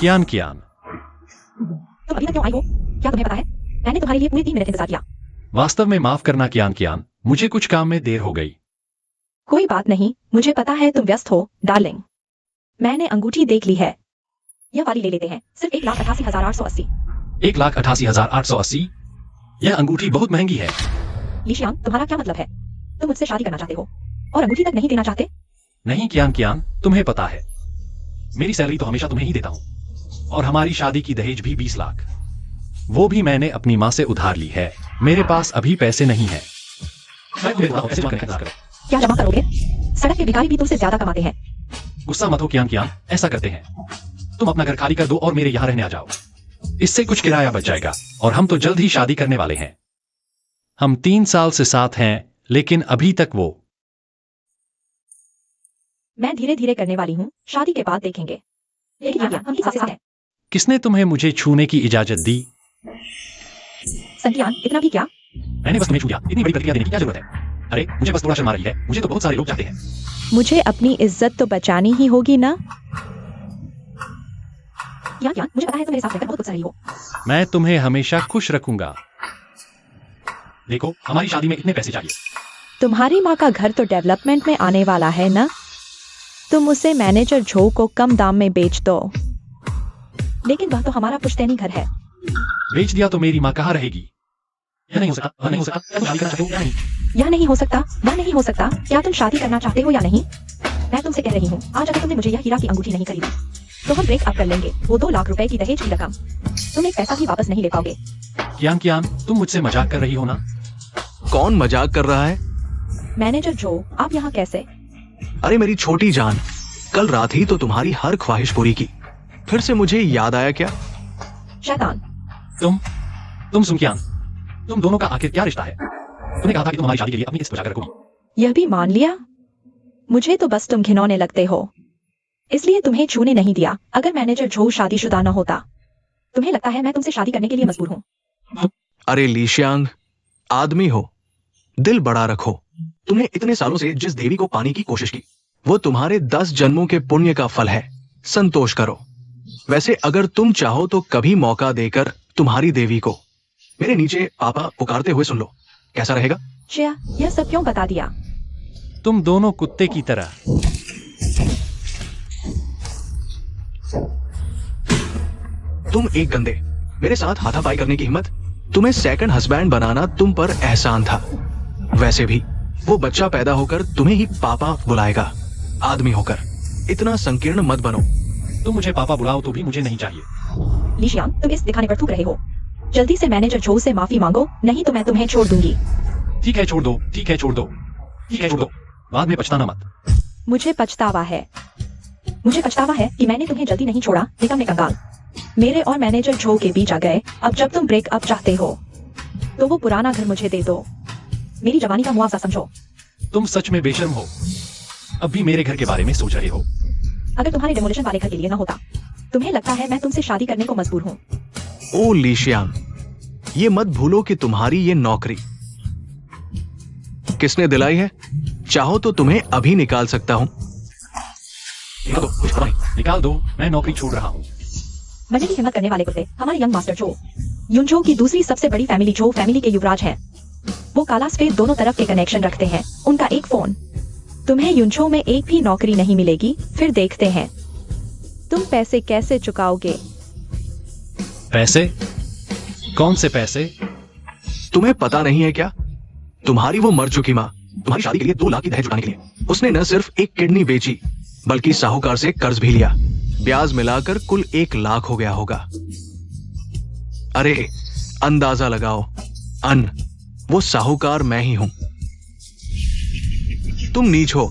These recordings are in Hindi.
कियान कियान तुम अभी तक क्यों आई हो? क्या तुम्हें पता है मैंने तुम्हारे लिए पूरे 3 मिनट इंतजार किया। वास्तव में माफ करना कियान कियान, मुझे कुछ काम में देर हो गई। कोई बात नहीं, मुझे पता है तुम व्यस्त हो डार्लिंग। मैंने अंगूठी देख ली है, यह वाली ले लेते हैं, सिर्फ 1,88,880। 1,88,880? यह अंगूठी बहुत महंगी है। लीशियान, तुम्हारा क्या मतलब है? तुम मुझसे शादी करना चाहते हो और अंगूठी तक नहीं देना चाहते? नहीं कियान कियान, तुम्हें पता है मेरी सैलरी तो हमेशा तुम्हें ही देता हूँ, और हमारी शादी की दहेज भी 20 लाख, वो भी मैंने अपनी माँ से उधार ली है। मेरे पास अभी पैसे नहीं है। क्या जमा करोगे? सड़क के भिखारी भी तुमसे ज्यादा कमाते हैं। गुस्सा मत हो कियान कियान, ऐसा करते हैं, तुम अपना घर खाली कर दो और मेरे यहाँ रहने आ जाओ। इससे कुछ किराया बच जाएगा और हम तो जल्द ही शादी करने वाले हैं। हम 3 साल से साथ हैं, लेकिन अभी तक वो। मैं धीरे धीरे करने वाली हूँ, शादी के बाद देखेंगे। लेकिन ये क्या, हम किस साथ हैं? किसने तुम्हें मुझे छूने की इजाजत दी? संज्ञान, इतना भी क्या? मैंने बस तुम्हें छू दिया, इतनी बड़ी प्रतिक्रिया देने की क्या जरूरत है? अरे मुझे बस थोड़ा शर्म आ रही है, मुझे तो बहुत सारे लोग चाहते हैं। मुझे अपनी इज्जत तो बचानी ही होगी ना? क्या मुझे पता है तुम मेरे साथ रहकर बहुत गुस्सा रही हो। मैं तुम्हें हमेशा खुश रखूंगा। देखो, हमारी शादी में इतने पैसे चाहिए। तुम्हारी माँ का घर तो डेवलपमेंट में आने वाला है ना? तुम उसे मैनेजर झो को कम दाम में बेच दो। लेकिन वह तो हमारा पुश्तैनी घर है। बेच दिया तो मेरी माँ कहाँ रहेगी? यह नहीं हो सकता, वह नहीं हो सकता। क्या तुम शादी करना चाहते हो या नहीं? यह नहीं हो सकता, वह नहीं हो सकता। क्या तुम शादी करना चाहते हो या नहीं? मैं तुमसे कह रही हूँ, आज अगर तुमने मुझे यह हीरा की अंगूठी नहीं खरीदी तो हम ब्रेक अप कर लेंगे। वो 2 लाख रुपए की दहेज की रकम तुम एक पैसा भी वापस नहीं ले पाओगे। कियान कियान, तुम मुझसे मजाक कर रही हो ना? कौन मजाक कर रहा है? मैनेजर जो, आप यहाँ कैसे? अरे मेरी छोटी जान, कल रात ही तो तुम्हारी हर ख्वाहिश पूरी की, फिर से मुझे याद आया क्या? शैतान। तुम सुन कियान, तुम दोनों का आखिर क्या रिश्ता है? तुमने कहा था कि तुम हमारी शादी के लिए अपनी इज्जत बचा कर रखोगी। यह भी मान लिया? मुझे तो बस तुम घिनौने लगते हो, इसलिए तुम्हें छूने नहीं दिया। अगर मैनेजर झो शादीशुदा न होता, तुम्हें लगता है मैं तुमसे शादी करने के लिए मजबूर हूँ? अरे लीशियांग, आदमी हो, दिल बड़ा रखो। तुमने इतने सालों से जिस देवी को पाने की कोशिश की, वो तुम्हारे 10 जन्मों के पुण्य का फल है। संतोष करो। वैसे अगर तुम चाहो तो कभी मौका देकर तुम्हारी देवी को मेरे नीचे पापा पुकारते हुए सुन लो, कैसा रहेगा? श्रेया, यह सब क्यों बता दिया? तुम दोनों कुत्ते की तरह। तुम एक गंदे, मेरे साथ हाथापाई करने की हिम्मत? तुम्हें सेकंड हस्बैंड बनाना तुम पर एहसान था। वैसे भी वो बच्चा पैदा होकर तुम्हें ही पापा बुलाएगा। आदमी होकर इतना संकीर्ण मत बनो। तुम मुझे पापा बुलाओ तो भी मुझे नहीं चाहिए। लीशियांग, तुम इस दिखाने पर थूक रहे हो। जल्दी से मैनेजर झो से माफी मांगो, नहीं तो मैं तुम्हें छोड़ दूंगी। ठीक है छोड़ दो, ठीक है छोड़ दो, ठीक है छोड़ दो, बाद में पछताना मत। मुझे पछतावा है कि मैंने तुम्हें जल्दी नहीं छोड़ा। निकम्मे कंगाल, मेरे और मैनेजर झो के बीच आ गए। अब जब तुम ब्रेक अप चाहते हो तो वो पुराना घर मुझे दे दो। मेरी जवानी का मुआवजा समझो। तुम सच में बेशर्म हो, अब भी मेरे घर के बारे में सोच रहे हो। अगर तुम्हारे डेमोलिशन वाले घर के लिए न होता, तुम्हें लगता है मैं तुमसे शादी करने को मजबूर हूँ? ओ लीशियांग, ये मत भूलो कि तुम्हारी ये नौकरी किसने दिलाई है। चाहो तो तुम्हें अभी निकाल सकता हूँ। निकाल दो, मैं नौकरी छोड़ रहा हूँ। मजे की हिम्मत करने वाले कुत्ते। हमारे यंग मास्टर झो, युनझो की दूसरी सबसे बड़ी फैमिली झो फैमिली के युवराज हैं। वो काला सफेद दोनों तरफ के कनेक्शन रखते हैं। उनका एक फोन। तुम्हें युनझो में एक भी नौकरी नहीं मिलेगी। फिर देखते हैं तुम पैसे कैसे चुकाओगे। पैसे? कौन से पैसे? तुम्हें पता नहीं है क्या? तुम्हारी वो मर चुकी माँ तुम्हारी शादी के लिए 2 लाख की दहेज जुटाने के लिए उसने न सिर्फ एक किडनी बेची, बल्कि साहूकार से कर्ज भी लिया। ब्याज मिलाकर कुल 1 लाख हो गया होगा। अरे अंदाजा लगाओ, वो साहूकार मैं ही हूं। तुम नीच हो।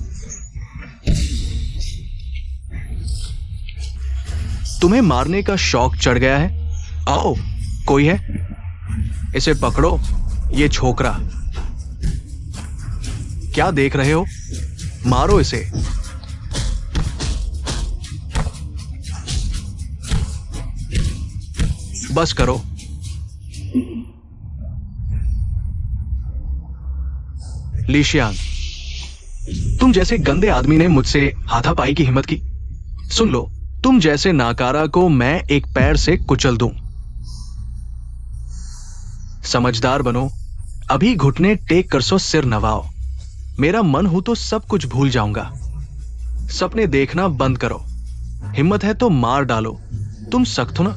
तुम्हें मारने का शौक चढ़ गया है? आओ, कोई है? इसे पकड़ो, ये छोकरा। क्या देख रहे हो? मारो इसे। बस करो। लीशियांग, तुम जैसे गंदे आदमी ने मुझसे हाथापाई की हिम्मत की। सुन लो, तुम जैसे नाकारा को मैं एक पैर से कुचल दूं। समझदार बनो, अभी घुटने टेक कर सो सिर नवाओ। मेरा मन हो तो सब कुछ भूल जाऊंगा। सपने देखना बंद करो, हिम्मत है तो मार डालो। तुम सख्त हो ना?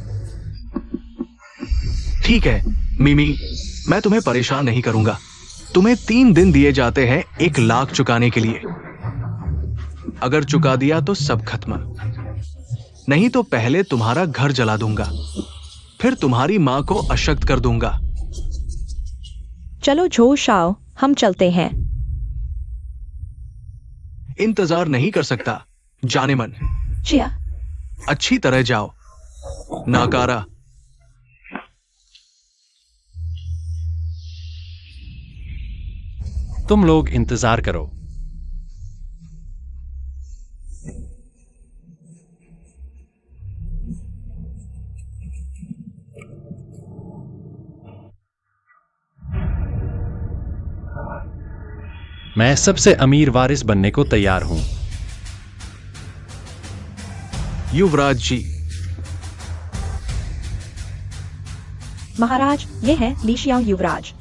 ठीक है मिमी, मैं तुम्हें परेशान नहीं करूंगा। तुम्हें 3 दिन दिए जाते हैं 1 लाख चुकाने के लिए। अगर चुका दिया तो सब खत्म, नहीं तो पहले तुम्हारा घर जला दूंगा, फिर तुम्हारी मां को अशक्त कर दूंगा। चलो जोश आओ, हम चलते हैं। इंतजार नहीं कर सकता, जाने मन। चिया, अच्छी तरह जाओ नाकारा। तुम लोग इंतजार करो। मैं सबसे अमीर वारिस बनने को तैयार हूं। युवराज जी। महाराज, ये है लीशियांग युवराज।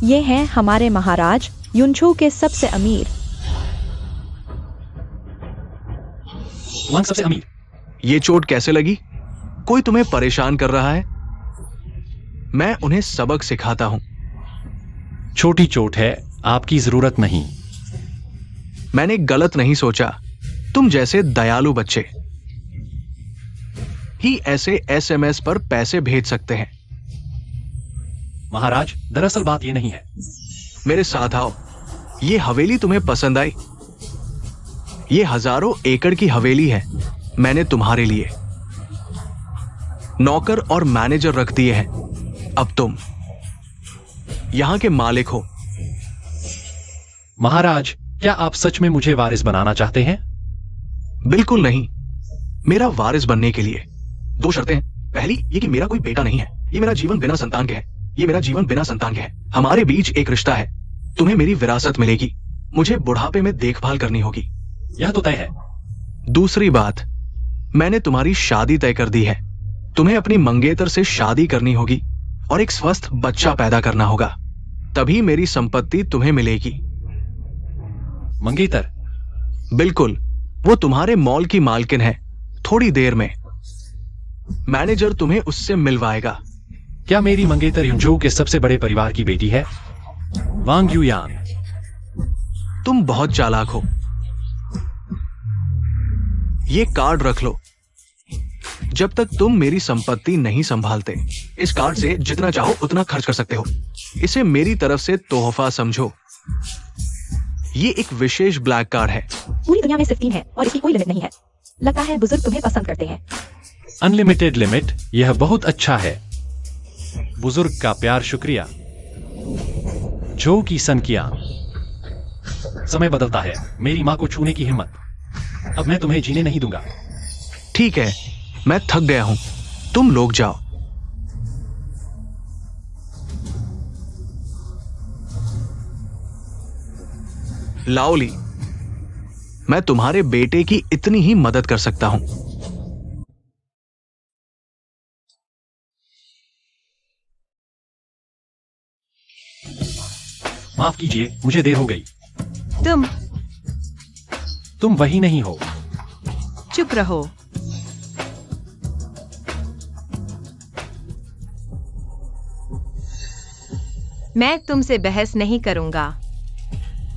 ये हैं हमारे महाराज युनचो के सबसे अमीर। वांग सबसे अमीर। ये चोट कैसे लगी? कोई तुम्हें परेशान कर रहा है? मैं उन्हें सबक सिखाता हूं। छोटी चोट है, आपकी जरूरत नहीं। मैंने गलत नहीं सोचा। तुम जैसे दयालु बच्चे ही ऐसे SMS पर पैसे भेज सकते हैं। महाराज, दरअसल बात ये नहीं है। मेरे साथ आओ। ये हवेली तुम्हें पसंद आई? ये हजारों एकड़ की हवेली है, मैंने तुम्हारे लिए नौकर और मैनेजर रख दिए हैं। अब तुम यहां के मालिक हो। महाराज, क्या आप सच में मुझे वारिस बनाना चाहते हैं? बिल्कुल नहीं। मेरा वारिस बनने के लिए 2 शर्तें हैं। पहली ये कि मेरा कोई बेटा नहीं है। ये मेरा जीवन बिना संतान के है। ये मेरा जीवन बिना संतान के है। हमारे बीच एक रिश्ता है। तुम्हें मेरी विरासत मिलेगी। मुझे बुढ़ापे में देखभाल करनी होगी। यह तो तय है। दूसरी बात, मैंने तुम्हारी शादी तय कर दी है। तुम्हें अपनी मंगेतर से शादी करनी होगी और एक स्वस्थ बच्चा पैदा करना होगा, तभी मेरी संपत्ति तुम्हें मिलेगी। मंगेतर? बिल्कुल, वो तुम्हारे मॉल की मालकिन है। थोड़ी देर में मैनेजर तुम्हें उससे मिलवाएगा। क्या मेरी मंगेतर युनचो के सबसे बड़े परिवार की बेटी है? वांग युयान। तुम बहुत चालाक हो। ये कार्ड रख लो। जब तक तुम मेरी संपत्ति नहीं संभालते, इस कार्ड से जितना चाहो उतना खर्च कर सकते हो। इसे मेरी तरफ से तोहफा समझो। ये एक विशेष ब्लैक कार्ड है। पूरी दुनिया में सिर्फ 3 है और इसकी कोई लिमिट नहीं है। लगता है बुजुर्ग तुम्हें पसंद करते हैं। अनलिमिटेड लिमिट, यह बहुत अच्छा है। बुजुर्ग का प्यार शुक्रिया। जो की संख्या। समय बदलता है, मेरी मां को छूने की हिम्मत। अब मैं तुम्हें जीने नहीं दूंगा। ठीक है, मैं थक गया हूं। तुम लोग जाओ। लाओली, मैं तुम्हारे बेटे की इतनी ही मदद कर सकता हूं। माफ कीजिए, मुझे देर हो गई। तुम वही नहीं हो। चुप रहो। मैं तुमसे बहस नहीं करूंगा।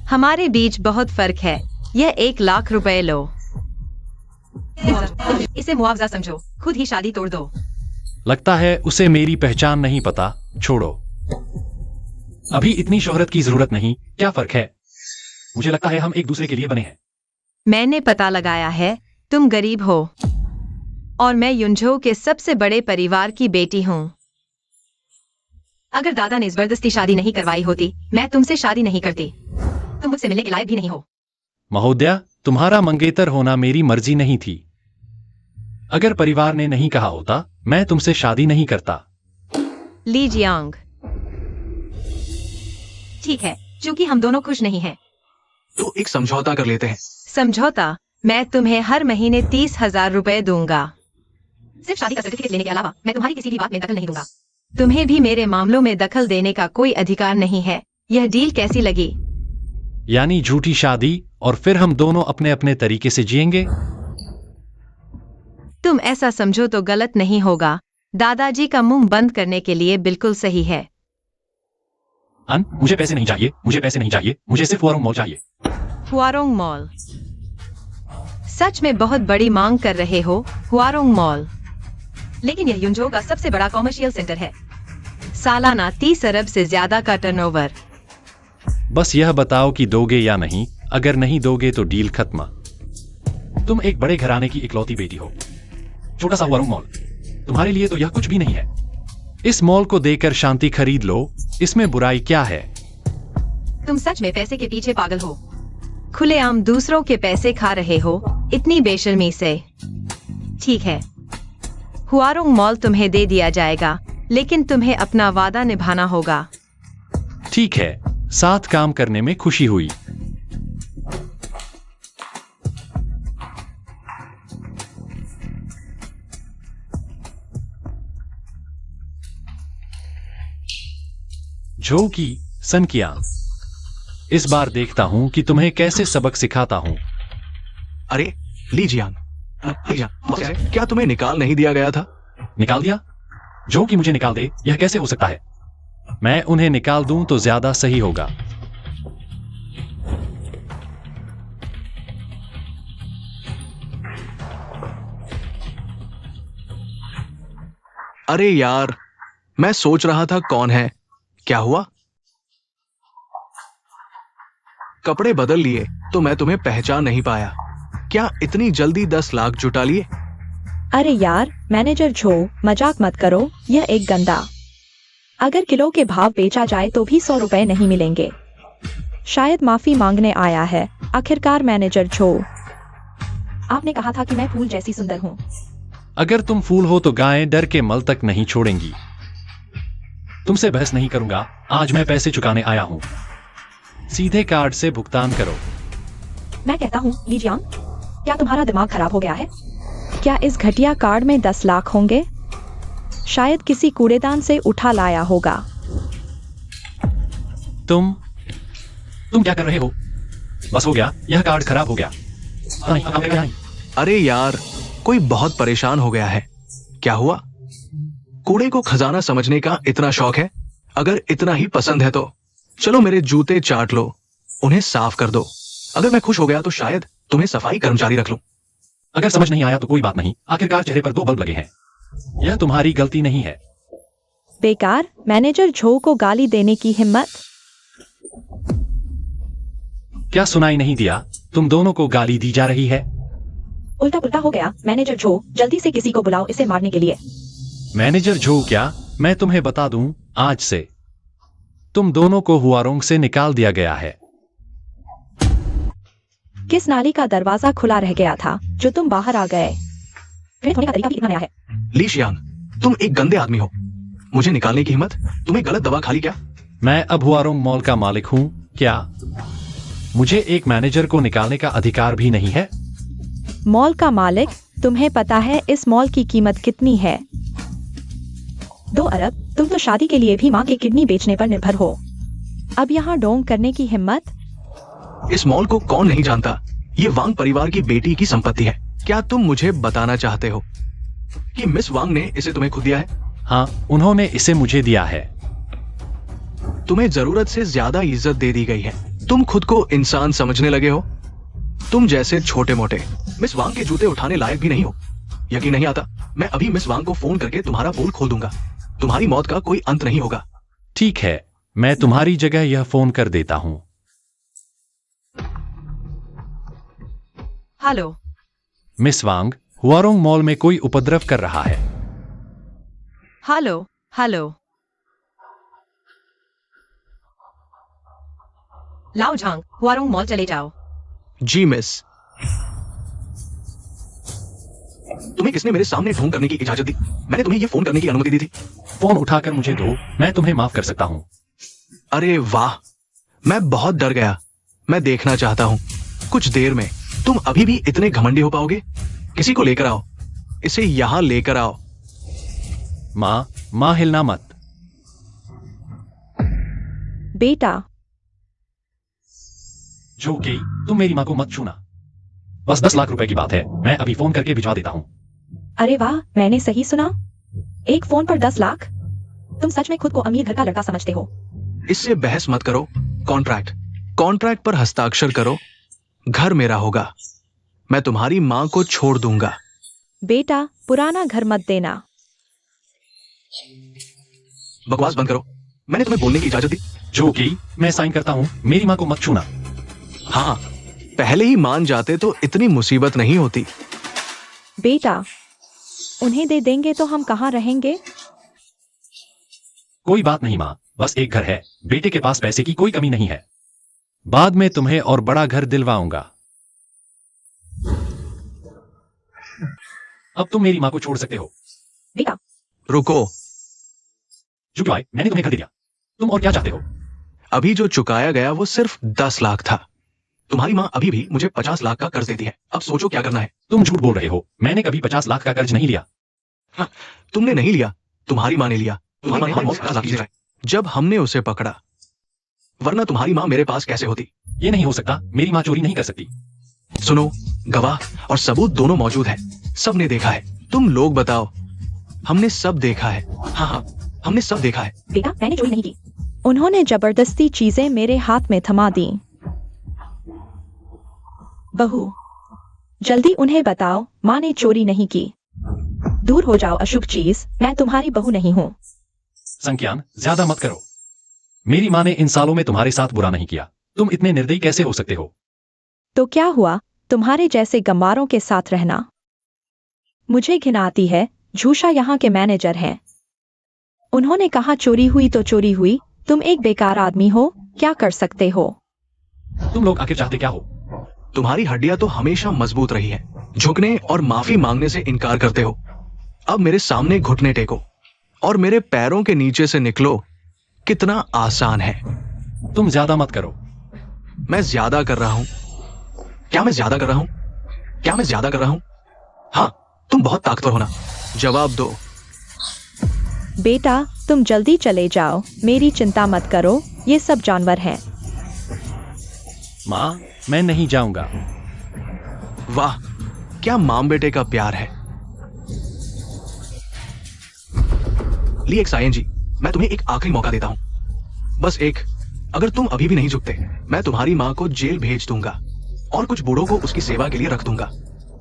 हमारे बीच बहुत फर्क है। यह 1 लाख रुपए लो। इसे मुआवजा समझो, खुद ही शादी तोड़ दो। लगता है उसे मेरी पहचान नहीं पता। छोड़ो, अभी इतनी शोहरत की जरूरत नहीं। क्या फर्क है? मुझे लगता है हम एक दूसरे के लिए बने हैं। मैंने पता लगाया है, तुम गरीब हो और मैं युनझो के सबसे बड़े परिवार की बेटी हूँ। अगर दादा ने जबरदस्ती शादी नहीं करवाई होती, मैं तुमसे शादी नहीं करती। तुम मुझसे मिलने के लायक भी नहीं हो। महोदया, तुम्हारा मंगेतर होना मेरी मर्जी नहीं थी। अगर परिवार ने नहीं कहा होता, मैं तुमसे शादी नहीं करता। ली जियांग। ठीक है, क्योंकि हम दोनों खुश नहीं हैं। तो एक समझौता कर लेते हैं। समझौता? मैं तुम्हें हर महीने 30,000 रुपए दूंगा। सिर्फ शादी का सर्टिफिकेट लेने के अलावा मैं तुम्हारी किसी भी बात में दखल नहीं दूंगा। तुम्हें भी मेरे मामलों में दखल देने का कोई अधिकार नहीं है। यह डील कैसी लगी? यानी झूठी शादी और फिर हम दोनों अपने अपने तरीके से जिएंगे। तुम ऐसा समझो तो गलत नहीं होगा। दादाजी का मुंह बंद करने के लिए बिल्कुल सही है। मुझे पैसे नहीं चाहिए, मुझे पैसे नहीं चाहिए, मुझे सिर्फ हुआरोंग मॉल चाहिए। हुआरोंग मॉल? सच में बहुत बड़ी मांग कर रहे हो, हुआरोंग मॉल। लेकिन यह युनझो का सबसे बड़ा कॉमर्शियल सेंटर है। सालाना 30 अरब से ज्यादा का टर्नओवर। बस यह बताओ कि दोगे या नहीं। अगर नहीं दोगे तो डील खत्म। तुम एक बड़े घराने की इकलौती बेटी हो। छोटा सा हुआरोंग मॉल, तुम्हारे लिए तो यह कुछ भी नहीं है। इस मॉल को देकर शांति खरीद लो, इसमें बुराई क्या है? तुम सच में पैसे के पीछे पागल हो। खुलेआम दूसरों के पैसे खा रहे हो, इतनी बेशर्मी से। ठीक है, हुआरोंग मॉल तुम्हें दे दिया जाएगा, लेकिन तुम्हें अपना वादा निभाना होगा। ठीक है, साथ काम करने में खुशी हुई। झो की सन किया। इस बार देखता हूं कि तुम्हें कैसे सबक सिखाता हूं। अरे लीजियान, क्या तुम्हें निकाल नहीं दिया गया था? निकाल दिया? जो कि मुझे निकाल दे, यह कैसे हो सकता है? मैं उन्हें निकाल दूं तो ज्यादा सही होगा। अरे यार, मैं सोच रहा था कौन है। क्या हुआ? कपड़े बदल लिए तो मैं तुम्हें पहचान नहीं पाया। क्या इतनी जल्दी 10 लाख जुटा लिए? अरे यार मैनेजर झो, मजाक मत करो, यह एक गंदा। अगर किलो के भाव बेचा जाए तो भी 100 रुपए नहीं मिलेंगे। शायद माफी मांगने आया है। आखिरकार मैनेजर झो, आपने कहा था कि मैं फूल जैसी सुंदर हूँ। अगर तुम फूल हो तो गायें डर के मल तक नहीं छोड़ेंगी। तुमसे बहस नहीं करूंगा, आज मैं पैसे चुकाने आया हूं। सीधे कार्ड से भुगतान करो। मैं कहता हूँ लीजियान, क्या तुम्हारा दिमाग खराब हो गया है? क्या इस घटिया कार्ड में 10 लाख होंगे? शायद किसी कूड़ेदान से उठा लाया होगा। तुम क्या कर रहे हो? बस हो गया, यह कार्ड खराब हो गया। नहीं। अरे यार, कोई बहुत परेशान हो गया है। क्या हुआ? कूड़े को खजाना समझने का इतना शौक है? अगर इतना ही पसंद है तो चलो मेरे जूते चाट लो, उन्हें साफ कर दो। अगर मैं खुश हो गया तो शायद तुम्हें सफाई कर्मचारी रख लूं। अगर समझ नहीं आया तो कोई बात नहीं, आखिरकार चेहरे पर 2 बल्ब लगे हैं। यह तुम्हारी गलती नहीं है। बेकार, मैनेजर झो को गाली देने की हिम्मत। क्या सुनाई नहीं दिया? तुम दोनों को गाली दी जा रही है। उल्टा पुल्टा हो गया। मैनेजर झो, जल्दी से किसी को बुलाओ इसे मारने के लिए। मैनेजर झो क्या? मैं तुम्हें बता दूं, आज से तुम दोनों को हुआरोंग से निकाल दिया गया है। किस नाली का दरवाजा खुला रह गया था जो तुम बाहर आ गए? फिर होने का तरीका भी कितना नया है। लीशियान, तुम एक गंदे आदमी हो। मुझे निकालने की हिम्मत? तुम्हें गलत दवा खा ली क्या? मैं अब हुआरोंग मॉल का मालिक हूं क्या? मुझे एक मैनेजर को निकालने का अधिकार भी नहीं है। मॉल का मालिक? तुम्हें पता है इस मॉल की कीमत कितनी है? 2 अरब। तुम तो शादी के लिए भी माँ की किडनी बेचने पर निर्भर हो। अब यहाँ डोंग करने की हिम्मत? इस मॉल को कौन नहीं जानता? ये वांग परिवार की बेटी की संपत्ति है। क्या तुम मुझे बताना चाहते हो कि मिस वांग ने इसे तुम्हें खुद दिया है? हाँ, उन्होंने इसे मुझे दिया है। तुम्हें जरूरत से ज्यादा इज्जत दे दी गई है। तुम खुद को इंसान समझने लगे हो। तुम जैसे छोटे मोटे मिस वांग के जूते उठाने लायक भी नहीं हो। यकीन नहीं आता? मैं अभी मिस वांग को फोन करके तुम्हारा पोल खोल दूंगा। तुम्हारी मौत का कोई अंत नहीं होगा। ठीक है, मैं तुम्हारी जगह यह फोन कर देता हूं। हेलो मिस वांग, हुआरोंग मॉल में कोई उपद्रव कर रहा है। Hello hello. लाओ झांग, हुआरोंग मॉल चले जाओ। जी मिस। तुम्हें किसने मेरे सामने ढोंग करने की इजाजत दी? मैंने तुम्हें यह फोन करने की अनुमति दी थी। फोन उठाकर मुझे दो, मैं तुम्हें माफ कर सकता हूं। अरे वाह, मैं बहुत डर गया। मैं देखना चाहता हूं। कुछ देर में तुम अभी भी इतने घमंडी हो पाओगे? किसी को लेकर आओ, इसे यहां लेकर आओ। माँ, माँ हिलना मत। बेटा, जो कि तुम मेरी माँ को मत छूना। बस 10 लाख रुपए की बात है, मैं अभी फोन करके भिजवा देता हूँ। अरे वाह, मैंने सही सुना? एक फोन पर 10 लाख? तुम सच में खुद को अमीर घर का लड़का समझते हो? इससे बहस मत करो। कॉन्ट्रैक्ट पर हस्ताक्षर करो। घर मेरा होगा। मैं तुम्हारी माँ को छोड़ दूंगा। बेटा, पुराना घर मत देना। बकवास बंद करो। मैंने तुम्हें बोलने की इजाजत दी। जो कि मैं साइन करता हूँ, मेरी माँ को मत छूना। हाँ, पहले ही मान जाते तो इतनी मुसीबत नहीं होती। बेटा, उन्हें दे देंगे तो हम कहाँ रहेंगे? कोई बात नहीं माँ, बस एक घर है। बेटे के पास पैसे की कोई कमी नहीं है। बाद में तुम्हें और बड़ा घर दिलवाऊंगा। अब तुम मेरी माँ को छोड़ सकते हो। बेटा, रुको। जो क्यों आए, मैंने तुम्हें घर दे दिया। तुम और क्या चाहते हो? अभी जो चुकाया गया वो सिर्फ 10 लाख था। तुम्हारी माँ अभी भी मुझे 50 लाख का कर्ज देती है। अब सोचो क्या करना है। तुम झूठ बोल रहे हो। मैंने कभी 50 लाख का कर्ज नहीं लिया। हाँ, तुमने नहीं लिया, तुम्हारी माँ ने लिया। तुम्हारी माँ ने मौत 50 लाख की है। जब हमने उसे पकड़ा, वरना तुम्हारी माँ मेरे पास कैसे होती? ये नहीं हो सकता, मेरी माँ चोरी नहीं कर सकती। सुनो, गवाह और सबूत दोनों मौजूद है। सबने देखा है। तुम लोग बताओ। हमने सब देखा है। हाँ, हमने सब देखा है। बेटा, मैंने चोरी नहीं की। उन्होंने जबरदस्ती चीजें मेरे हाथ में थमा दी। बहू, जल्दी उन्हें बताओ, माँ ने चोरी नहीं की। दूर हो जाओ अशुभ चीज, मैं तुम्हारी बहू नहीं हूँ। संज्ञान ज्यादा मत करो। मेरी माँ ने इन सालों में तुम्हारे साथ बुरा नहीं किया। तुम इतने निर्दयी कैसे हो सकते हो? तो क्या हुआ, तुम्हारे जैसे गंवारों के साथ रहना? मुझे घिन आती है। झूठा यहाँ के मैनेजर हैं। उन्होंने कहा चोरी हुई तो चोरी हुई। तुम एक बेकार आदमी हो, क्या कर सकते हो? तुम लोग आखिर चाहते क्या हो? तुम्हारी हड्डियां तो हमेशा मजबूत रही है। झुकने और माफी मांगने से इनकार करते हो। अब मेरे सामने घुटने टेको और मेरे पैरों के नीचे से निकलो। कितना आसान है। तुम ज्यादा मत करो। मैं ज्यादा कर रहा हूं। क्या मैं ज्यादा कर रहा हूं? क्या मैं ज्यादा कर रहा हूं? हाँ, तुम बहुत ताकतवर हो ना। जवाब दो। बेटा, तुम जल्दी चले जाओ। मेरी चिंता मत करो, ये सब जानवर हैं। माँ, मैं नहीं जाऊंगा। वाह, क्या मां बेटे का प्यार है। ली एक सायन जी, मैं तुम्हें एक आखिरी मौका देता हूं। बस एक। अगर तुम अभी भी नहीं झुकते, मैं तुम्हारी मां को जेल भेज दूंगा और कुछ बूढ़ों को उसकी सेवा के लिए रख दूंगा।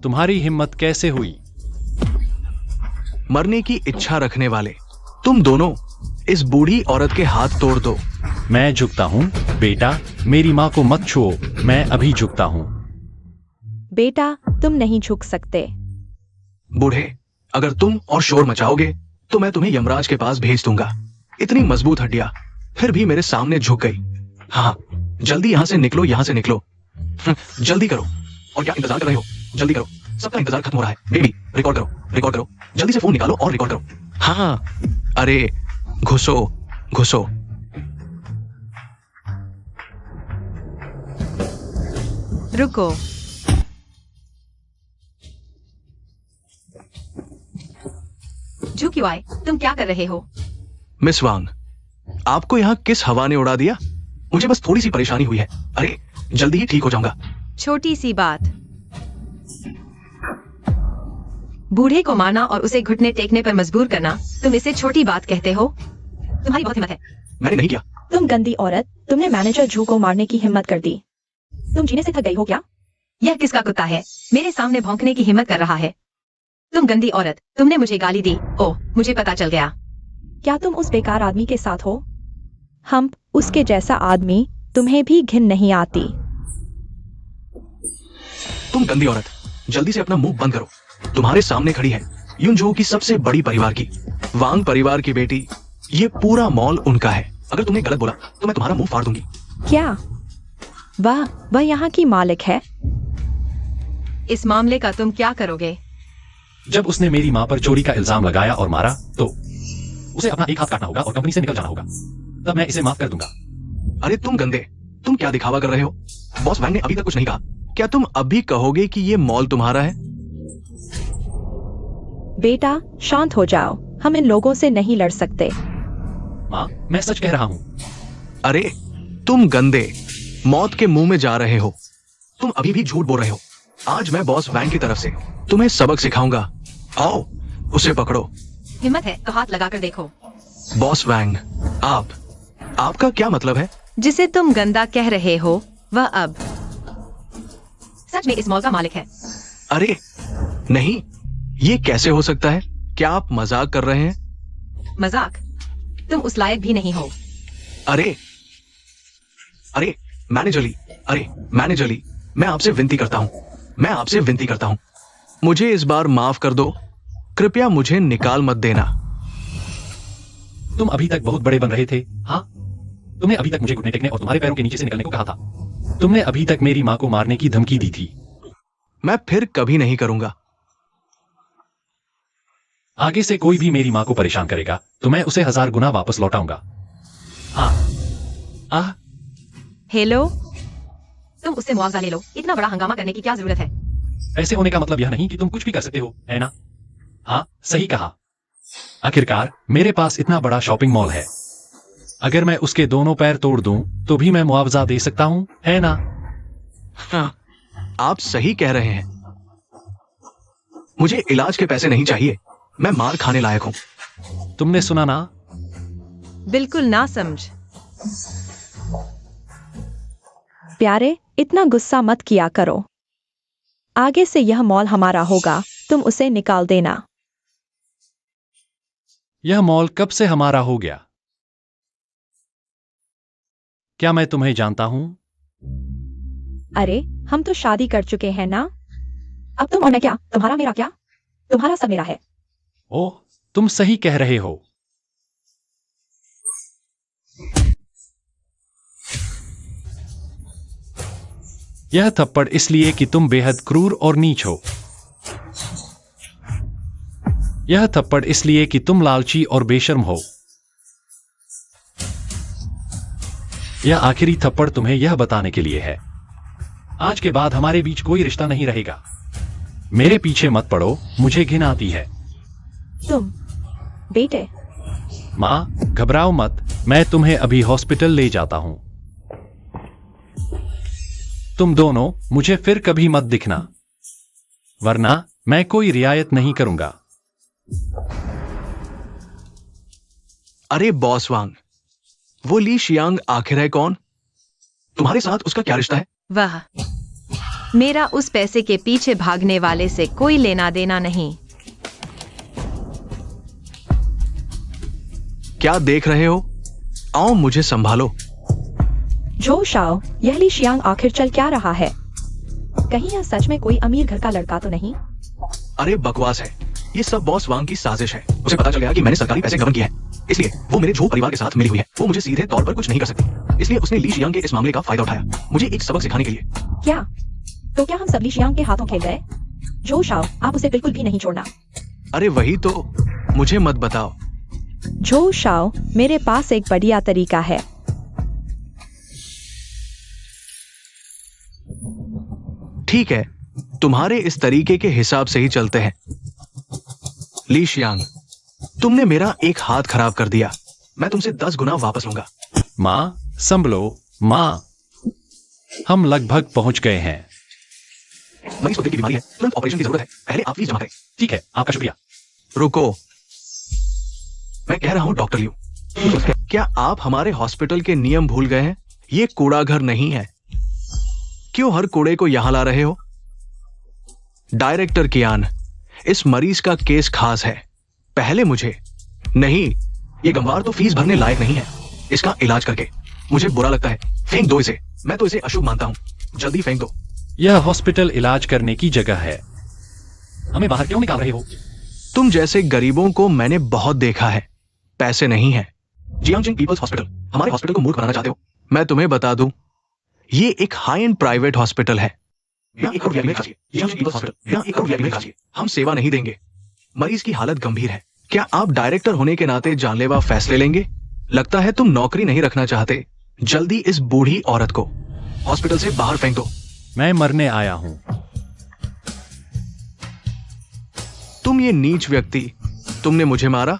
तुम्हारी हिम्मत कैसे हुई? मरने की इच्छा रखने वाले तुम दोनों इस बूढ़ी औरत के हाथ तोड़ दो। मैं झुकता हूँ। बेटा, मेरी माँ को मत छुओ। मैं अभी झुकता हूँ। बेटा, तुम नहीं झुक सकते। बूढ़े, अगर तुम और शोर मचाओगे तो मैं तुम्हें यमराज के पास भेज दूंगा। इतनी मजबूत हड्डियां फिर भी मेरे सामने झुक गई। हाँ, जल्दी यहां से निकलो, यहां से निकलो। जल्दी करो। और क्या इंतजार कर रहे हो? जल्दी करो, सबका इंतजार खत्म हो रहा है। बेबी, रिकॉर्ड करो, रिकॉर्ड करो। जल्दी से फोन निकालो और रिकॉर्ड करो। हाँ, अरे घुसो घुसो। रुको। जो क्यों आए? तुम क्या कर रहे हो? मिस वांग, आपको यहाँ किस हवा ने उड़ा दिया? मुझे बस थोड़ी सी परेशानी हुई है। अरे जल्दी ही ठीक हो जाऊंगा। छोटी सी बात। बूढ़े को मारना और उसे घुटने टेकने पर मजबूर करना, तुम इसे छोटी बात कहते हो? तुम्हारी बहुत हिम्मत है। मैंने नहीं किया। तुम गंदी औरत, तुमने मैनेजर झू को मारने की हिम्मत कर दी। तुम जीने से थक गई हो क्या? यह किसका कुत्ता है? मेरे सामने भौंकने की हिम्मत कर रहा है। तुम गंदी औरत, तुमने मुझे गाली दी। ओह, मुझे पता चल गया। क्या तुम उस बेकार आदमी के साथ हो? हम उसके जैसा आदमी, तुम्हें भी घिन नहीं आती? तुम गंदी औरत, जल्दी से अपना मुंह बंद करो। तुम्हारे सामने खड़ी है युनझो की सबसे बड़ी परिवार की, वांग परिवार की बेटी। ये पूरा मॉल उनका है। अगर तुमने गलत बोला तो मैं तुम्हारा मुंह फाड़ दूंगी। क्या? वह यहाँ की मालिक है। इस मामले का तुम क्या करोगे? जब उसने मेरी माँ पर चोरी का इल्जाम लगाया और मारा, तो उसे अपना एक हाथ काटना होगा और कंपनी से निकल जाना होगा। तब मैं इसे माफ कर दूंगा। अरे तुम गंदे, तुम क्या दिखावा कर रहे हो? बॉस वैंग ने अभी तक कुछ नहीं कहा। क्या तुम अब भी कहोगे कि ये मॉल तुम्हारा है? बेटा शांत हो जाओ, हम इन लोगों से नहीं लड़ सकते। माँ, मैं सच कह रहा हूँ। अरे तुम गंदे, मौत के मुंह में जा रहे हो। तुम अभी भी झूठ बोल रहे हो। आज मैं बॉस वैंग की तरफ से तुम्हें सबक सिखाऊंगा। आओ, उसे पकड़ो। हिम्मत है तो हाथ लगाकर देखो। बॉस वैंग, आपका क्या मतलब है? जिसे तुम गंदा कह रहे हो वह अब सच में इस मॉल का मालिक है। अरे नहीं, ये कैसे हो सकता है? क्या आप मजाक कर रहे हैं? मजाक? तुम उस लायक भी नहीं हो। अरे मैनेजर ली, मैं आपसे विनती करता हूँ, मुझे इस बार माफ कर दो। कृपया मुझे निकाल मत देना। तुम अभी तक बहुत बड़े बन रहे थे। हाँ, तुमने अभी तक मुझे घुटने टेकने और तुम्हारे पैरों के नीचे से निकलने को कहा था। तुमने अभी तक मेरी माँ को मारने की धमकी दी थी। मैं फिर कभी नहीं करूंगा। आगे से कोई भी मेरी माँ को परेशान करेगा तो मैं उसे 1000 गुना वापस लौटाऊंगा। हेलो, तुम उससे मुआवजा ले लो। इतना बड़ा हंगामा करने की क्या जरूरत है? ऐसे होने का मतलब यह नहीं कि तुम कुछ भी कर सकते हो, है ना? हाँ, सही कहा। आखिरकार मेरे पास इतना बड़ा शॉपिंग मॉल है। अगर मैं उसके दोनों पैर तोड़ दूं तो भी मैं मुआवजा दे सकता हूं, है ना? हाँ, आप सही कह रहे हैं। मुझे इलाज के पैसे नहीं चाहिए। मैं मार खाने लायक हूं। तुमने सुना ना? बिल्कुल ना समझ। प्यारे, इतना गुस्सा मत किया करो। आगे से यह मॉल हमारा होगा, तुम उसे निकाल देना। यह मॉल कब से हमारा हो गया? क्या मैं तुम्हें जानता हूं? अरे हम तो शादी कर चुके हैं ना। अब तुम और मैं क्या, तुम्हारा मेरा क्या? तुम्हारा सब मेरा है। ओह, तुम सही कह रहे हो। यह थप्पड़ इसलिए कि तुम बेहद क्रूर और नीच हो। यह थप्पड़ इसलिए कि तुम लालची और बेशर्म हो। यह आखिरी थप्पड़ तुम्हें यह बताने के लिए है, आज के बाद हमारे बीच कोई रिश्ता नहीं रहेगा। मेरे पीछे मत पड़ो, मुझे घिन आती है। तुम बेटे। माँ, घबराओ मत, मैं तुम्हें अभी हॉस्पिटल ले जाता हूं। तुम दोनों मुझे फिर कभी मत दिखना, वरना मैं कोई रियायत नहीं करूंगा। अरे बॉस वांग, वो ली शियांग आखिर है कौन? तुम्हारे साथ उसका क्या रिश्ता है? वह मेरा उस पैसे के पीछे भागने वाले से कोई लेना देना नहीं। क्या देख रहे हो? आओ मुझे संभालो। जो शाओ, यह ली शियांग आखिर चल क्या रहा है? कहीं यह सच में कोई अमीर घर का लड़का तो नहीं? अरे बकवास है, ये सब बॉस वांग की साजिश है। उसे पता चल गया कि मैंने सरकारी पैसे गबन किए हैं, इसलिए वो मेरे झो परिवार के साथ मिली हुई है। वो मुझे सीधे तौर पर कुछ नहीं कर सकती, इसलिए उसने ली शियांग के इस मामले का फायदा उठाया, मुझे एक सबक सिखाने के लिए। क्या? तो क्या हम सब ली शियांग के हाथों खेल गए? जो शाओ, आप उसे बिल्कुल भी नहीं छोड़ना। अरे वही तो, मुझे मत बताओ। जो शाओ, मेरे पास एक बढ़िया तरीका है। ठीक है, तुम्हारे इस तरीके के हिसाब से ही चलते हैं। ली शियांग, तुमने मेरा एक हाथ खराब कर दिया, मैं तुमसे 10 गुना वापस लूंगा। माँ, संभलो। माँ, हम लगभग पहुंच गए हैं। मरीज को दिल की बीमारी है, तुरंत ऑपरेशन की जरूरत है, पहले आप फीस जमा करें। ठीक है, आपका शुक्रिया। रुको, मैं कह रहा हूं डॉक्टर लियू, क्या आप हमारे हॉस्पिटल के नियम भूल गए हैं? ये कूड़ा घर नहीं है। क्यों हर कूड़े को यहां ला रहे हो? डायरेक्टर कियान, इस मरीज का केस खास है, पहले मुझे नहीं, ये गंवार तो फीस भरने लायक नहीं है। इसका इलाज करके मुझे बुरा लगता है, फेंक दो इसे। मैं तो इसे अशुभ मानता हूं, जल्दी फेंक दो। यह हॉस्पिटल इलाज करने की जगह है, हमें बाहर क्यों निकाल रहे हो? तुम जैसे गरीबों को मैंने बहुत देखा है, पैसे नहीं है। जियांगजिंग पीपल्स हॉस्पिटल, हमारे हॉस्पिटल को मूर्ख बनाना चाहते हो? मैं तुम्हें बता दूं, ये एक हाई एंड प्राइवेट हॉस्पिटल है। यहाँ 1 करोड़ VIP खासिए, जियांगजिंग पीपल्स हॉस्पिटल, यहाँ 1 करोड़ VIP खासिए। हम सेवा नहीं देंगे, मरीज की हालत गंभीर है। क्या आप डायरेक्टर होने के नाते जानलेवा फैसले लेंगे? लगता है तुम नौकरी नहीं रखना चाहते। जल्दी इस बूढ़ी औरत को हॉस्पिटल से बाहर फेंक दो। मैं मरने आया हूं। तुम ये नीच व्यक्ति, तुमने मुझे मारा।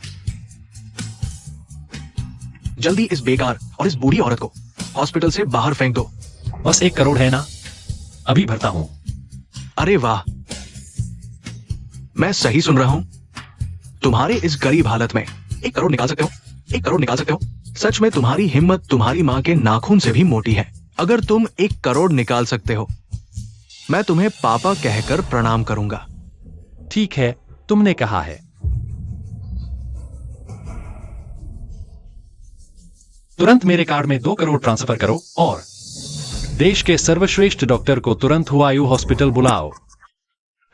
जल्दी इस बेकार और इस बूढ़ी औरत को हॉस्पिटल से बाहर फेंक दो। बस 1 करोड़ है ना, अभी भरता हूं। अरे वाह, मैं सही सुन रहा हूं? तुम्हारे इस गरीब हालत में 1 करोड़ निकाल सकते हो? 1 करोड़ निकाल सकते हो? सच में तुम्हारी हिम्मत तुम्हारी मां के नाखून से भी मोटी है। अगर तुम 1 करोड़ निकाल सकते हो, मैं तुम्हें पापा कहकर प्रणाम करूंगा। ठीक है, तुमने कहा है। तुरंत मेरे कार्ड में 2 करोड़ ट्रांसफर करो और देश के सर्वश्रेष्ठ डॉक्टर को तुरंत हुआयू हॉस्पिटल बुलाओ।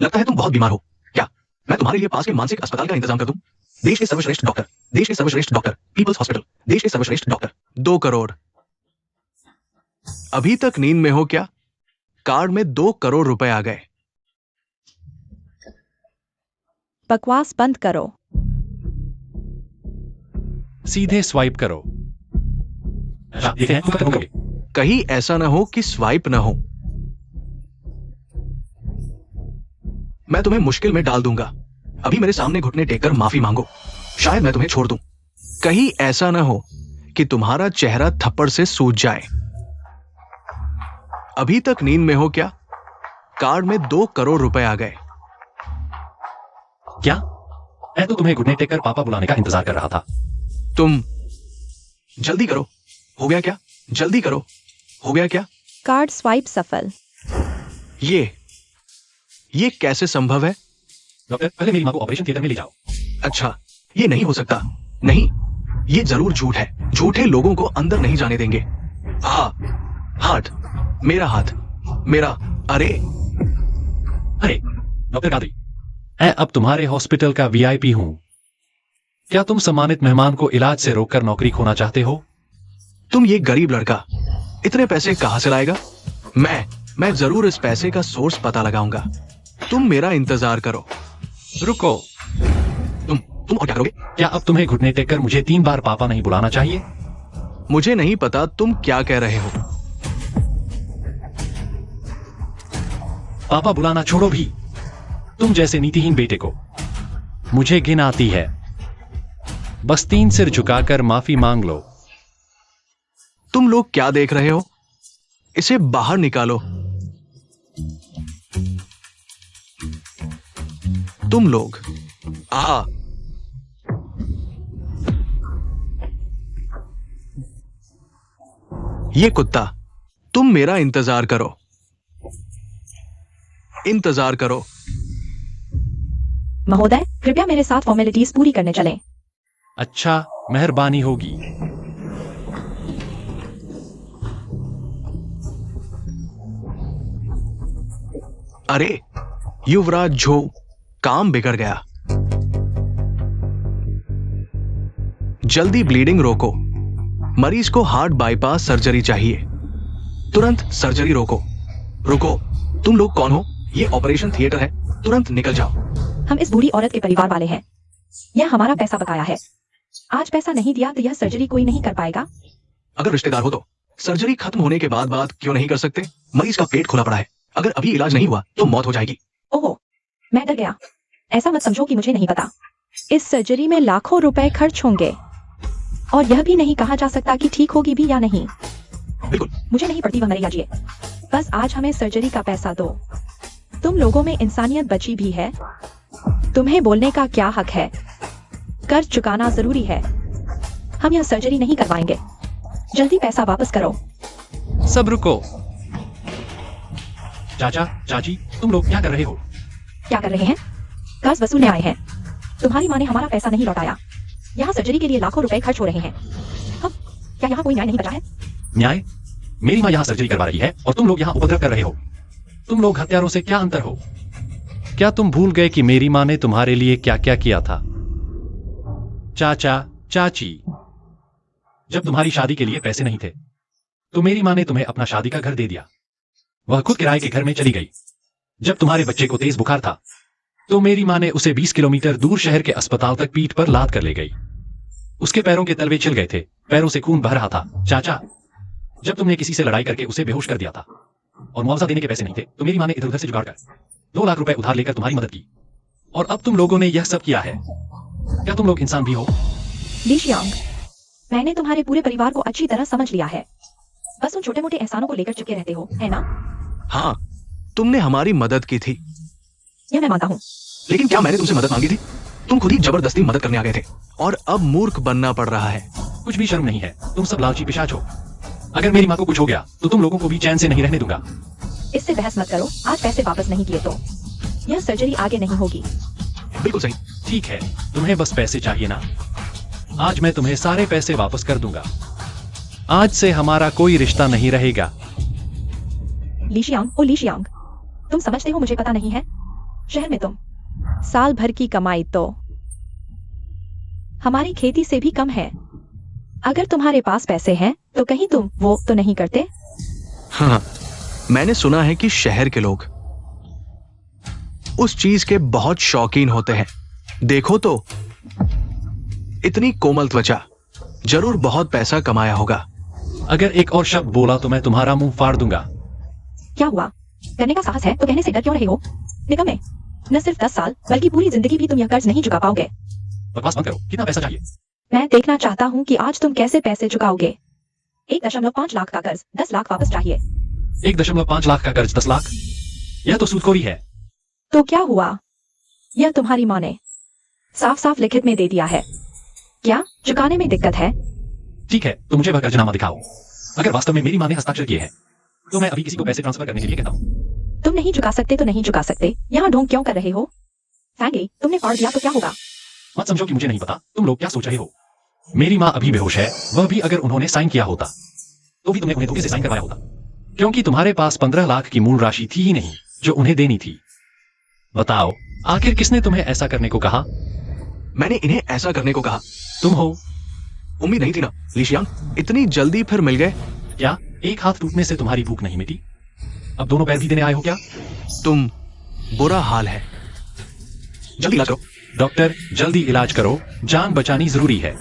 लगता है तुम बहुत बीमार हो। क्या मैं तुम्हारे लिए पास के मानसिक अस्पताल का इंतजाम कर दूं? देश के सर्वश्रेष्ठ डॉक्टर, देश के सर्वश्रेष्ठ डॉक्टर, पीपल्स हॉस्पिटल, देश के सर्वश्रेष्ठ डॉक्टर। 2 करोड़। अभी तक नींद में हो क्या? कार्ड में 2 करोड़ रुपए आ गए। बकवास बंद करो। सीधे स्वाइप करो। देखते हैं तुम कब करोगे। कहीं ऐसा ना हो कि स्वाइप ना हो। मैं तुम्हें मुश्किल में डाल दूंगा। अभी मेरे सामने घुटने टेककर माफी मांगो, शायद मैं तुम्हें छोड़ दूं। कहीं ऐसा ना हो कि तुम्हारा चेहरा थप्पड़ से सूज जाए। अभी तक नींद में हो क्या? कार्ड में 2 करोड़ रुपए आ गए। क्या? मैं तो तुम्हें घुटने टेककर पापा बुलाने का इंतजार कर रहा था। तुम जल्दी करो। हो गया क्या? जल्दी करो। हो गया क्या? कार्ड स्वाइप सफल। ये कैसे संभव है? डॉक्टर, पहले मेरी मां को ऑपरेशन थिएटर में ले जाओ। अच्छा, ये नहीं हो सकता। नहीं, ये जरूर झूठ है। झूठे लोगों को अंदर नहीं जाने देंगे। हाथ, मेरा हाथ, मेरा। अरे डॉक्टर कादरी, मैं अब तुम्हारे हॉस्पिटल का वीआईपी हूं। क्या तुम सम्मानित मेहमान को इलाज से रोककर नौकरी खोना चाहते हो? तुम ये गरीब लड़का इतने पैसे कहां से लाएगा? मैं जरूर इस पैसे का सोर्स पता लगाऊंगा। तुम मेरा इंतजार करो। रुको। तुम और क्या करोगे? क्या अब तुम्हें घुटने टेककर मुझे 3 बार पापा नहीं बुलाना चाहिए? मुझे नहीं पता तुम क्या कह रहे हो। पापा बुलाना छोड़ो भी। तुम जैसे नीतिहीन बेटे को मुझे घिन आती है। बस 3 सिर झुकाकर माफी मांग लो। तुम लोग क्या देख रहे हो? इसे बाहर निकालो। तुम लोग ये कुत्ता, तुम मेरा इंतजार करो। इंतजार करो। महोदय, कृपया मेरे साथ फॉर्मेलिटीज पूरी करने चलें। अच्छा, मेहरबानी होगी। अरे युवराज झो, काम बिगड़ गया। जल्दी ब्लीडिंग रोको। मरीज को हार्ट बाईपास सर्जरी चाहिए। तुरंत सर्जरी रोको। रुको, तुम लोग कौन हो? ये ऑपरेशन थिएटर है, तुरंत निकल जाओ। हम इस बूढ़ी औरत के परिवार वाले हैं। यह हमारा पैसा बकाया है। आज पैसा नहीं दिया तो यह सर्जरी कोई नहीं कर पाएगा। अगर रिश्तेदार हो तो सर्जरी खत्म होने के बाद बात क्यों नहीं कर सकते? मरीज का पेट खुला पड़ा है, अगर अभी इलाज नहीं हुआ तो मौत हो जाएगी। ओहो, मैं डर गया। ऐसा मत समझो कि मुझे नहीं पता। इस सर्जरी में लाखों रुपए खर्च होंगे और यह भी नहीं कहा जा सकता कि ठीक होगी भी या नहीं। बिल्कुल। मुझे नहीं पड़ती वह मरे या जिए, बस आज हमें सर्जरी का पैसा दो। तुम लोगों में इंसानियत बची भी है। तुम्हें बोलने का क्या हक है? कर्ज चुकाना जरूरी है। हम यह सर्जरी नहीं करवाएंगे। जल्दी पैसा वापस करो। सब रुको। चाचा, चाची, तुम लोग क्या कर रहे हो? क्या कर रहे हैं? कर्ज वसूलने आए हैं। तुम्हारी माँ ने हमारा पैसा नहीं लौटाया। यहाँ सर्जरी के लिए लाखों रुपए खर्च हो रहे हैं। अब क्या यहाँ कोई न्याय नहीं बचा है? न्याय? मेरी माँ यहाँ सर्जरी करवा रही है और तुम लोग यहाँ उपद्रव कर रहे हो। तुम लोग हत्यारों से क्या अंतर हो? क्या तुम भूल गए कि मेरी माँ ने तुम्हारे लिए क्या क्या किया था? चाचा, चाची, जब तुम्हारी शादी के लिए पैसे नहीं थे तो मेरी माँ ने तुम्हें अपना शादी का घर दे दिया। वह खुद किराए के घर में चली गई। जब तुम्हारे बच्चे को तेज बुखार था तो मेरी माँ ने उसे 20 किलोमीटर दूर शहर के अस्पताल तक पीठ पर लाद कर ले गई। उसके पैरों के तलवे छिल गए थे, पैरों से खून बह रहा था। चाचा, जब तुमने किसी से लड़ाई करके उसे बेहोश कर दिया था और मुआवजा देने के पैसे नहीं थे तो मेरी माँ ने इधर उधर से जुगाड़ कर 2 लाख रुपए उधार लेकर तुम्हारी मदद की, और अब तुम लोगों ने यह सब किया है। क्या तुम लोग इंसान भी हो? ली शियांग, मैंने तुम्हारे पूरे परिवार को अच्छी तरह समझ लिया है। बस उन छोटे मोटे एहसानों को लेकर चिपके रहते हो, है ना? हाँ, तुमने हमारी मदद की थी। यह मैं मानता हूँ। लेकिन क्या मैंने तुमसे मदद मांगी थी? तुम खुद ही जबरदस्ती मदद करने आ गए थे, और अब मूर्ख बनना पड़ रहा है। कुछ भी शर्म नहीं है, तुम सब लालची पिशाच हो। अगर मेरी माँ को कुछ हो गया तो तुम लोगों को भी चैन से नहीं रहने दूंगा। इससे बहस मत करो। आज पैसे वापस नहीं किए तो यह सर्जरी आगे नहीं होगी। बिल्कुल सही। ठीक है, तुम्हें बस पैसे चाहिए ना? आज मैं तुम्हें सारे पैसे वापस कर दूंगा। आज से हमारा कोई रिश्ता नहीं रहेगा। ली शियांग, ओ ली शियांग, तुम समझते हो मुझे पता नहीं है? शहर में तुम साल भर की कमाई तो हमारी खेती से भी कम है। अगर तुम्हारे पास पैसे हैं तो कहीं तुम वो तो नहीं करते? हाँ, मैंने सुना है कि शहर के लोग उस चीज के बहुत शौकीन होते हैं। देखो तो, इतनी कोमल त्वचा, जरूर बहुत पैसा कमाया होगा। अगर एक और शब्द बोला तो मैं तुम्हारा मुंह फाड़ दूंगा। क्या हुआ? करने का साहस है तो कहने से डर क्यों रहे हो? निकम्मे, न सिर्फ 10 साल बल्कि पूरी जिंदगी भी तुम यह कर्ज नहीं चुका पाओगे। बकवास मत करो। कितना पैसा चाहिए? मैं देखना चाहता हूँ कि आज तुम कैसे पैसे चुकाओगे। 1.5 लाख का कर्ज 10 लाख वापस चाहिए। 1.5 लाख का कर्ज 10 लाख? यह तो सूदखोरी है। तो क्या हुआ? यह तुम्हारी माँ ने साफ साफ लिखित में दे दिया है। क्या चुकाने में दिक्कत है? ठीक है, तो मुझे वह कर्जनामा दिखाओ। अगर वास्तव में मेरी माँ ने हस्ताक्षर किए हैं तो मैं अभी किसी को पैसे ट्रांसफर करने के लिए कहता हूँ। तुम नहीं चुका सकते तो नहीं चुका सकते। यहाँ ढोंग क्यों कर रहे हो? फैंगे, तुमने फाड़ दिया तो क्या होगा? मत समझो कि मुझे नहीं पता तुम लोग क्या सोच रहे हो। मेरी माँ अभी बेहोश है। वह भी अगर उन्होंने साइन किया होता तो भी तुमने उन्हें धोखे से साइन करवाया होता, क्योंकि तुम्हारे पास 15 लाख की मूल राशि थी ही नहीं जो उन्हें देनी थी। बताओ, आखिर किसने तुम्हें ऐसा करने को कहा? मैंने इन्हें ऐसा करने को कहा। तुम हो। उम्मीद नहीं थी ना ली शियांग, इतनी जल्दी फिर मिल गए। क्या एक हाथ टूटने से तुम्हारी भूख नहीं मिटी? अब दोनों पैर भी देने आए हो क्या? तुम बुरा हाल है, जल्दी इलाज करो। डॉक्टर, जल्दी इलाज करो, जान बचानी जरूरी है।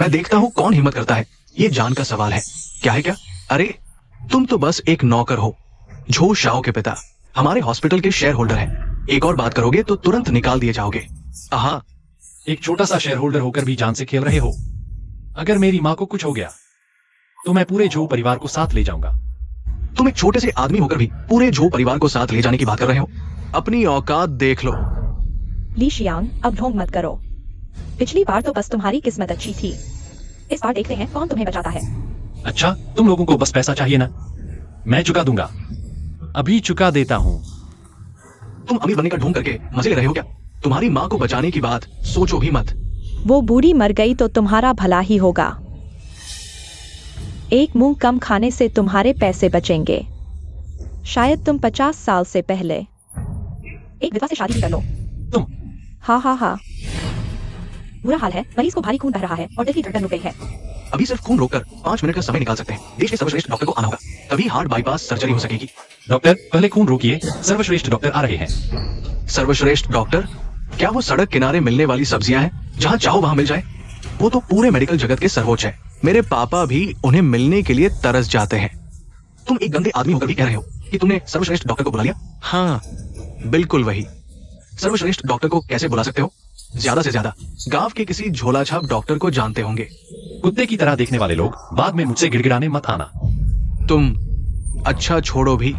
मैं देखता हूँ कौन हिम्मत करता है। ये जान का सवाल है। क्या है क्या? अरे, तुम तो बस एक नौकर हो। झो शाओ के पिता हमारे हॉस्पिटल के शेयर होल्डर हैं। एक और बात करोगे तो तुरंत निकाल दिए जाओगे। आहा, एक छोटा सा शेयर होल्डर होकर भी जान से खेल रहे हो। अगर मेरी माँ को कुछ हो गया तो मैं पूरे झो परिवार को साथ ले जाऊंगा। तुम एक छोटे से आदमी होकर भी पूरे झो परिवार को साथ ले जाने की बात कर रहे हो। अपनी औकात देख लो। ली शियांग, अब ढोंग मत करो। पिछली बार तो बस तुम्हारी किस्मत अच्छी थी। इस बार देखते हैं कौन तुम्हें बचाता है। अच्छा, तुम लोगों को बस पैसा चाहिए ना? मैं चुका दूंगा, अभी चुका देता हूँ। तुम अमीर बनने का ढोंग करके मजे ले रहे हो क्या? तुम्हारी माँ को बचाने की बात सोचो भी मत। वो बूढ़ी मर गई तो तुम्हारा भला ही होगा। एक मुंह कम खाने से तुम्हारे पैसे बचेंगे। शायद तुम 50 साल से पहले एक विधवा से शादी कर लो। तुम हाँ हाँ हाँ। बुरा हाल है, मरीज को भारी खून बह रहा है और दिल की धड़कन रुक गई है। अभी सिर्फ खून रोककर 5 मिनट का समय निकाल सकते हैं। देश के सर्वश्रेष्ठ डॉक्टर को आना होगा, तभी हार्ट बाईपास सर्जरी हो सकेगी। डॉक्टर, पहले खून रोकिए, सर्वश्रेष्ठ डॉक्टर आ रहे हैं। सर्वश्रेष्ठ डॉक्टर? क्या वो सड़क किनारे मिलने वाली सब्जियां हैं जहां चाहो वहां मिल जाए? वो तो पूरे मेडिकल जगत के सर्वोच्च है। मेरे पापा भी उन्हें मिलने के लिए तरस जाते हैं। तुम एक गंदे आदमी होकर भी कह रहे हो कि तुमने सर्वश्रेष्ठ डॉक्टर को बुला लिया? हाँ, बिल्कुल वही। सर्वश्रेष्ठ डॉक्टर को कैसे बुला सकते हो? ज्यादा से ज्यादा गांव के किसी झोला छाप डॉक्टर को जानते होंगे। कुत्ते की तरह देखने वाले लोग बाद में मुझसे गिड़गिड़ाने मत आना। तुम अच्छा छोड़ो भी।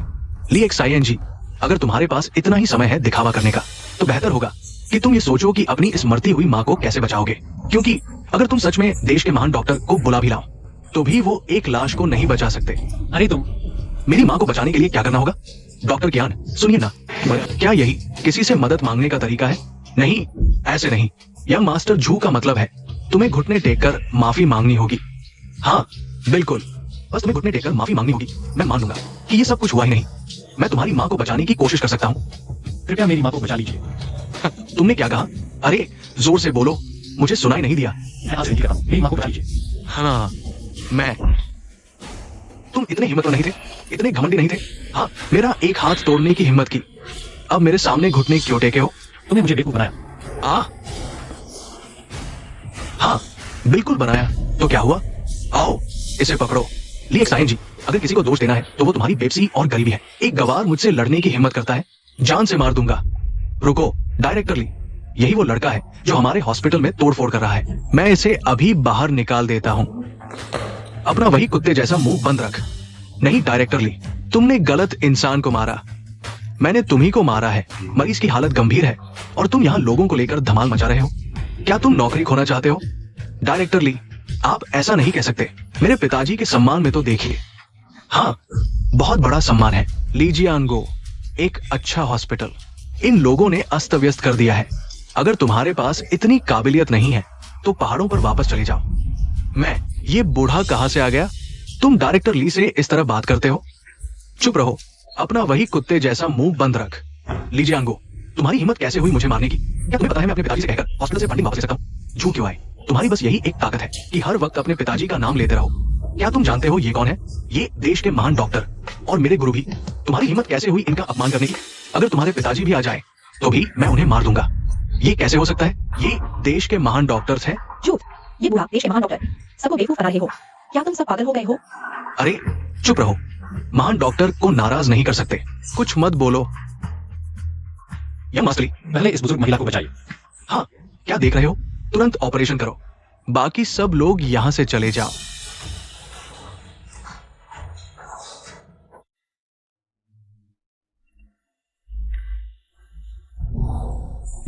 ली एक साइएन जी, अगर तुम्हारे पास इतना ही समय है दिखावा करने का तो बेहतर होगा कि तुम ये सोचो कि अपनी इस मरती हुई माँ को कैसे बचाओगे। क्योंकि अगर तुम सच में देश के महान डॉक्टर को बुला भी लाओ तो भी वो एक लाश को नहीं बचा सकते। अरे तुम, मेरी माँ को बचाने के लिए क्या करना होगा? डॉक्टर ज्ञान, सुनिए ना, क्या यही किसी से मदद मांगने का तरीका है? नहीं, ऐसे नहीं। यंग मास्टर झू का मतलब है तुम्हें घुटने टेककर माफी मांगनी होगी। हाँ बिल्कुल, बस तुम्हें घुटने टेककर माफी मांगनी होगी। मैं मान लूंगा कि ये सब कुछ हुआ ही नहीं। मैं तुम्हारी माँ को बचाने की कोशिश कर सकता हूँ। कृपया मेरी माँ को बचा लीजिए। तुमने क्या कहा? अरे जोर से बोलो, मुझे सुनाई नहीं दिया। मैं आज विनती करता हूँ, मेरी माँ को बचा लीजिए। हाँ, मैं। तुम इतने हिम्मतवान नहीं थे, इतने घमंडी नहीं थे। हाँ, मेरा एक हाथ तोड़ने की हिम्मत की। अब मेरे सामने घुटने क्यों टेके हो? तुमने मुझे बेवकूफ बनाया। हाँ बिल्कुल बनाया। तो क्या हुआ? आओ इसे पकड़ो। ली एक साइन जी, अगर किसी को दोष देना है तो वो तुम्हारी बेबसी और गरीबी है। एक गवार मुझसे लड़ने की हिम्मत करता है, जान से मार दूंगा। रुको डायरेक्टर ली, यही वो लड़का है जो हमारे हॉस्पिटल में तोड़फोड़ कर रहा है। मैं इसे अभी बाहर निकाल देता हूँ। अपना वही कुत्ते जैसा मुंह बंद रख। नहीं डायरेक्टर ली, तुमने गलत इंसान को मारा। मैंने तुम्ही को मारा है। मरीज की हालत गंभीर है और तुम यहाँ लोगों को लेकर धमाल मचा रहे हो। क्या तुम नौकरी खोना चाहते हो? डायरेक्टर ली, आप ऐसा नहीं कह सकते। मेरे पिताजी के सम्मान में तो देखिए। हाँ, बहुत बड़ा सम्मान है। लीजिए अनगो, एक अच्छा हॉस्पिटल इन लोगों ने अस्त व्यस्त कर दिया है। अगर तुम्हारे पास इतनी काबिलियत नहीं है तो पहाड़ों पर वापस चले जाओ। मैं ये बूढ़ा कहां से आ गया? तुम डायरेक्टर ली से इस तरह बात करते हो? चुप रहो, अपना वही कुत्ते जैसा मुंह बंद रख। लीजिए अंगो, तुम्हारी हिम्मत कैसे हुई मुझे मारने की? क्या तुम्हें पता है मैं अपने पिताजी से कहकर हॉस्पिटल से फंडिंग वापस ले सकता हूँ? झूठ क्यों आए? तुम्हारी बस यही एक ताकत है कि हर वक्त अपने पिताजी का नाम लेते रहो। क्या तुम जानते हो ये कौन है? ये देश के महान डॉक्टर और मेरे गुरु भी। तुम्हारी हिम्मत कैसे हुई इनका अपमान करने की? अगर तुम्हारे पिताजी भी आ जाए तो भी मैं उन्हें मार दूंगा। ये कैसे हो सकता है? ये देश के महान डॉक्टर्स हैं। झूठ, ये बूढ़ा देश के महान डॉक्टर सबको बेवकूफ बना रहे हो। क्या तुम सब पागल हो गए हो? अरे चुप रहो, महान डॉक्टर को नाराज नहीं कर सकते। कुछ मत बोलो। या मास्टरी, पहले इस बुजुर्ग महिला को बचाइए। हाँ, क्या देख रहे हो? तुरंत ऑपरेशन करो। बाकी सब लोग यहां से चले जाओ।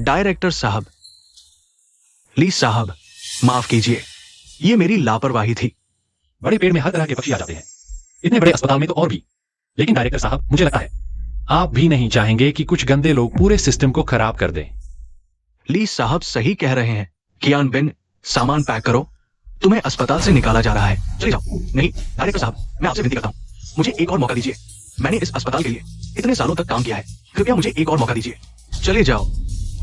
डायरेक्टर साहब, ली साहब, माफ कीजिए, ये मेरी लापरवाही थी। बड़े पेड़ में हर तरह के पक्षी आ जाते हैं, इतने बड़े अस्पताल में तो और भी। लेकिन डायरेक्टर साहब, मुझे लगता है आप भी नहीं चाहेंगे कि कुछ गंदे लोग पूरे सिस्टम को खराब कर दें। ली साहब सही कह रहे हैं। कियान बिन, सामान पैक करो, तुम्हें अस्पताल से निकाला जा रहा है। चले जाओ। नहीं डायरेक्टर साहब, मैं आपसे विनती करता हूँ, मुझे एक और मौका दीजिए। मैंने इस अस्पताल के लिए इतने सालों तक काम किया है, कृपया मुझे एक और मौका दीजिए। चले जाओ।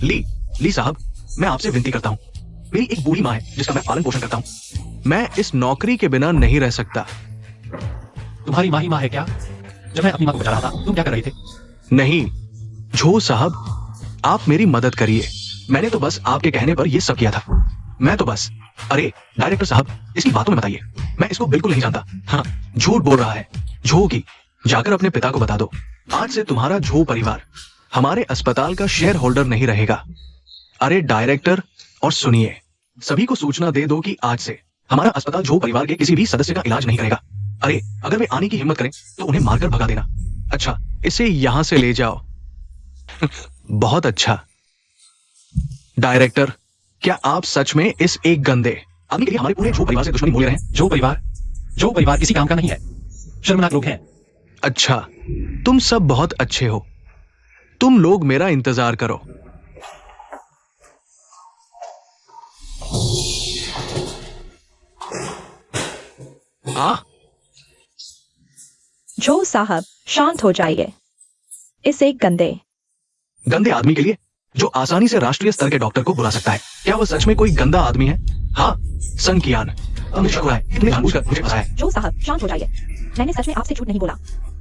ली साहब, मैं आपसे विनती करता हूँ। मेरी एक बूढ़ी माँ है जिसका मैं पालन पोषण करता हूँ। मैं इस नौकरी के बिना नहीं रह सकता। तुम्हारी माँ ही माँ है क्या? जब मैं अपनी माँ को बचा रहा था, तुम क्या कर रहे थे? नहीं झो साहब, आप मेरी मदद करिए। मैंने तो बस आपके कहने पर यह सब किया था। मैं तो बस। अरे डायरेक्टर साहब, इसकी बातों में बताइए, मैं इसको बिल्कुल नहीं जानता। हाँ, झूठ बोल रहा है। झो की जाकर अपने पिता को बता दो, आज से तुम्हारा झो परिवार हमारे अस्पताल का शेयर होल्डर नहीं रहेगा। अरे डायरेक्टर, और सुनिए, सभी को सूचना दे दो कि आज से हमारा अस्पताल झो परिवार के किसी भी सदस्य का इलाज नहीं करेगा। अरे अगर वे आने की हिम्मत करें तो उन्हें मारकर भगा देना। अच्छा, इसे यहां से ले जाओ। बहुत अच्छा। डायरेक्टर, क्या आप सच में इस एक गंदे आदमी के लिए हमारे पूरे झो परिवार से दुश्मनी मोल रहे हैं? जो परिवार किसी काम का नहीं है, शर्मनाक लोग हैं। अच्छा, तुम सब बहुत अच्छे हो। तुम लोग मेरा इंतजार करो। जो साहब, शांत हो जाइए। इस एक गंदे आदमी के लिए जो आसानी से राष्ट्रीय स्तर के डॉक्टर को बुला सकता है, क्या वो सच में कोई गंदा आदमी है? हाँ, सन कियान, तुमने शुक्र है इतने जानबूझकर मुझे फंसाया है। जो साहब, शांत हो जाइए। मैंने सच में आपसे झूठ नहीं बोला।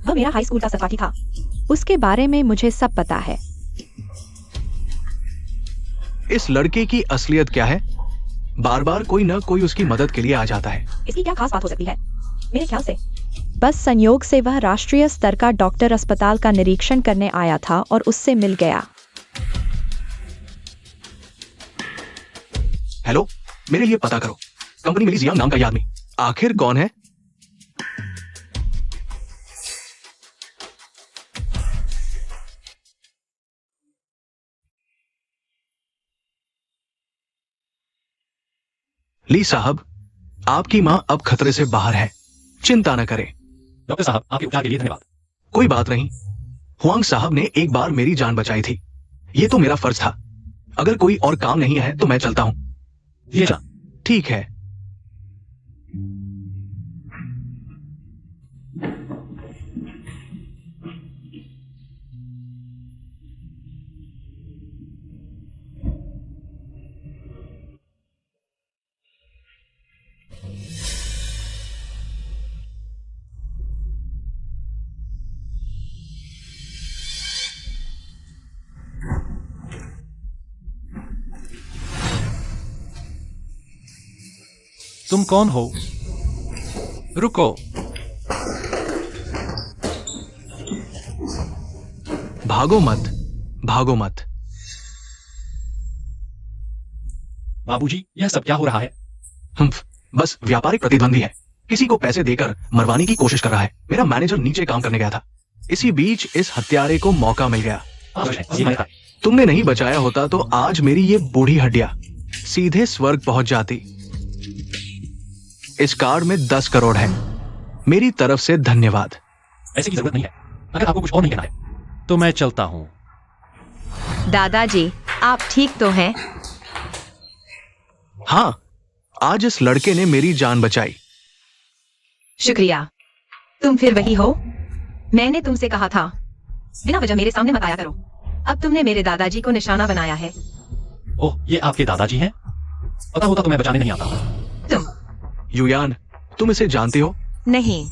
वह मेरा हाई स्कूल का सहपाठी था। उसके बारे में मुझे सब पता है। इस लड़के की असलियत क्या है? बार बार कोई न कोई उसकी मदद के लिए आ जाता है। इसकी क्या खास बात हो सकती है? मेरे ख्याल से बस संयोग से वह राष्ट्रीय स्तर का डॉक्टर अस्पताल का निरीक्षण करने आया था और उससे मिल गया। हेलो, मेरे लिए पता करो, कंपनी मिली जियांग नाम का यह आदमी आखिर कौन है? ली साहब, आपकी मां अब खतरे से बाहर है, चिंता न करें। डॉक्टर साहब, आपके उपचार के लिए धन्यवाद। कोई बात नहीं। हुआंग साहब ने एक बार मेरी जान बचाई थी, ये तो मेरा फर्ज था। अगर कोई और काम नहीं है तो मैं चलता हूं। ये जा। ठीक है। तुम कौन हो? रुको। भागो मत, भागो मत। बाबूजी, यह सब क्या हो रहा है? बस व्यापारिक प्रतिद्वंदी है, किसी को पैसे देकर मरवाने की कोशिश कर रहा है। मेरा मैनेजर नीचे काम करने गया था, इसी बीच इस हत्यारे को मौका मिल गया। तुमने नहीं बचाया होता तो आज मेरी ये बूढ़ी हड्डियां सीधे स्वर्ग पहुंच जाती। इस कार्ड में 10 करोड़ है, मेरी तरफ से धन्यवाद। ऐसे की जरूरत नहीं है। अगर आपको कुछ और नहीं कहना है तो मैं चलता हूं। दादाजी, आप ठीक तो हैं? हाँ, आज इस लड़के ने मेरी जान बचाई। शुक्रिया। तुम फिर वही हो? मैंने तुमसे कहा था बिना वजह मेरे सामने मत आया करो। अब तुमने मेरे दादाजी को निशाना बनाया है। ओह, ये आपके दादाजी हैं? पता होता तो मैं बचाने नहीं आता। तुम युयान, तुम इसे जानते हो? नहीं।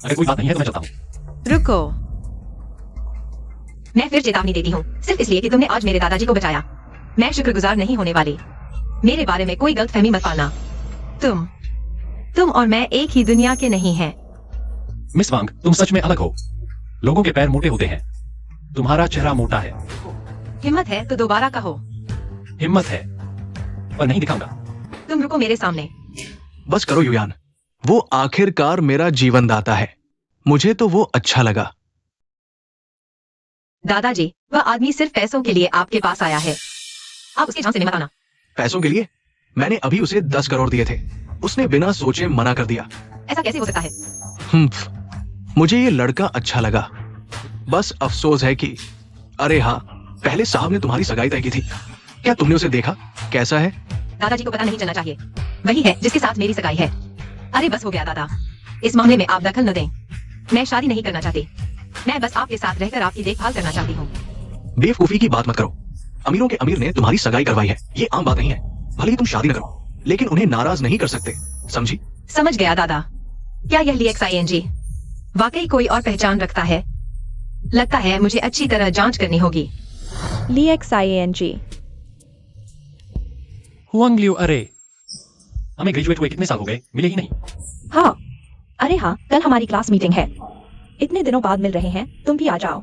अगर कोई बात नहीं है तो मैं चलता हूं। रुको, मैं फिर चेतावनी देती हूँ, सिर्फ इसलिए कि तुमने आज मेरे दादाजी को बचाया। मैं शुक्रगुजार नहीं होने वाली। मेरे बारे में कोई गलतफहमी मत पालना। तुम और मैं एक ही दुनिया के नहीं हैं। मिस वांग, तुम सच में अलग हो। लोगों के पैर मोटे होते हैं, तुम्हारा चेहरा मोटा है। हिम्मत है तो दोबारा कहो। हिम्मत है पर नहीं दिखाऊंगा। तुम रुको मेरे सामने। बस करो युयान, वो आखिरकार मेरा जीवन दाता है। मुझे तो वो अच्छा लगा। दादाजी, वह आदमी सिर्फ पैसों के लिए आपके पास आया है। आप उसकी जान से मत आना। पैसों के लिए? मैंने अभी उसे 10 करोड़ दिए थे, उसने बिना सोचे मना कर दिया। ऐसा कैसे हो सकता है? मुझे ये लड़का अच्छा लगा। बस अफसोस है कि अरे हाँ, पहले साहब ने तुम्हारी सगाई तय की थी। क्या तुमने उसे देखा? कैसा है? दादाजी को पता नहीं चलना चाहिए। वही है जिसके साथ मेरी सगाई है। अरे बस हो गया दादा, इस मामले में आप दखल न दें। मैं शादी नहीं करना चाहती। मैं बस आपके साथ रहकर आपकी देखभाल करना चाहती हूँ। बेवकूफी की बात मत करो। अमीरों के अमीर ने तुम्हारी सगाई करवाई है, ये आम बात नहीं है। भले ही तुम शादी न करो, लेकिन उन्हें नाराज नहीं कर सकते, समझी? समझ गया दादा। क्या यह LXING वाकई कोई और पहचान रखता है? लगता है मुझे अच्छी तरह जांच करनी होगी। LXING। हुआंग लियू, अरे हमें ग्रेजुएट हुए कितने साल हो गए, मिले ही नहीं। हाँ, अरे हाँ, कल हमारी क्लास मीटिंग है। इतने दिनों बाद मिल रहे हैं, तुम भी आ जाओ।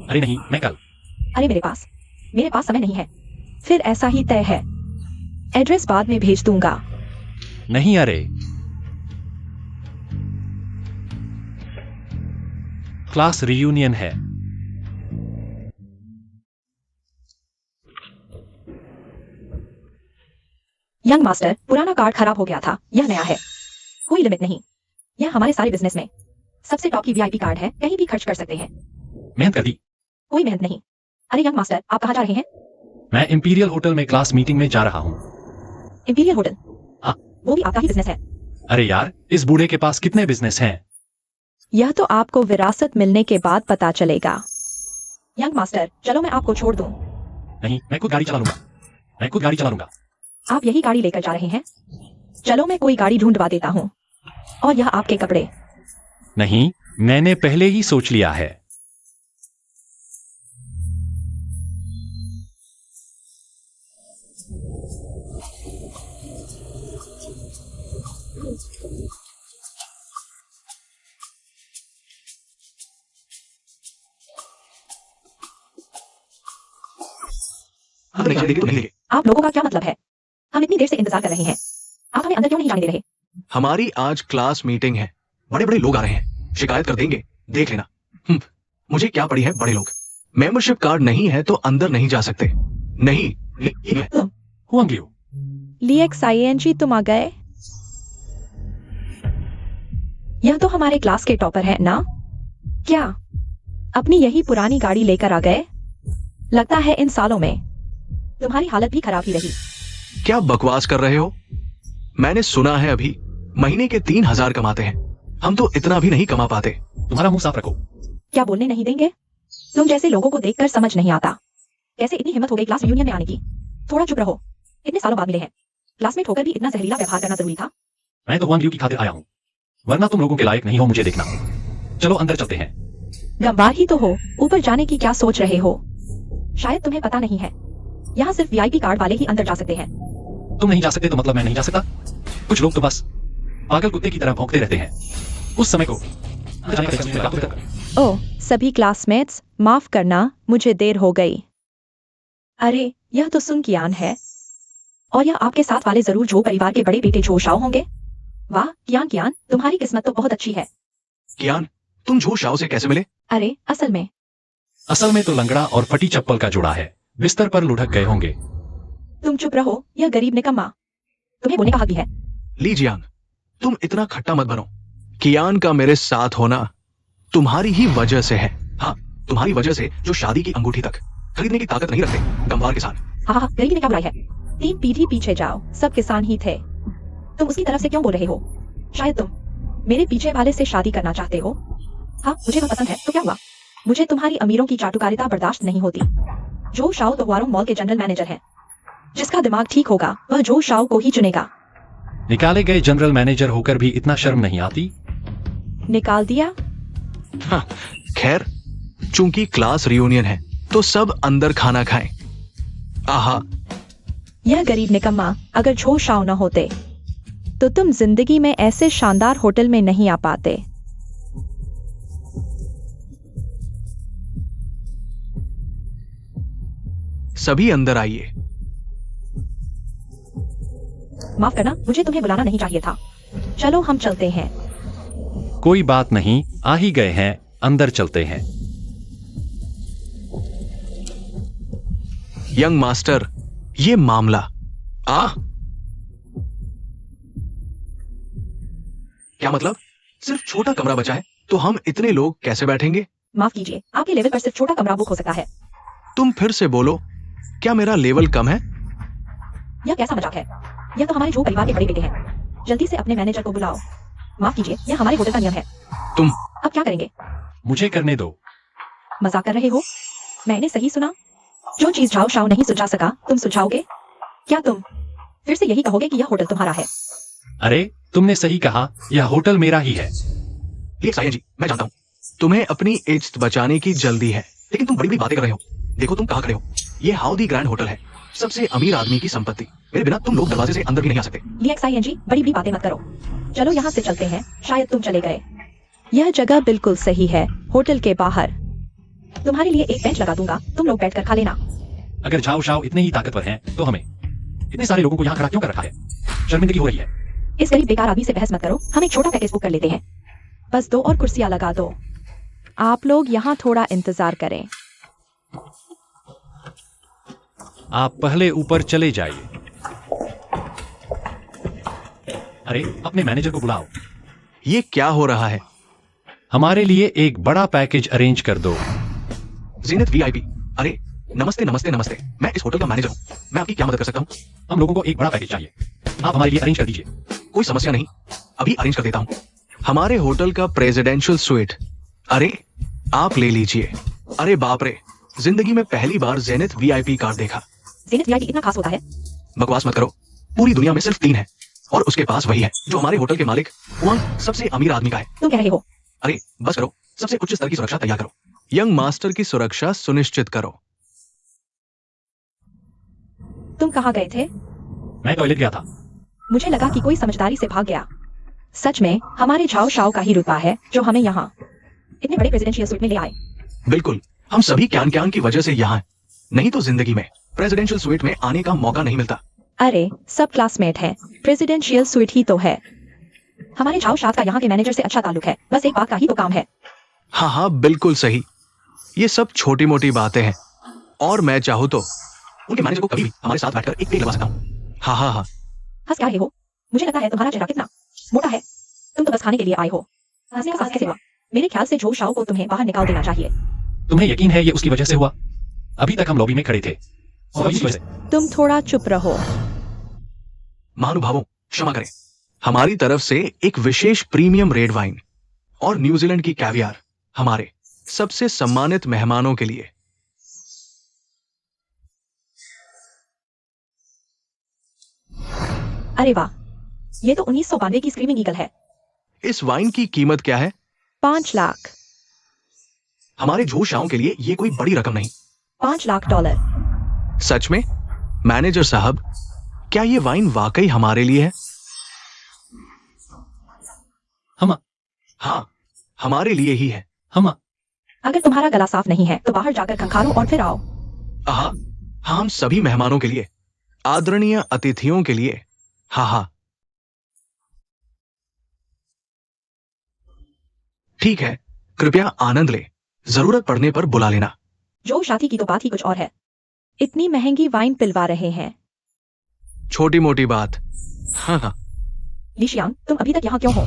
अरे नहीं, मैं कल। अरे मेरे पास समय नहीं है। फिर ऐसा ही तय है। एड्रेस बाद में भेज दूंगा। नहीं, अरे क्लास रियूनियन है। यंग मास्टर, पुराना कार्ड खराब हो गया था, यह नया है। कोई लिमिट नहीं। यह हमारे सारे बिजनेस में सबसे टॉप की VIP कार्ड है, कहीं भी खर्च कर सकते हैं। मेहनत कर दी। कोई मेहनत नहीं। अरे यंग मास्टर, आप कहाँ जा रहे हैं? मैं इंपीरियल होटल में क्लास मीटिंग में जा रहा हूँ। Imperial hotel? हाँ। वो भी आपका ही बिजनेस है? अरे यार, इस बूढ़े के पास कितने बिजनेस हैं? यह तो आपको विरासत मिलने के बाद पता चलेगा। यंग मास्टर, चलो मैं आपको छोड़ दूं। नहीं, मैं खुद गाड़ी चला लूंगा। आप यही गाड़ी लेकर जा रहे हैं? चलो मैं कोई गाड़ी ढूंढवा देता हूँ। और यह आपके कपड़े। नहीं, मैंने पहले ही सोच लिया है। हम नहीं देंगे तो नहीं देंगे। आप लोगों का क्या मतलब है? हम इतनी देर से इंतजार कर रहे हैं, आप हमें अंदर क्यों नहीं जाने दे रहे? हमारी आज क्लास मीटिंग है, बड़े बड़े लोग आ रहे हैं, शिकायत कर देंगे, देख लेना। मुझे क्या पड़ी है बड़े लोग। मेंबरशिप कार्ड नहीं है तो अंदर नहीं जा सकते। नहीं है। हुआंग लियू, LXING, तुम आ गए? यह तो हमारे क्लास के टॉपर है ना? क्या अपनी यही पुरानी गाड़ी लेकर आ गए? लगता है इन सालों में तुम्हारी हालत भी खराब ही रही। क्या बकवास कर रहे हो? मैंने सुना है अभी महीने के 3,000 कमाते हैं। हम तो इतना भी नहीं कमा पाते। तुम्हारा मुंह साफ रखो। क्या बोलने नहीं देंगे? तुम जैसे लोगों को देखकर समझ नहीं आता। कैसे इतनी हिम्मत हो गई क्लास रियूनियन में आने की? थोड़ा चुप रहो, इतने सालों बाद मिले हैं। क्लासमेट होकर भी इतना जहरीला व्यवहार करना जरूरी था? मैं तो हुआंग लियू की खातिर आया हूँ, वरना तुम लोगों के लायक नहीं हो मुझे देखना। चलो अंदर चलते हैं। गंवार ही तो हो, ऊपर जाने की क्या सोच रहे हो? शायद तुम्हें पता नहीं है, यहाँ सिर्फ VIP कार्ड वाले ही अंदर जा सकते हैं। तुम नहीं जा सकते तो मतलब मैं नहीं जा सकता? कुछ लोग तो बस पागल कुत्ते की तरह भौंकते रहते हैं। उस समय को अंदर जाने का तस्वीर लगा दो। ओह, सभी क्लासमेट्स, माफ करना, मुझे देर हो गई। अरे, यह तो सुन कियान है। और यह आपके साथ वाले जरूर जो परिवार के बड़े बेटे जो शाओ होंगे। वाह कियान, तुम्हारी किस्मत तो बहुत अच्छी है। कियान, तुम झो शाओ से कैसे मिले? अरे, असल में तो लंगड़ा और फटी चप्पल का जोड़ा है, बिस्तर पर लुढ़क गए होंगे। तुम चुप रहो, यह गरीब निकम्मा। तुम्हें बोलने का हक भी है। ली जियांग, तुम इतना खट्टा मत बनो। कियान का मेरे साथ होना तुम्हारी ही वजह से है। हाँ, तुम्हारी वजह से जो शादी की अंगूठी तक खरीदने की ताकत नहीं रखते गंवार किसान। हाँ, गरीबी में क्या बुराई है? 3 पीढ़ी पीछे जाओ, सब किसान ही थे। तुम उसकी तरफ से क्यों बोल रहे हो? शायद तुम मेरे पीछे वाले से शादी करना चाहते हो। हाँ, मुझे वह पसंद है, तो क्या हुआ? मुझे तुम्हारी अमीरों की चाटुकारिता बर्दाश्त नहीं होती। जो शाओ तो हुआरोंग मॉल के जनरल मैनेजर है। जिसका दिमाग ठीक होगा वह जो शाओ को ही चुनेगा। निकाले गए जनरल मैनेजर होकर भी इतना शर्म नहीं आती? निकाल दिया? हाँ, खैर, चूंकि क्लास रियूनियन है तो सब अंदर खाना खाएं। आहा, यह गरीब निकम्मा, अगर झो शाओ न होते तो तुम जिंदगी में ऐसे शानदार होटल में नहीं आ पाते। सभी अंदर आइए। माफ करना, मुझे तुम्हें बुलाना नहीं चाहिए था। चलो हम चलते हैं। कोई बात नहीं, आ ही गए हैं, अंदर चलते हैं। यंग मास्टर, ये मामला क्या मतलब? सिर्फ छोटा कमरा बचा है तो हम इतने लोग कैसे बैठेंगे? माफ कीजिए, आपके लेवल पर सिर्फ छोटा कमरा बुक हो सकता है। तुम फिर से बोलो, क्या मेरा लेवल कम है? यह कैसा मजाक है? यह तो हमारे जो परिवार के बड़े बेटे हैं। जल्दी से अपने मैनेजर को बुलाओ। माफ कीजिए, यह हमारे होटल का नियम है। तुम अब क्या करेंगे? मुझे करने दो। मजाक कर रहे हो? मैंने सही सुना? जो चीज झाओ शाओ नहीं सुझा सका तुम सुझाओगे? क्या तुम फिर से यही कहोगे कि यह होटल तुम्हारा है? अरे, तुमने सही कहा, यह होटल मेरा ही है। ये सायन जी, मैं जानता हूँ तुम्हें अपनी इज्जत बचाने की जल्दी है, लेकिन तुम बड़ी बड़ी बातें कर रहे हो। देखो तुम कहाँ खड़े हो। ये हाउ दी ग्रैंड होटल है, सबसे अमीर आदमी की संपत्ति। मेरे बिना तुम लोग दरवाजे से अंदर भी नहीं आ सकते। जी, बड़ी बड़ी बातें मत करो। चलो यहाँ से चलते हैं, शायद तुम चले गए। यह जगह बिल्कुल सही है, होटल के बाहर। तुम्हारे लिए एक बेंच लगा दूंगा, तुम लोग बैठकर खा लेना। अगर झाओ शाओ इतने ही ताकतवर हैं, तो हमें इतने सारे लोगों को यहाँ खड़ा क्यों कर रखा है? शर्मिंदगी हो रही है। इस गरीब बेकार आदमी से बहस मत करो, हम एक छोटा पैकेज बुक कर लेते हैं। बस 2 और कुर्सियां लगा दो। आप लोग यहाँ थोड़ा इंतजार करें। आप पहले ऊपर चले जाइए। अरे, अपने मैनेजर को बुलाओ। ये क्या हो रहा है? हमारे लिए एक बड़ा पैकेज अरेंज कर दो। जीनत वीआईपी। अरे, नमस्ते नमस्ते नमस्ते, मैं इस होटल का मैनेजर हूँ, मैं आपकी क्या मदद कर सकता हूँ? हम लोगों को एक बड़ा पैकेज चाहिए, आप हमारे लिए अरेंज कर दीजिए। कोई समस्या नहीं, अभी अरेंज कर देता हूँ। हमारे होटल का प्रेसिडेंशियल स्वीट। अरे, आप ले लीजिए। अरे बाप रे, जिंदगी में पहली बार जेनिथ वीआईपी कार्ड देखा। जेनिथ वीआईपी इतना खास होता है? बकवास मत करो, पूरी दुनिया में सिर्फ 3 है और उसके पास वही है जो हमारे होटल के मालिक हुआंग सबसे अमीर आदमी का है। तुम कह रहे हो? अरे बस करो, सबसे उच्च स्तर की सुरक्षा तैयार करो। यंग मास्टर की सुरक्षा सुनिश्चित करो। तुम कहाँ गए थे? मैं टॉयलेट गया था। मुझे लगा कि कोई समझदारी से भाग गया। सच में हमारे झाओ शाओ का ही रुतबा है जो हमें यहाँ इतने बड़े प्रेसिडेंशियल स्वीट में ले आए। बिल्कुल, हम सभी क्यान की वजह से यहाँ हैं, नहीं तो जिंदगी में प्रेसिडेंशियल स्वीट में आने का मौका नहीं मिलता। अरे, सब क्लासमेट हैं, प्रेसिडेंशियल स्वीट ही तो है। हमारे झाओ शाद का यहाँ के मैनेजर से अच्छा ताल्लुक है, बस एक बात का ही तो काम है। हाँ हाँ, बिल्कुल सही। ये सब छोटी मोटी बातें हैं और मैं चाहूँ तो उनके मैनेजर को कभी भी हमारे साथ बैठकर एक पेड़ लगा सकता हूँ। हाँ हाँ हाँ। हंस क्या रहे हो? मुझे लगता है तुम्हारा चेहरा कितना मोटा है। तुम तो बस खाने के लिए आए हो। हंसने का साहस कैसे हुआ? मेरे ख्याल से झो शाओ को तुम्हें बाहर निकाल देना चाहिए। तुम्हें यकीन है ये उसकी वजह से हुआ? अभी तक हम लॉबी में खड़े थे और इसी वजह से। तुम थोड़ा चुप रहो। महानुभावों, क्षमा करें, हमारी तरफ से एक विशेष प्रीमियम रेड वाइन और न्यूजीलैंड की कैवियार हमारे सबसे सम्मानित मेहमानों के लिए। अरे वाह, ये तो 1992 की स्क्रीमिंग ईगल है। इस वाइन की कीमत क्या है? 5 लाख। हमारे झो शाओ के लिए ये कोई बड़ी रकम नहीं। 5 लाख डॉलर। सच में? मैनेजर साहब, क्या ये वाइन वाकई हमारे लिए है? हम हाँ, हमारे लिए ही है। हम अगर तुम्हारा गला साफ नहीं है तो बाहर जाकर खंखारो और फिर आओ। हाँ, हम सभी मेहमानों के लिए, आदरणीय अतिथियों के लिए। हाँ हाँ, ठीक है, कृपया आनंद ले, जरूरत पड़ने पर बुला लेना। जो शादी की तो बात ही कुछ और है। इतनी महंगी वाइन पिलवा रहे हैं। छोटी मोटी बात। हाँ हाँ, लिशियांग, तुम अभी तक यहाँ क्यों हो?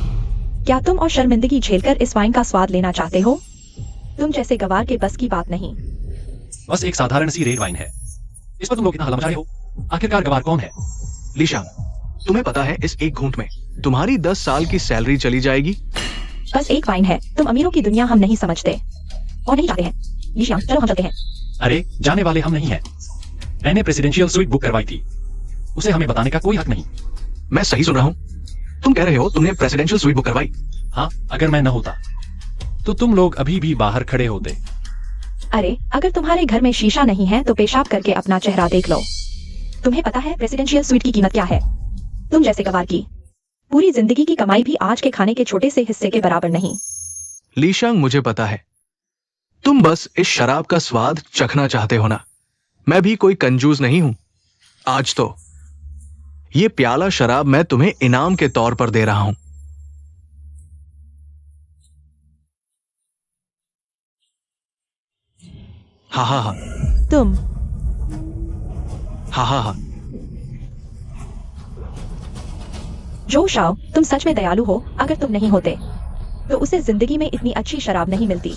क्या तुम और शर्मिंदगी झेलकर इस वाइन का स्वाद लेना चाहते हो? तुम जैसे गवार के बस की बात नहीं। बस एक साधारण सी रेड वाइन है, इस पर तुम लोग इतना हल्ला मचा रहे हो। आखिरकार गवार कौन है? लीशा, तुम्हें पता है इस एक घूंट में तुम्हारी 10 साल की सैलरी चली जाएगी। बस एक वाइन है, तुम अमीरों की दुनिया हम नहीं समझते और नहीं चाहते हैं। लिशियांग, चलो हम चलते हैं। अरे जाने वाले हम नहीं हैं। मैंने प्रेसिडेंशियल स्वीट बुक करवाई थी, उसे हमें बताने का कोई हक नहीं। मैं सही सुन रहा हूँ? तुम कह रहे हो तुमने प्रेसिडेंशियल स्वीट बुक करवाई? हाँ, अगर मैं न होता तो तुम लोग अभी भी बाहर खड़े होते। अरे अगर तुम्हारे घर में शीशा नहीं है तो पेशाब करके अपना चेहरा देख लो। तुम्हें पता है प्रेसिडेंशियल स्वीट की कीमत क्या है? तुम जैसे गवार की पूरी जिंदगी की कमाई भी आज के खाने के छोटे से हिस्से के बराबर नहीं। लीशांग, मुझे पता है तुम बस इस शराब का स्वाद चखना चाहते हो ना। मैं भी कोई कंजूस नहीं हूं। आज तो ये प्याला शराब मैं तुम्हें इनाम के तौर पर दे रहा हूं। हाँ हाँ हाँ, तुम हाँ हाँ हाँ। जो शाओ, तुम सच में दयालु हो। अगर तुम नहीं होते तो उसे जिंदगी में इतनी अच्छी शराब नहीं मिलती।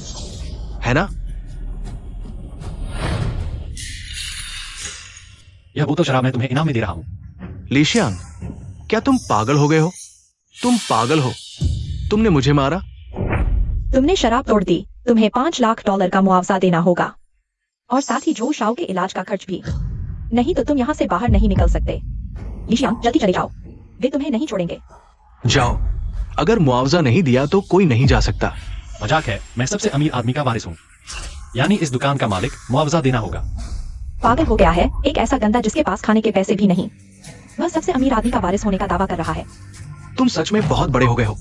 है ना? यह बोतल शराब मैं तुम्हें इनाम में दे रहा हूं। लीशियांग, क्या तुम पागल हो गए हो? तुम पागल हो। तुमने मुझे मारा। तुमने शराब तोड़ दी, तुम्हें $5 लाख का मुआवजा देना होगा और साथ ही जो शाओ के इलाज का खर्च भी। नहीं तो तुम यहाँ से बाहर नहीं निकल सकते। लिशियांग, जल्दी चले जाओ, वे तुम्हें नहीं छोड़ेंगे। जाओ, अगर मुआवजा नहीं दिया तो कोई नहीं जा सकता। मजाक है, मैं सबसे अमीर आदमी का वारिस हूँ, यानी इस दुकान का मालिक, मुआवजा देना होगा। पागल हो गया है? एक ऐसा गंदा जिसके पास खाने के पैसे भी नहीं, वह सबसे अमीर आदमी का वारिस होने का दावा कर रहा है। तुम सच में बहुत बड़े हो गए हो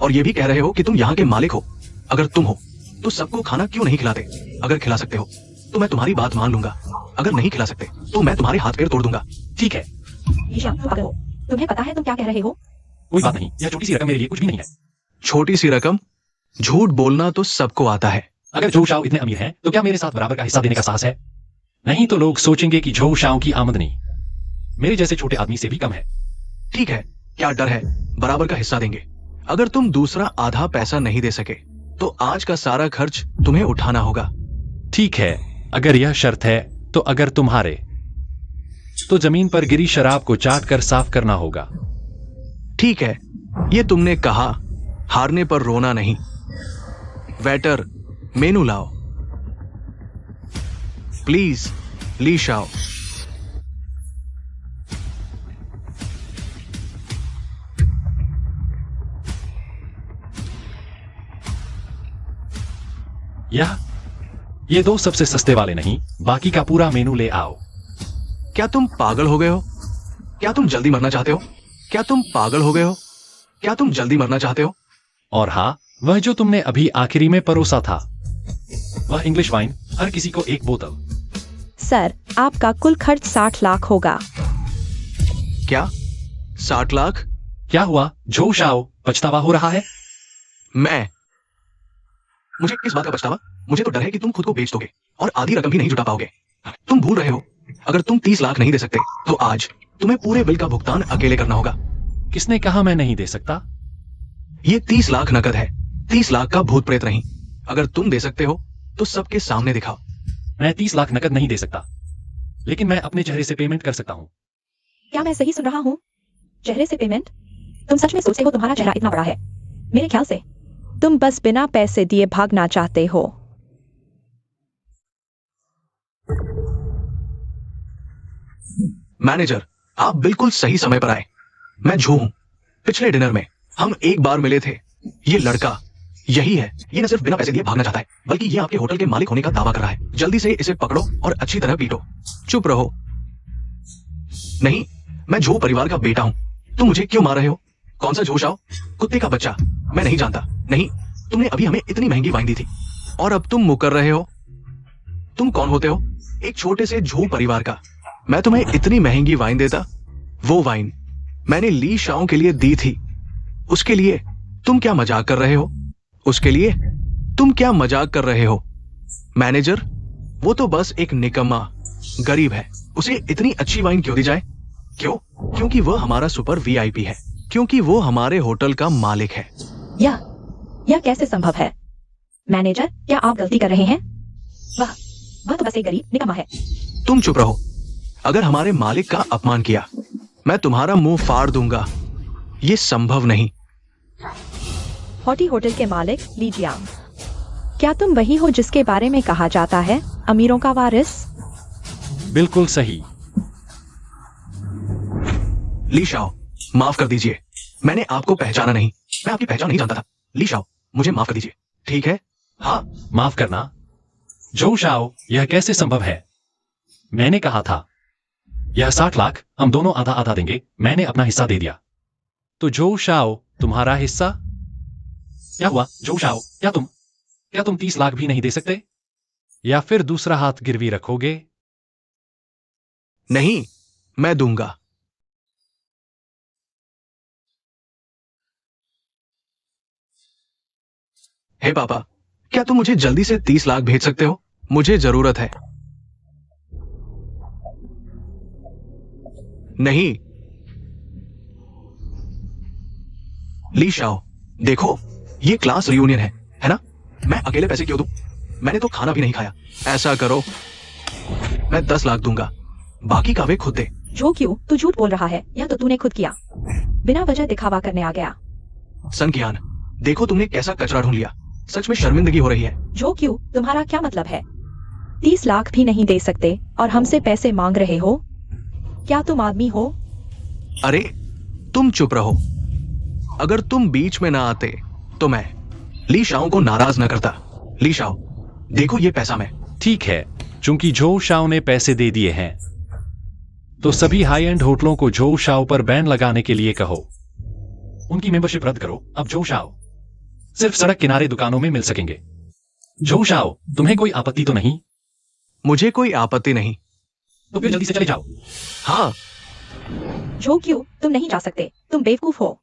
और ये भी कह रहे हो कि तुम यहाँ के मालिक हो। अगर तुम हो तो सबको खाना क्यों नहीं खिलाते? अगर खिला सकते हो तो मैं तुम्हारी बात मान लूंगा, अगर नहीं खिला सकते तो मैं तुम्हारे हाथ पैर तोड़ दूंगा। ठीक है। लिशियांग, तुम पागल हो। तुम्हें पता है तुम क्या कह रहे हो? कोई बात नहीं, यह छोटी सी रकम मेरे लिए कुछ भी नहीं है। छोटी सी रकम? झूठ बोलना तो सबको आता है। अगर झो शाओ इतने अमीर हैं तो क्या मेरे साथ बराबर का हिस्सा देने का साहस है? नहीं तो लोग सोचेंगे कि झो शाओ की आमदनी मेरे जैसे छोटे आदमी से भी कम है। ठीक है, क्या डर है? बराबर का हिस्सा देंगे। अगर तुम दूसरा आधा पैसा नहीं दे सके तो आज का सारा खर्च तुम्हें उठाना होगा। ठीक है, अगर यह शर्त है तो अगर तुम हारे तो जमीन पर गिरी शराब को चाट कर साफ करना होगा। ठीक है, ये तुमने कहा, हारने पर रोना नहीं। वेटर, मेनू लाओ प्लीज। Lee Shao. ये दो सबसे सस्ते वाले नहीं, बाकी का पूरा मेनू ले आओ। क्या तुम पागल हो गए हो? क्या तुम जल्दी मरना चाहते हो? क्या तुम पागल हो गए हो? क्या तुम जल्दी मरना चाहते हो? और हाँ, वह जो तुमने अभी आखिरी में परोसा था, वह इंग्लिश वाइन, हर किसी को एक बोतल। सर, आपका कुल खर्च 60 लाख होगा। क्या 60 लाख? क्या हुआ झो शाओ, पछतावा हो रहा है? मुझे किस बात का पछतावा? मुझे तो डर है कि तुम खुद को बेच दोगे और आधी रकम भी नहीं जुटा पाओगे। तुम भूल रहे हो, अगर तुम 30 लाख नहीं दे सकते तो आज तुम्हें पूरे बिल का भुगतान अकेले करना होगा। किसने कहा मैं नहीं दे सकता? ये 30 लाख नकद है, 30 लाख का भूत प्रेत नहीं। अगर तुम दे सकते हो तो सबके सामने दिखाओ। मैं 30 लाख नकद नहीं दे सकता, लेकिन मैं अपने चेहरे से पेमेंट कर सकता हूँ। क्या मैं सही सुन रहा हूँ? चेहरे से पेमेंट? तुम सच में सोचते हो तुम्हारा चेहरा इतना बड़ा है? मेरे ख्याल से तुम बस बिना पैसे दिए भागना चाहते हो। मैनेजर, आप बिल्कुल सही समय पर आए। मैं झो हूं। पिछले डिनर में हम एक बार मिले थे। ये लड़का यही है। ये न सिर्फ बिना पैसे दिए भागना चाहता है, बल्कि ये आपके होटल के मालिक होने का दावा कर रहा है। जल्दी से इसे पकड़ो और अच्छी तरह पीटो। चुप रहो। नहीं, मैं झो परिवार का बेटा हूं। तुम मुझे क्यों मार रहे हो? कौन सा झो शाओ? कुत्ते का बच्चा। मैं नहीं जानता। नहीं, तुमने अभी हमें इतनी महंगी वाइन दी थी। और अब तुम मुकर रहे हो। तुम कौन होते हो? एक छोटे से झू परिवार का। मैं तुम्हें इतनी महंगी वाइन देता। वो वाइन मैंने ली शाओ के लिए दी थी। उसके लिए तुम क्या मजाक कर रहे हो? उसके लिए तुम क्या मजाक कर रहे हो? मैनेजर, वो तो बस एक निकम्मा गरीब है। उसे इतनी अच्छी वाइन क्यों दी जाए? क्यों? क्योंकि वह हमारा सुपर वीआईपी है, क्योंकि वो हमारे होटल का मालिक है। यह कैसे संभव है? मैनेजर, क्या आप गलती कर रहे हैं? वह तो बस एक गरीब निकम्मा है। तुम चुप रहो। अगर हमारे मालिक का अपमान किया, मैं तुम्हारा मुंह फाड़ दूंगा। ये संभव नहीं। हॉटी होटल के मालिक ली जियांग, क्या तुम वही हो जिसके बारे में कहा जाता है अमीरों का वारिस? बिल्कुल सही। ली शाओ, माफ कर दीजिए, मैंने आपको पहचाना नहीं। मैं आपकी पहचान नहीं जानता था। ली शाओ, मुझे माफ कर दीजिए, ठीक है? हाँ। माफ करना जो शाओ, यह कैसे संभव है? मैंने कहा था यह 60 लाख हम दोनों आधा आधा देंगे। मैंने अपना हिस्सा दे दिया, तो जो शाओ तुम्हारा हिस्सा? क्या हुआ जो शाओ? क्या तुम 30 लाख भी नहीं दे सकते? या फिर दूसरा हाथ गिरवी रखोगे? नहीं, मैं दूंगा। हे पापा, क्या तुम मुझे जल्दी से 30 लाख भेज सकते हो? मुझे जरूरत है। नहीं। ली शाओ, देखो, ये क्लास रियूनियन है ना? मैं अकेले पैसे क्यों दूं? मैंने तो खाना भी नहीं खाया। ऐसा करो, मैं 10 लाख दूंगा, बाकी का वे खुद दे। जो क्यों? तू झूठ बोल रहा है। यह तो तूने खुद किया। बिना वजह दिखावा करने आ गया। सन कियान, देखो तुमने कैसा कचरा ढूंढ लिया। सच में शर्मिंदगी हो रही है। जो क्यों? तुम्हारा क्या मतलब है? 30 लाख भी नहीं दे सकते और हमसे पैसे मांग रहे हो? क्या तुम आदमी हो? अरे तुम चुप रहो। अगर तुम बीच में ना आते तो मैं ली शाओ को नाराज ना करता। ली शाओ, देखो ये पैसा मैं। ठीक है, चूंकि जो शाओ ने पैसे दे दिए हैं, तो सभी हाई एंड होटलों को जो शाओ पर बैन लगाने के लिए कहो। उनकी मेंबरशिप रद्द करो। अब जो शाओ सिर्फ सड़क किनारे दुकानों में मिल सकेंगे। जो शाओ, तुम्हें कोई आपत्ति तो नहीं? मुझे कोई आपत्ति नहीं। तो फिर जल्दी से चले जाओ। हाँ। जो क्यों? तुम नहीं जा सकते। तुम बेवकूफ हो।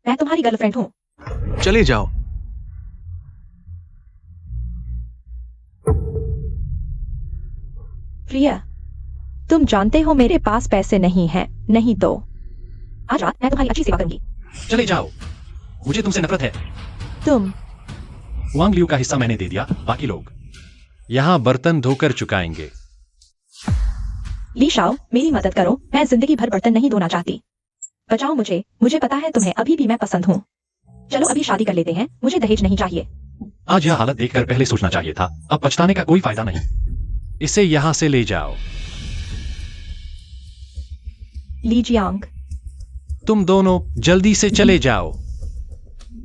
मैं तुम्हारी गर्लफ्रेंड हूँ। चले जाओ। प्रिया, तुम जानते हो मेरे पास पैसे नहीं हैं। नहीं तो आज रात मैं तुम्हारी अच्छी सेवा करूंगी। चले जाओ, मुझे तुमसे नफरत है। तुम वांग लियू का हिस्सा मैंने दे दिया, बाकी लोग यहां बर्तन धोकर चुकाएंगे। ली शाओ, मेरी मदद करो। मैं जिंदगी भर बर्तन नहीं धोना चाहती। बचाओ मुझे। मुझे पता है तुम्हें अभी भी मैं पसंद हूँ। चलो अभी शादी कर लेते हैं। मुझे दहेज नहीं चाहिए। आज यह हालत देखकर पहले सोचना चाहिए था। अब पछताने का कोई फायदा नहीं। इसे यहां से ले जाओ। ली जियांग, तुम दोनों जल्दी से चले जाओ।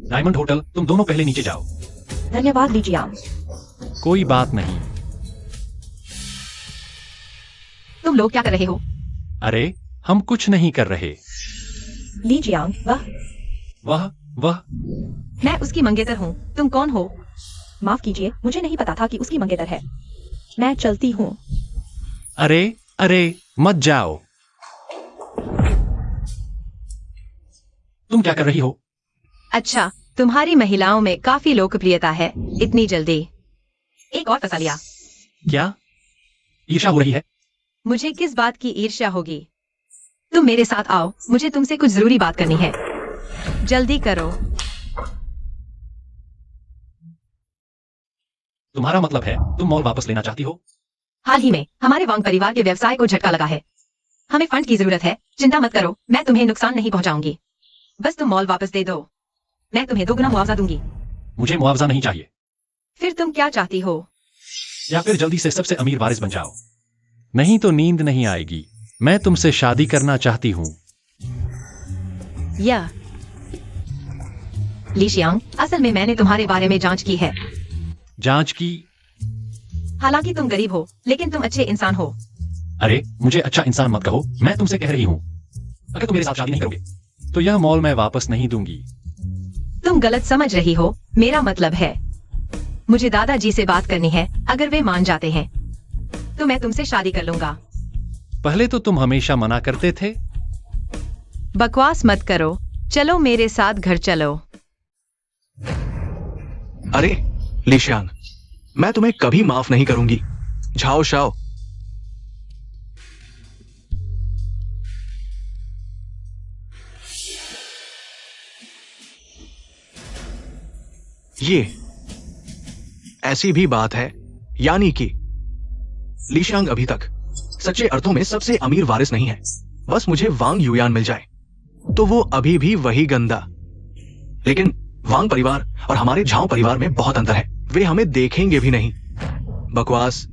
डायमंड होटल, तुम दोनों पहले नीचे जाओ। धन्यवाद ली जियांग। कोई बात नहीं। तुम लोग क्या कर रहे हो? अरे हम कुछ नहीं कर रहे। ली जियांग, वह मैं उसकी मंगेतर हूँ। तुम कौन हो? माफ कीजिए, मुझे नहीं पता था कि उसकी मंगेतर है। मैं चलती हूँ। अरे मत जाओ। तुम क्या कर रही हो? अच्छा, तुम्हारी महिलाओं में काफी लोकप्रियता है। इतनी जल्दी? एक और फंसा लिया। क्या ईर्ष्या हो रही है? मुझे किस बात की ईर्ष्या होगी? तुम मेरे साथ आओ, मुझे तुमसे कुछ जरूरी बात करनी है। जल्दी करो। तुम्हारा मतलब है तुम मॉल वापस लेना चाहती हो? हाल ही में हमारे वांग परिवार के व्यवसाय को झटका लगा है। हमें फंड की जरूरत है। चिंता मत करो, मैं तुम्हें नुकसान नहीं पहुंचाऊंगी। बस तुम मॉल वापस दे दो। मैं तुम्हें 2 गुना मुआवजा दूंगी। मुझे मुआवजा नहीं चाहिए। फिर तुम क्या चाहती हो? या फिर जल्दी से सबसे अमीर वारिस बन जाओ। नहीं तो नींद नहीं आएगी। मैं तुमसे शादी करना चाहती हूँ। या ली शियांग, असल में मैंने तुम्हारे बारे में जांच की है। जांच की? हालांकि तुम गरीब हो, लेकिन तुम अच्छे इंसान हो। अरे मुझे अच्छा इंसान मत कहो। मैं तुमसे कह रही हूँ, अगर तुम मेरे साथ शादी नहीं करोगे तो यह मॉल मैं वापस नहीं दूंगी। तुम गलत समझ रही हो। मेरा मतलब है मुझे दादाजी से बात करनी है। अगर वे मान जाते हैं तो मैं तुमसे शादी कर लूंगा। पहले तो तुम हमेशा मना करते थे। बकवास मत करो, चलो मेरे साथ घर चलो। अरे लीशियांग, मैं तुम्हें कभी माफ नहीं करूंगी। Zhao Shao. ये ऐसी भी बात है, यानी कि लीशियांग अभी तक सच्चे अर्थों में सबसे अमीर वारिस नहीं है। बस मुझे वांग युयान मिल जाए तो वो अभी भी वही गंदा। लेकिन वांग परिवार और हमारे झाओ परिवार में बहुत अंतर है। वे हमें देखेंगे भी नहीं। बकवास,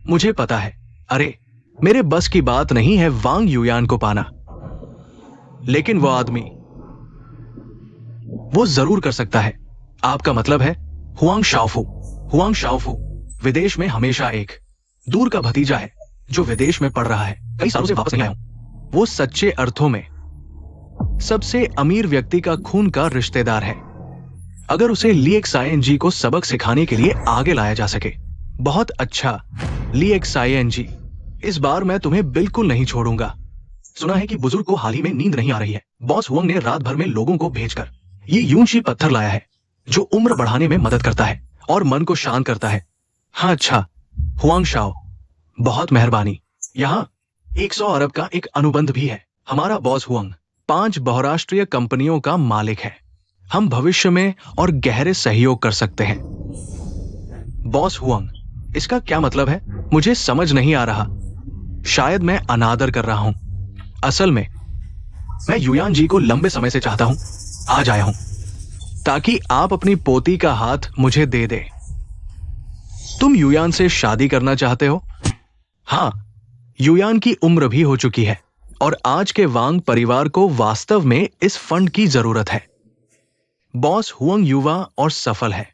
मुझे पता है। अरे मेरे बस की बात नहीं है वांग युयान को पाना, लेकिन वो आदमी वो जरूर कर सकता है। आपका मतलब है हुआंग शाओफू। हुआंग शाओफू विदेश में हमेशा एक दूर का भतीजा है जो विदेश में पढ़ रहा है। कई सालों से वापस नहीं आया हूं। वो सच्चे अर्थों में सबसे अमीर व्यक्ति का खून का रिश्तेदार है। अगर उसे लिएक सायन जी को सबक सिखाने के लिए आगे लाया जा सके। बहुत अच्छा लिएक सायन जी, इस बार मैं तुम्हें बिल्कुल नहीं छोड़ूंगा। सुना है कि बुजुर्ग को हाल ही में नींद नहीं आ रही है। बॉस हुआंग ने रात भर में लोगों को भेजकर ये यूनशी पत्थर लाया है जो उम्र बढ़ाने में मदद करता है और मन को शांत करता है। हाँ अच्छा हुआंग शाओ, बहुत मेहरबानी। यहाँ 100 अरब का एक अनुबंध भी है। हमारा बॉस हुआंग 5 बहुराष्ट्रीय कंपनियों का मालिक है। हम भविष्य में और गहरे सहयोग कर सकते हैं। बॉस हुआंग, इसका क्या मतलब है? मुझे समझ नहीं आ रहा। शायद मैं अनादर कर रहा हूं। असल में मैं युयान जी को लंबे समय से चाहता हूं। आज आया हूं ताकि आप अपनी पोती का हाथ मुझे दे दे। तुम युयान से शादी करना चाहते हो? हाँ, युयान की उम्र भी हो चुकी है और आज के वांग परिवार को वास्तव में इस फंड की जरूरत है। बॉस हुआंग युवा और सफल है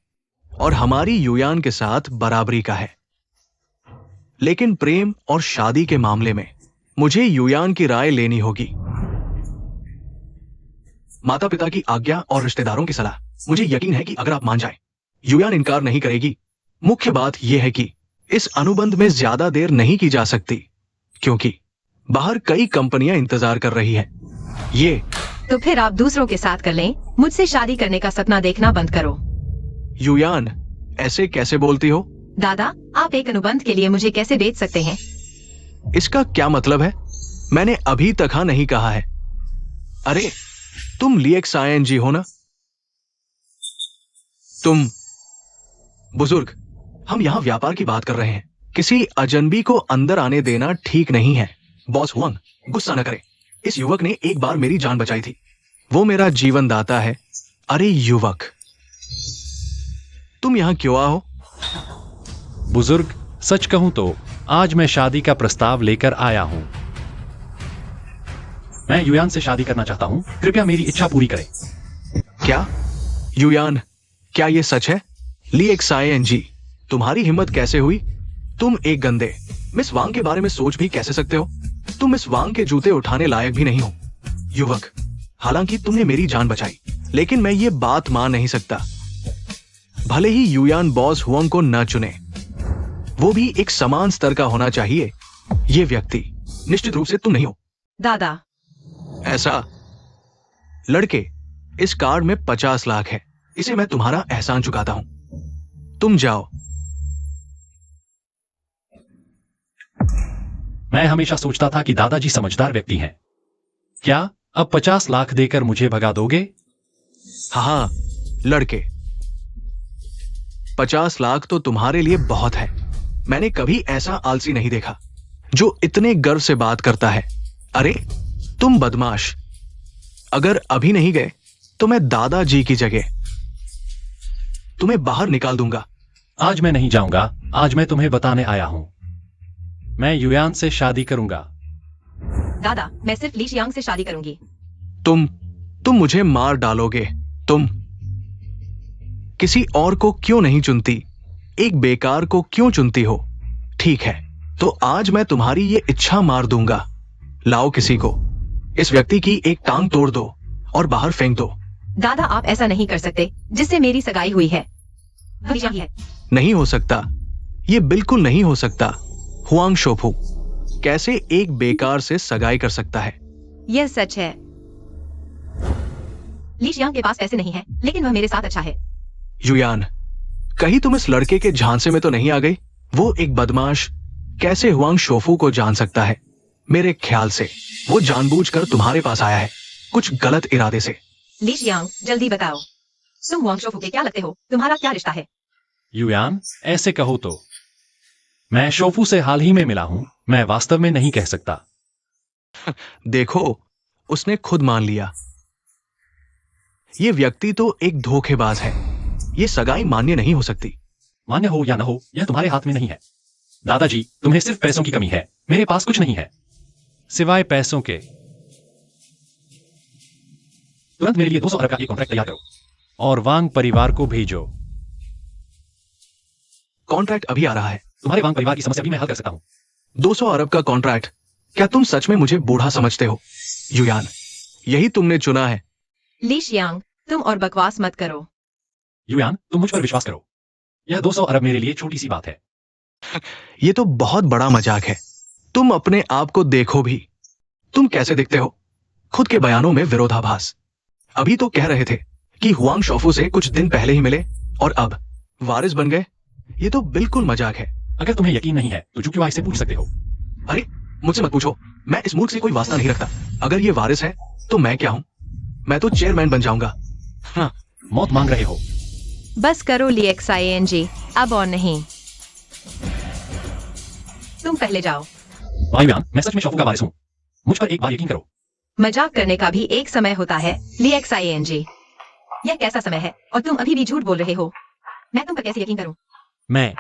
और हमारी युयान के साथ बराबरी का है। लेकिन प्रेम और शादी के मामले में मुझे युयान की राय लेनी होगी। माता पिता की आज्ञा और रिश्तेदारों की सलाह। मुझे यकीन है कि अगर आप मान जाएं, युयान इनकार नहीं करेगी। मुख्य बात यह है कि इस अनुबंध में ज्यादा देर नहीं की जा सकती क्योंकि बाहर कई कंपनियां इंतजार कर रही हैं। ये तो फिर आप दूसरों के साथ कर लें। मुझसे शादी करने का सपना देखना बंद करो। युयान, ऐसे कैसे बोलती हो? दादा, आप एक अनुबंध के लिए मुझे कैसे बेच सकते हैं? इसका क्या मतलब है? मैंने अभी तक हाँ नहीं कहा है। अरे तुम लिएक सायन जी हो ना? तुम बुजुर्ग, हम यहां व्यापार की बात कर रहे हैं। किसी अजनबी को अंदर आने देना ठीक नहीं है। बॉस हुआंग, गुस्सा न करे। इस युवक ने एक बार मेरी जान बचाई थी। वो मेरा जीवन दाता है। अरे युवक, तुम यहां क्यों आओ? बुजुर्ग, सच कहूं तो आज मैं शादी का प्रस्ताव लेकर आया हूं। मैं युयान से शादी करना चाहता हूं। कृपया मेरी इच्छा पूरी करें। क्या युयान, क्या ये सच है? लिएक सायन जी, तुम्हारी हिम्मत कैसे हुई? तुम एक गंदे मिस वांग के बारे में सोच भी कैसे सकते हो? तुम मिस वांग के जूते उठाने लायक भी नहीं हो। युवक, हालांकि तुमने मेरी जान बचाई, लेकिन मैं ये बात मान नहीं सकता। भले ही युयान बॉस हुआंग को न चुने, वो भी एक समान स्तर का होना चाहिए। ये व्यक्ति निश्चित रूप से तुम नहीं हो। दादा, ऐसा लड़के, इस कार्ड में 50 लाख है। इसे मैं तुम्हारा एहसान चुकाता हूं। तुम जाओ। मैं हमेशा सोचता था कि दादाजी समझदार व्यक्ति हैं। क्या अब 50 लाख देकर मुझे भगा दोगे? हाँ लड़के, 50 लाख तो तुम्हारे लिए बहुत है। मैंने कभी ऐसा आलसी नहीं देखा जो इतने गर्व से बात करता है। अरे तुम बदमाश, अगर अभी नहीं गए तो मैं दादाजी की जगह तुम्हें बाहर निकाल दूंगा। आज मैं नहीं जाऊंगा। आज मैं तुम्हें बताने आया हूं। मैं युयान से शादी करूंगा। दादा, मैं सिर्फ ली शियांग से शादी करूंगी। तुम मुझे मार डालोगे। तुम किसी और को क्यों नहीं चुनती? एक बेकार को क्यों चुनती हो? ठीक है, तो आज मैं तुम्हारी ये इच्छा मार दूंगा। लाओ किसी को, इस व्यक्ति की एक टांग तोड़ दो और बाहर फेंक दो। दादा, आप ऐसा नहीं कर सकते जिससे मेरी सगाई हुई है। वो लीजियांग ही है। नहीं हो सकता, ये बिल्कुल नहीं हो सकता। हुआंग शोफू कैसे एक बेकार से सगाई कर सकता है? यह सच है। लीजियांग के पास पैसे नहीं है, लेकिन वह मेरे साथ अच्छा है। युयान, कहीं तुम इस लड़के के झांसे में तो नहीं आ गई? वो एक बदमाश कैसे हुआंग शोफू को जान सकता है? मेरे ख्याल से वो जानबूझकर तुम्हारे पास आया है, कुछ गलत इरादे से। लीजियांग, जल्दी बताओ, तुम हुआंग शोफू के क्या लगते हो? तुम्हारा क्या रिश्ता है? युयान, ऐसे कहो तो मैं शोफू से हाल ही में मिला हूं, मैं वास्तव में नहीं कह सकता। देखो, उसने खुद मान लिया। ये व्यक्ति तो एक धोखेबाज है। ये सगाई मान्य नहीं हो सकती। मान्य हो या न हो, यह तुम्हारे हाथ में नहीं है। दादाजी, तुम्हें सिर्फ पैसों की कमी है। मेरे पास कुछ नहीं है सिवाय पैसों के। तुरंत मेरे लिए 200 अरब का एक कॉन्ट्रैक्ट तैयार करो और वांग परिवार को भेजो। कॉन्ट्रैक्ट अभी आ रहा है। तुम्हारे वांग परिवार की समस्या भी मैं हल कर सकता हूं। 200 अरब का कॉन्ट्रैक्ट? क्या तुम सच में मुझे बूढ़ा समझते हो? युयान, यही तुमने चुना है। लीजियांग, तुम और बकवास मत करो। युयान, तुम मुझ पर विश्वास करो। यह 200 अरब मेरे लिए छोटी सी बात है। ये तो बहुत बड़ा मजाक है। तुम अपने आप को देखो भी। तुम कैसे दिखते हो? खुद के बयानों में विरोधाभास। अभी तो कह रहे थे कि हुआंग शोफू से कुछ दिन पहले ही मिले और अब वारिस बन गए। ये तो बिल्कुल मजाक है। अगर तुम्हें यकीन नहीं है तो जुक्युआई से पूछ सकते हो। अरे, मुझसे मत पूछो। मैं इस मूर्ख से कोई वास्ता नहीं रखता। अगर ये वारिस है तो मैं क्या हूं? मैं तो चेयरमैन बन जाऊंगा। हाँ। मौत मांग रहे हो? बस करो लीएक्सआईएनजी, अब और नहीं। तुम पहले जाओ। युयान, मैं सच में शोफू का वारिस हूं। मुझ पर एक बार यकीन करो। मजाक करने का भी एक समय होता है लीएक्सआईएनजी। यह कैसा समय है और तुम अभी भी झूठ बोल रहे हो? मैं तुम पर कैसे यकीन करूं? मैं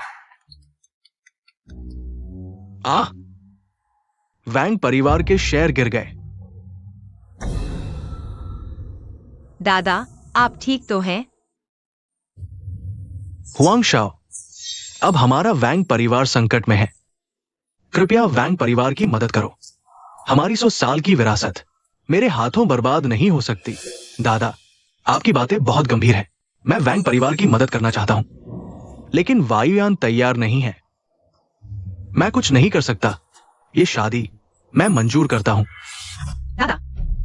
वैंग परिवार के शेयर गिर गए। दादा, आप ठीक तो हैं? हुआंग शाओ, अब हमारा वैंग परिवार संकट में है। कृपया वैंग परिवार की मदद करो। हमारी 100 साल की विरासत मेरे हाथों बर्बाद नहीं हो सकती। दादा, आपकी बातें बहुत गंभीर हैं। मैं वैंग परिवार की मदद करना चाहता हूं, लेकिन वायुयान तैयार नहीं है। मैं कुछ नहीं कर सकता। ये शादी मैं मंजूर करता हूं।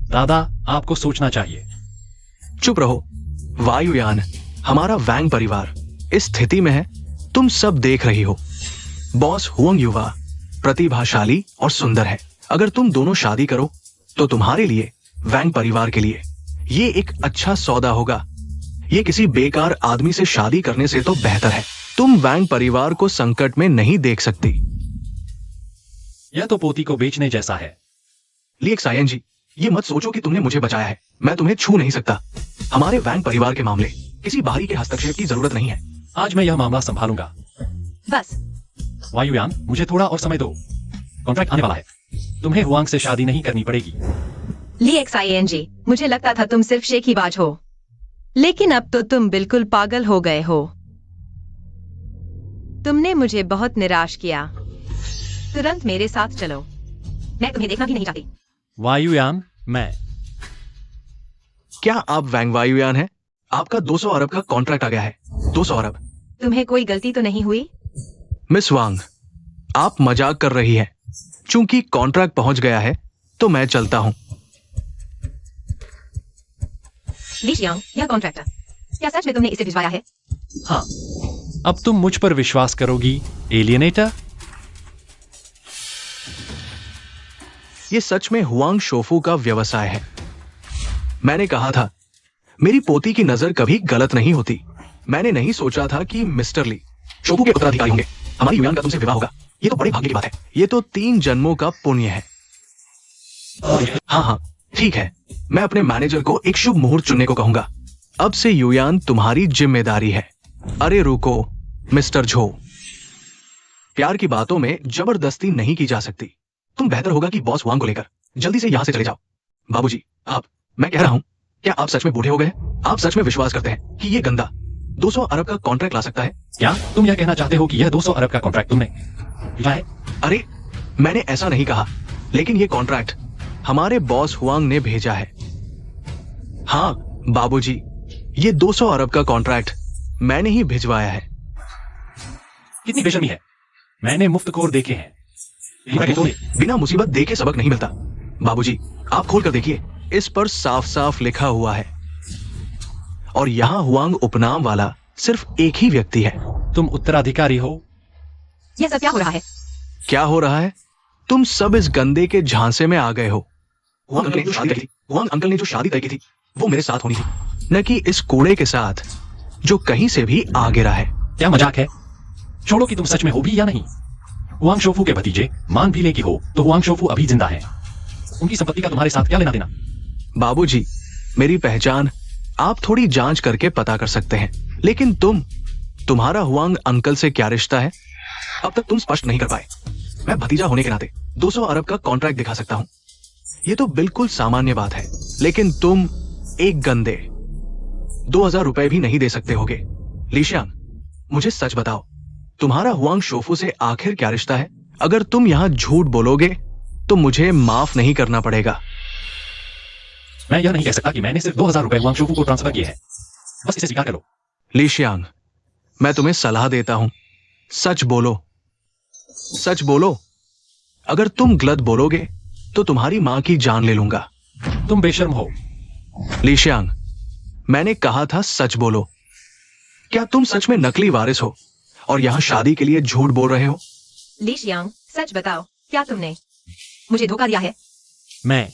दादा, आपको सोचना चाहिए। चुप रहो। वायुयान, हमारा वैंग परिवार इस स्थिति में है, तुम सब देख रही हो। बॉस हुआंग युवा, प्रतिभाशाली और सुंदर है। अगर तुम दोनों शादी करो तो तुम्हारे लिए, वैंग परिवार के लिए ये एक अच्छा सौदा होगा। ये किसी बेकार आदमी से शादी करने से तो बेहतर है। तुम वैंग परिवार को संकट में नहीं देख सकती। यह तो पोती को बेचने जैसा है। लीएक्सआईएनजी, ये मत सोचो कि तुमने मुझे बचाया है। मैं तुम्हें छू नहीं सकता। हमारे वैंग परिवार के मामले किसी बाहरी के हस्तक्षेप की जरूरत नहीं है। आज मैं यह मामला संभालूंगा। बस। वायुयान, मुझे थोड़ा और समय दो। कॉन्ट्रैक्ट आने वाला है। तुम्हें हुआंग से शादी नहीं करनी पड़ेगी। लीएक्सआईएनजी, मुझे लगता था तुम सिर्फ शेखीबाज हो, लेकिन अब तो तुम बिल्कुल पागल हो गए हो। तुमने मुझे बहुत निराश किया। तुरंत मेरे साथ चलो। मैं तुम्हें देखना भी नहीं चाहती। वायुयान, मैं क्या आप वैंग वायुयान हैं? आपका 200 अरब का कॉन्ट्रैक्ट आ गया है। 200 अरब। तुम्हें कोई गलती तो नहीं हुई? मिस वांग, आप मजाक कर रही हैं। चूंकि कॉन्ट्रैक्ट पहुंच गया है तो मैं चलता हूं। लीजियांग, यह कॉन्ट्रैक्ट, क्या सच में तुमने इसे भिजवाया है? हाँ। अब तुम मुझ पर विश्वास करोगी, एलियनेटर? ये सच में हुआंग शोफू का व्यवसाय है। मैंने कहा था, मेरी पोती की नजर कभी गलत नहीं होती। मैंने नहीं सोचा था कि मिस्टर ली शोफू के उत्तराधिकारी होंगे। हमारी युयान का तुमसे विवाह होगा। ये तो बड़े भाग्य की बात है। ये तो 3 जन्मों का पुण्य है। हाँ, ठीक है। मैं अपने मैनेजर को एक शुभ मुहूर्त चुनने को कहूंगा। अब से युयान तुम्हारी जिम्मेदारी है। अरे रुको, मिस्टर झो, प्यार की बातों में जबरदस्ती नहीं की जा सकती। तुम बेहतर होगा कि बॉस वांग को लेकर जल्दी से यहां से चले जाओ। बाबूजी, मैं कह रहा हूं, क्या आप सच में बूढ़े हो गए? आप सच में विश्वास करते हैं कि ये गंदा 200 अरब का कॉन्ट्रैक्ट ला सकता है? क्या तुम यह कहना चाहते हो कि यह 200 अरब का कॉन्ट्रैक्ट तुमने लिया है? अरे, मैंने ऐसा नहीं कहा, लेकिन ये कॉन्ट्रैक्ट हमारे बॉस हुआंग ने भेजा है। हाँ बाबूजी, ये 200 अरब का कॉन्ट्रैक्ट मैंने ही भिजवाया है। कितनी बेशर्मी है। मैंने मुफ्तखोर देखे हैं। लीरा के तोड़े। बिना मुसीबत देखे सबक नहीं मिलता। बाबूजी, आप खोल कर देखिए, इस पर साफ साफ लिखा हुआ है। और यहाँ हुआंग उपनाम वाला सिर्फ एक ही व्यक्ति है। तुम उत्तराधिकारी हो। यह सब क्या हो रहा है? क्या हो रहा है? तुम सब इस गंदे के झांसे में आ गए हो। हुआंग अंकल ने जो शादी तय की थी, हुआंग अंकल ने जो शादी तय की थी, वो मेरे साथ होनी थी, न कि इस कूड़े के साथ जो कहीं से भी आ गिरा है। क्या मजाक है? छोड़ो कि तुम सच में हो भी या नहीं। हुआंग शोफू के भतीजे मान भी ले कि हो तो हुआंग शोफू अभी जिंदा है। उनकी संपत्ति का तुम्हारे साथ क्या लेना देना? बाबूजी, मेरी पहचान आप थोड़ी जांच करके पता कर सकते हैं, लेकिन तुम्हारा हुआंग अंकल से क्या रिश्ता है, अब तक तुम स्पष्ट नहीं कर पाए। मैं भतीजा होने के नाते 200 अरब का कॉन्ट्रैक्ट दिखा सकता हूं। यह तो बिल्कुल सामान्य बात है, लेकिन तुम एक गंदे 2000 रुपए भी नहीं दे सकते होगे। लीशियांग, मुझे सच बताओ, तुम्हारा हुआंग शोफू से आखिर क्या रिश्ता है? अगर तुम यहां झूठ बोलोगे तो मुझे माफ नहीं करना पड़ेगा। मैं यह नहीं कह सकता कि मैंने सिर्फ 2000 रुपए हुआंग शोफू को ट्रांसफर किए हैं। बस इसे स्वीकार करो। लीशियांग, मैं तुम्हें सलाह देता हूं, सच बोलो, सच बोलो। अगर तुम गलत बोलोगे तो तुम्हारी मां की जान ले लूंगा। तुम बेशर्म हो। लीशियांग, मैंने कहा था सच बोलो। क्या तुम सच में नकली वारिस हो और यहां शादी के लिए झूठ बोल रहे हो? लीशियांग, सच बताओ, क्या तुमने मुझे धोखा दिया है? मैं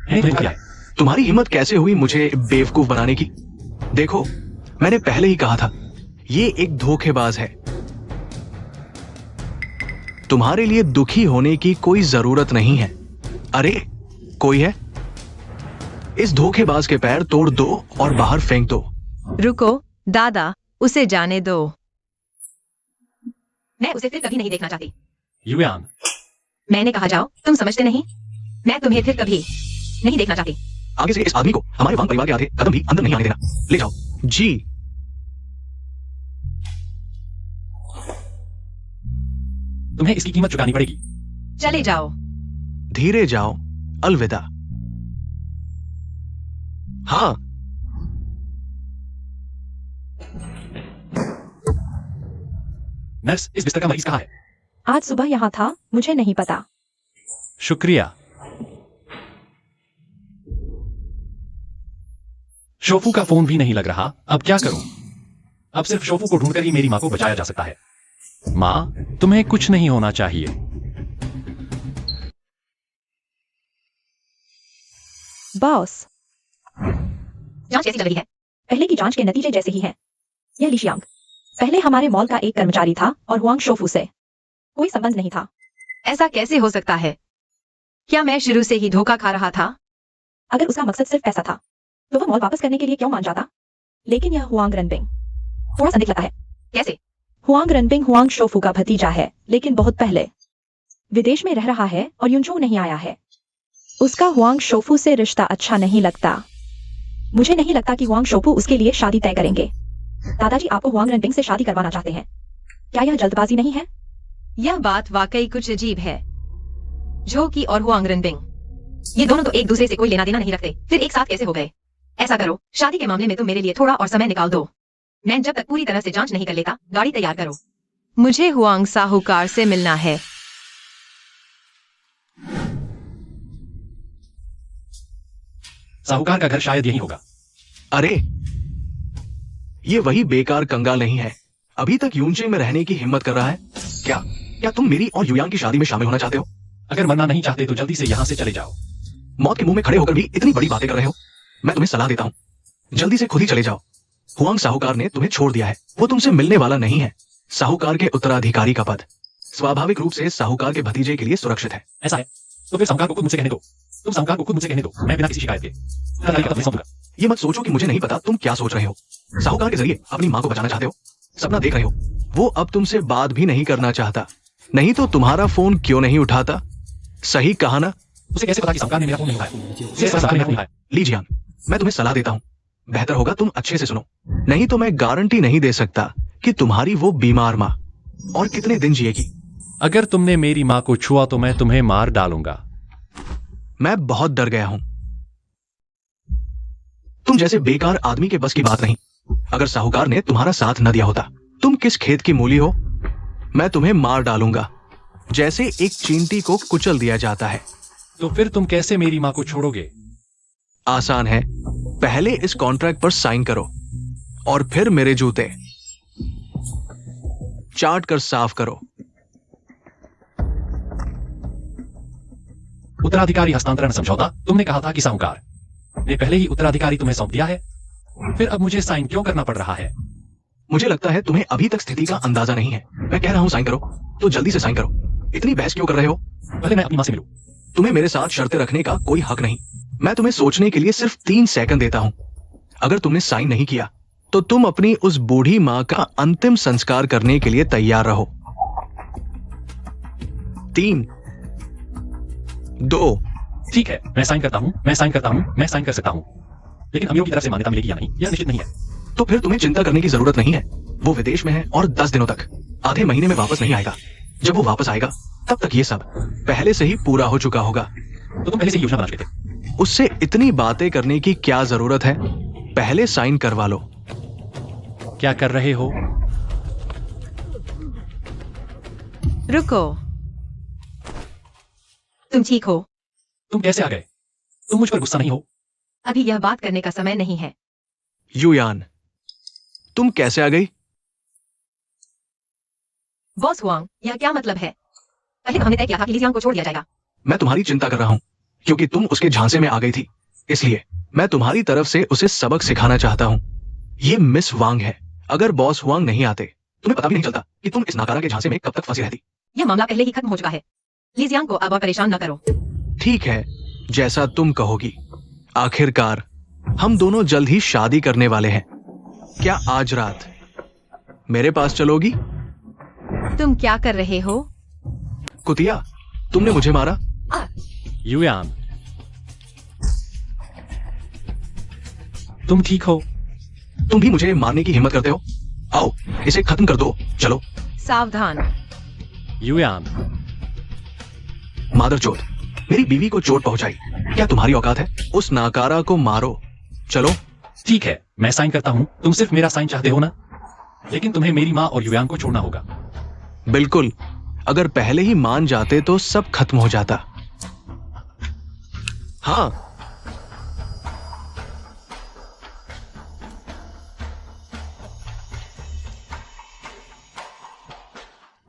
क्या है? तुम्हारी हिम्मत कैसे हुई मुझे बेवकूफ बनाने की? देखो, मैंने पहले ही कहा था, ये एक धोखेबाज है। तुम्हारे लिए दुखी होने की कोई जरूरत नहीं है। अरे, कोई है? इस धोखेबाज के पैर तोड़ दो और बाहर फेंक दो। रुको दादा, उसे जाने दो। मैं उसे फिर कभी नहीं देखना चाहती। युआन, मैंने कहा जाओ, तुम समझते नहीं? मैं तुम्हें फिर कभी नहीं देखना चाहती। आगे से इस आदमी को हमारे वांग परिवार के आधे कदम भी अंदर नहीं आने देना। ले जाओ। जी। तुम्हें इसकी कीमत चुकानी पड़ेगी। चले जाओ। धीरे जाओ। अलविदा। हाँ। नर्स, इस बिस्तर का मरीज कहाँ है? आज सुबह यहाँ था, मुझे नहीं पता। शुक्रिया। शोफू का फोन भी नहीं लग रहा। अब क्या करूं? अब सिर्फ शोफू को ढूंढकर ही मेरी मां को बचाया जा सकता है। मां, तुम्हें कुछ नहीं होना चाहिए। बॉस, जांच कैसी लग रही है? पहले की जांच के नतीजे जैसे ही हैं। यह लीशियांग पहले हमारे मॉल का एक कर्मचारी था और हुआंग शोफू से कोई संबंध नहीं था। ऐसा कैसे हो सकता है? क्या मैं शुरू से ही धोखा खा रहा था? अगर उसका मकसद सिर्फ पैसा था तो वह मॉल वापस करने के लिए क्यों मान जाता? लेकिन यह हुआंग रनबिंग थोड़ा संदिग्ध लगता है। कैसे? हुआंग रनबिंग हुआंग शोफू का भतीजा है, लेकिन बहुत पहले विदेश में रह रहा है और युनचो नहीं आया है। उसका हुआंग शोफू से रिश्ता अच्छा नहीं लगता। मुझे नहीं लगता कि हुआंग शोफू उसके लिए शादी तय करेंगे। दादाजी आपको हुआंग रनबिंग से शादी करवाना चाहते हैं। क्या यह जल्दबाजी नहीं है? यह बात वाकई कुछ अजीब है। झोकी और हुआंग रनबिंग, ये दोनों तो एक दूसरे से कोई लेना देना नहीं रखते, फिर एक साथ कैसे हो गए? ऐसा करो, शादी के मामले में तुम मेरे लिए थोड़ा और समय निकाल दो। मैं जब तक पूरी तरह से जांच नहीं कर लेता, गाड़ी तैयार करो। मुझे हुआंग साहूकार से मिलना है। साहूकार का घर शायद यही होगा। अरे, ये वही बेकार कंगाल नहीं है, अभी तक यूनचेंग में रहने की हिम्मत कर रहा है। क्या तुम मेरी और युयांग की शादी में शामिल होना चाहते हो? अगर मरना नहीं चाहते तो जल्दी से यहां से चले जाओ। मौत के मुंह में खड़े होकर भी इतनी बड़ी बातें कर रहे हो। मैं तुम्हें सलाह देता हूं, जल्दी से खुद ही चले जाओ। हुआंग साहूकार ने तुम्हें छोड़ दिया है, वो तुमसे मिलने वाला नहीं है। साहूकार के उत्तराधिकारी का पद स्वाभाविक रूप से साहूकार के भतीजे के लिए सुरक्षित है। ऐसा है तो फिर साहूकार को खुद मुझसे कहने दो। तुम साहूकार को खुद मुझसे कहने दो, मैं बिना किसी शिकायत के उत्तराधिकारी का पद सौंपूंगा। ये मत सोचो कि मुझे नहीं पता तुम क्या सोच रहे हो। साहूकार के जरिए अपनी मां को बचाना चाहते हो, सपना देख रहे हो। वो अब तुमसे बात भी नहीं करना चाहता, नहीं तो तुम्हारा फोन क्यों नहीं उठाता? सही कहा ना? उसे कैसे पता कि साहूकार ने मेरा फोन नहीं उठाया? उसे कैसे पता कि मेरा फोन नहीं उठाया? लीजियांग, मैं तुम्हें सलाह देता हूं, बेहतर होगा तुम अच्छे से सुनो, नहीं तो मैं गारंटी नहीं दे सकता कि तुम्हारी वो बीमार मां और कितने दिन जिएगी। अगर तुमने मेरी मां को छुआ तो मैं तुम्हें मार डालूंगा। मैं बहुत डर गया हूं। तुम जैसे बेकार आदमी के बस की बात नहीं। अगर साहूकार ने तुम्हारा साथ न दिया होता, तुम किस खेत की मूली हो? मैं तुम्हें मार डालूंगा, जैसे एक चींटी को कुचल दिया जाता है। तो फिर तुम कैसे मेरी माँ को छोड़ोगे? आसान है, पहले इस कॉन्ट्रैक्ट पर साइन करो और फिर मेरे जूते चाट कर साफ करो। उत्तराधिकारी हस्तांतरण समझौता। तुमने कहा था कि साहूकार ने पहले ही उत्तराधिकारी तुम्हें सौंप दिया है, फिर अब मुझे साइन क्यों करना पड़ रहा है? मुझे लगता है तुम्हें अभी तक स्थिति का अंदाजा नहीं है। मैं कह रहा हूं साइन करो तो जल्दी से साइन करो। इतनी बहस क्यों कर रहे हो? पहले मैं अपनी माँ से मिलूं। तुम्हें मेरे साथ शर्तें रखने का कोई हक नहीं। मैं तुम्हें सोचने के लिए सिर्फ 3 सेकंड देता हूं। अगर तुमने साइन नहीं किया तो तुम अपनी उस बूढ़ी मां का अंतिम संस्कार करने के लिए तैयार रहो। 3, 2। ठीक है, मैं साइन करता हूँ, मैं साइन करता हूँ, मैं साइन कर सकता हूँ, लेकिन अमीरों की तरफ से मान्यता मिलेगी या नहीं, यह निश्चित नहीं है। तो फिर तुम्हें चिंता करने की जरूरत नहीं है। वो विदेश में है और 10 दिनों तक, आधे महीने में वापस नहीं आएगा। जब वो वापस आएगा तब तक ये सब पहले से ही पूरा हो चुका होगा। तो तुम पहले से योजना बना चुके थे। उससे इतनी बातें करने की क्या जरूरत है? पहले साइन करवा लो। क्या कर रहे हो? रुको, तुम ठीक हो? तुम कैसे आ गए? तुम मुझ पर गुस्सा नहीं हो? अभी यह बात करने का समय नहीं है। युयान, तुम कैसे आ गई? बॉस हुआंग, यह क्या मतलब है? पहले तो हमने तय किया था कि ली जियांग को छोड़ दिया जाएगा। मैं तुम्हारी चिंता कर रहा हूं क्योंकि तुम उसके झांसे में आ गई थी, इसलिए मैं तुम्हारी तरफ से उसे सबक सिखाना चाहता हूं। ये मिस वांग है। अगर बॉस हुआंग नहीं आते, तुम्हें पता भी नहीं चलता कि तुम इस नाकारा के झांसे में कब तक फंसी रहती। यह मामला पहले ही खत्म हो चुका है। ली जियांग को अब और परेशान न करो। ठीक है, जैसा तुम कहोगी। आखिरकार हम दोनों जल्द ही शादी करने वाले हैं। क्या आज रात मेरे पास चलोगी? तुम क्या कर रहे हो? कुतिया, तुमने मुझे मारा। युयान, तुम ठीक हो? तुम भी मुझे मारने की हिम्मत करते हो? आओ, इसे खत्म कर दो। चलो। सावधान। युयान, मादरचोद, मेरी बीवी को चोट पहुंचाई। क्या तुम्हारी औकात है? उस नाकारा को मारो। चलो। ठीक है, मैं साइन करता हूँ। तुम सिर्फ मेरा साइन चाहते हो ना? लेकिन तुम्हें मेरी माँ और युयान को छोड़ना होगा। बिल्कुल, अगर पहले ही मान जाते तो सब खत्म हो जाता। हाँ,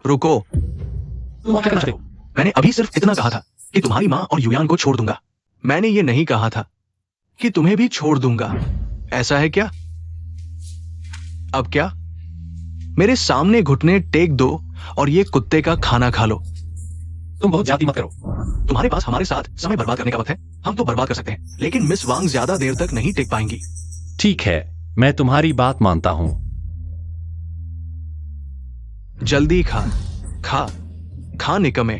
रुको। तुम क्या करना चाहते हो? मैंने अभी सिर्फ इतना कहा था कि तुम्हारी माँ और युयान को छोड़ दूंगा। मैंने ये नहीं कहा था कि तुम्हें भी छोड़ दूंगा। ऐसा है क्या? अब क्या? मेरे सामने घुटने टेक दो और ये कुत्ते का खाना खा लो। तुम बहुत ज्यादा मत करो। तुम्हारे पास हमारे साथ समय बर्बाद करने का वक्त है। हम तो बर्बाद कर सकते हैं, लेकिन मिस वांग ज्यादा देर तक नहीं टिक पाएंगी। ठीक है, मैं तुम्हारी बात मानता हूँ। जल्दी खा, खा, खा निकमे।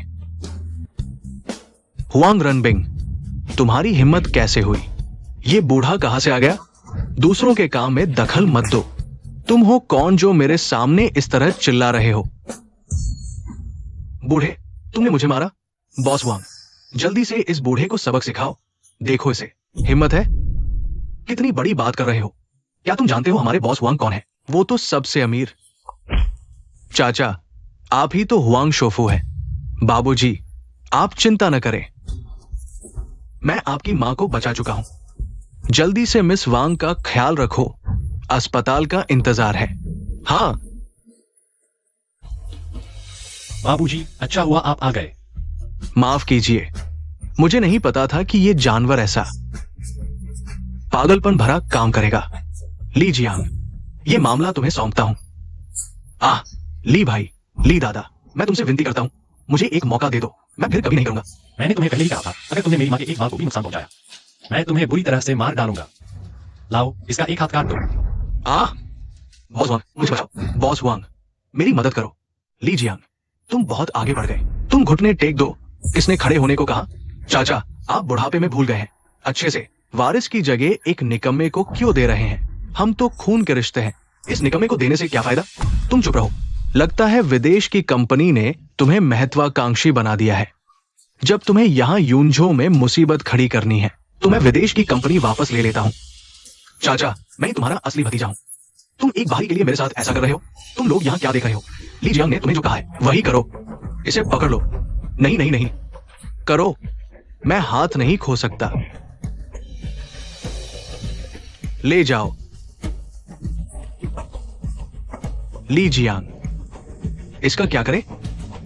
हुआंग रनबिंग, तुम्हारी हिम्मत कैसे हुई? ये बूढ़ा कहां से आ गया? दूसरों के काम में दखल मत दो। तुम हो कौन जो मेरे सामने इस तरह चिल्ला रहे हो? बूढ़े, तुमने मुझे मारा। बॉस वांग, जल्दी से इस बूढ़े को सबक सिखाओ। देखो इसे, हिम्मत है? कितनी बड़ी बात कर रहे हो? क्या तुम जानते हो हमारे बॉस वांग कौन है? वो तो सबसे अमीर। चाचा, आप ही तो हुआंग शोफू है। बाबूजी, आप चिंता न करें, मैं आपकी मां को बचा चुका हूं। जल्दी से मिस वांग का ख्याल रखो। अस्पताल का इंतजार है। हाँ। बाबूजी, अच्छा हुआ आप आ गए। माफ कीजिए, मुझे नहीं पता था कि ये जानवर ऐसा पागलपन भरा काम करेगा। ली जियांग, ये मामला तुम्हें सौंपता हूं। ली भाई, ली दादा, मैं तुमसे विनती करता हूं, मुझे एक मौका दे दो। मैं फिर कभी नहीं करूंगा। मैंने तुम्हें पहले ही कहा था, अगर तुमने मेरी माँ के एक बाल को भी नुकसान पहुंचाया, मैं तुम्हें बुरी तरह से मार डालूंगा। लाओ, इसका एक हाथ काट दो। बॉस वांग, मुझे बचाओ। बॉस वांग, मेरी मदद करो। ली जियांग, तुम बहुत आगे बढ़ गए। तुम घुटने टेक दो। किसने खड़े होने को कहा? चाचा, आप बुढ़ापे में भूल गए हैं। अच्छे से वारिस की जगह एक निकम्मे को क्यों दे रहे हैं? हम तो खून के रिश्ते हैं। इस निकम्मे को देने से क्या फायदा? तुम चुप रहो। लगता है विदेश की कंपनी ने तुम्हें महत्वाकांक्षी बना दिया है। जब तुम्हें यहां यूनझो में मुसीबत खड़ी करनी है तो मैं विदेश की कंपनी वापस ले लेता हूं। चाचा, मैं तुम्हारा असली भतीजा हूँ। तुम एक भाई के लिए मेरे साथ ऐसा कर रहे हो। तुम लोग यहाँ क्या देख रहे हो? ली जियांग ने तुम्हें जो कहा है वही करो। इसे पकड़ लो। नहीं नहीं नहीं, करो। मैं हाथ नहीं खो सकता। ले जाओ। ली जियांग, इसका क्या करे?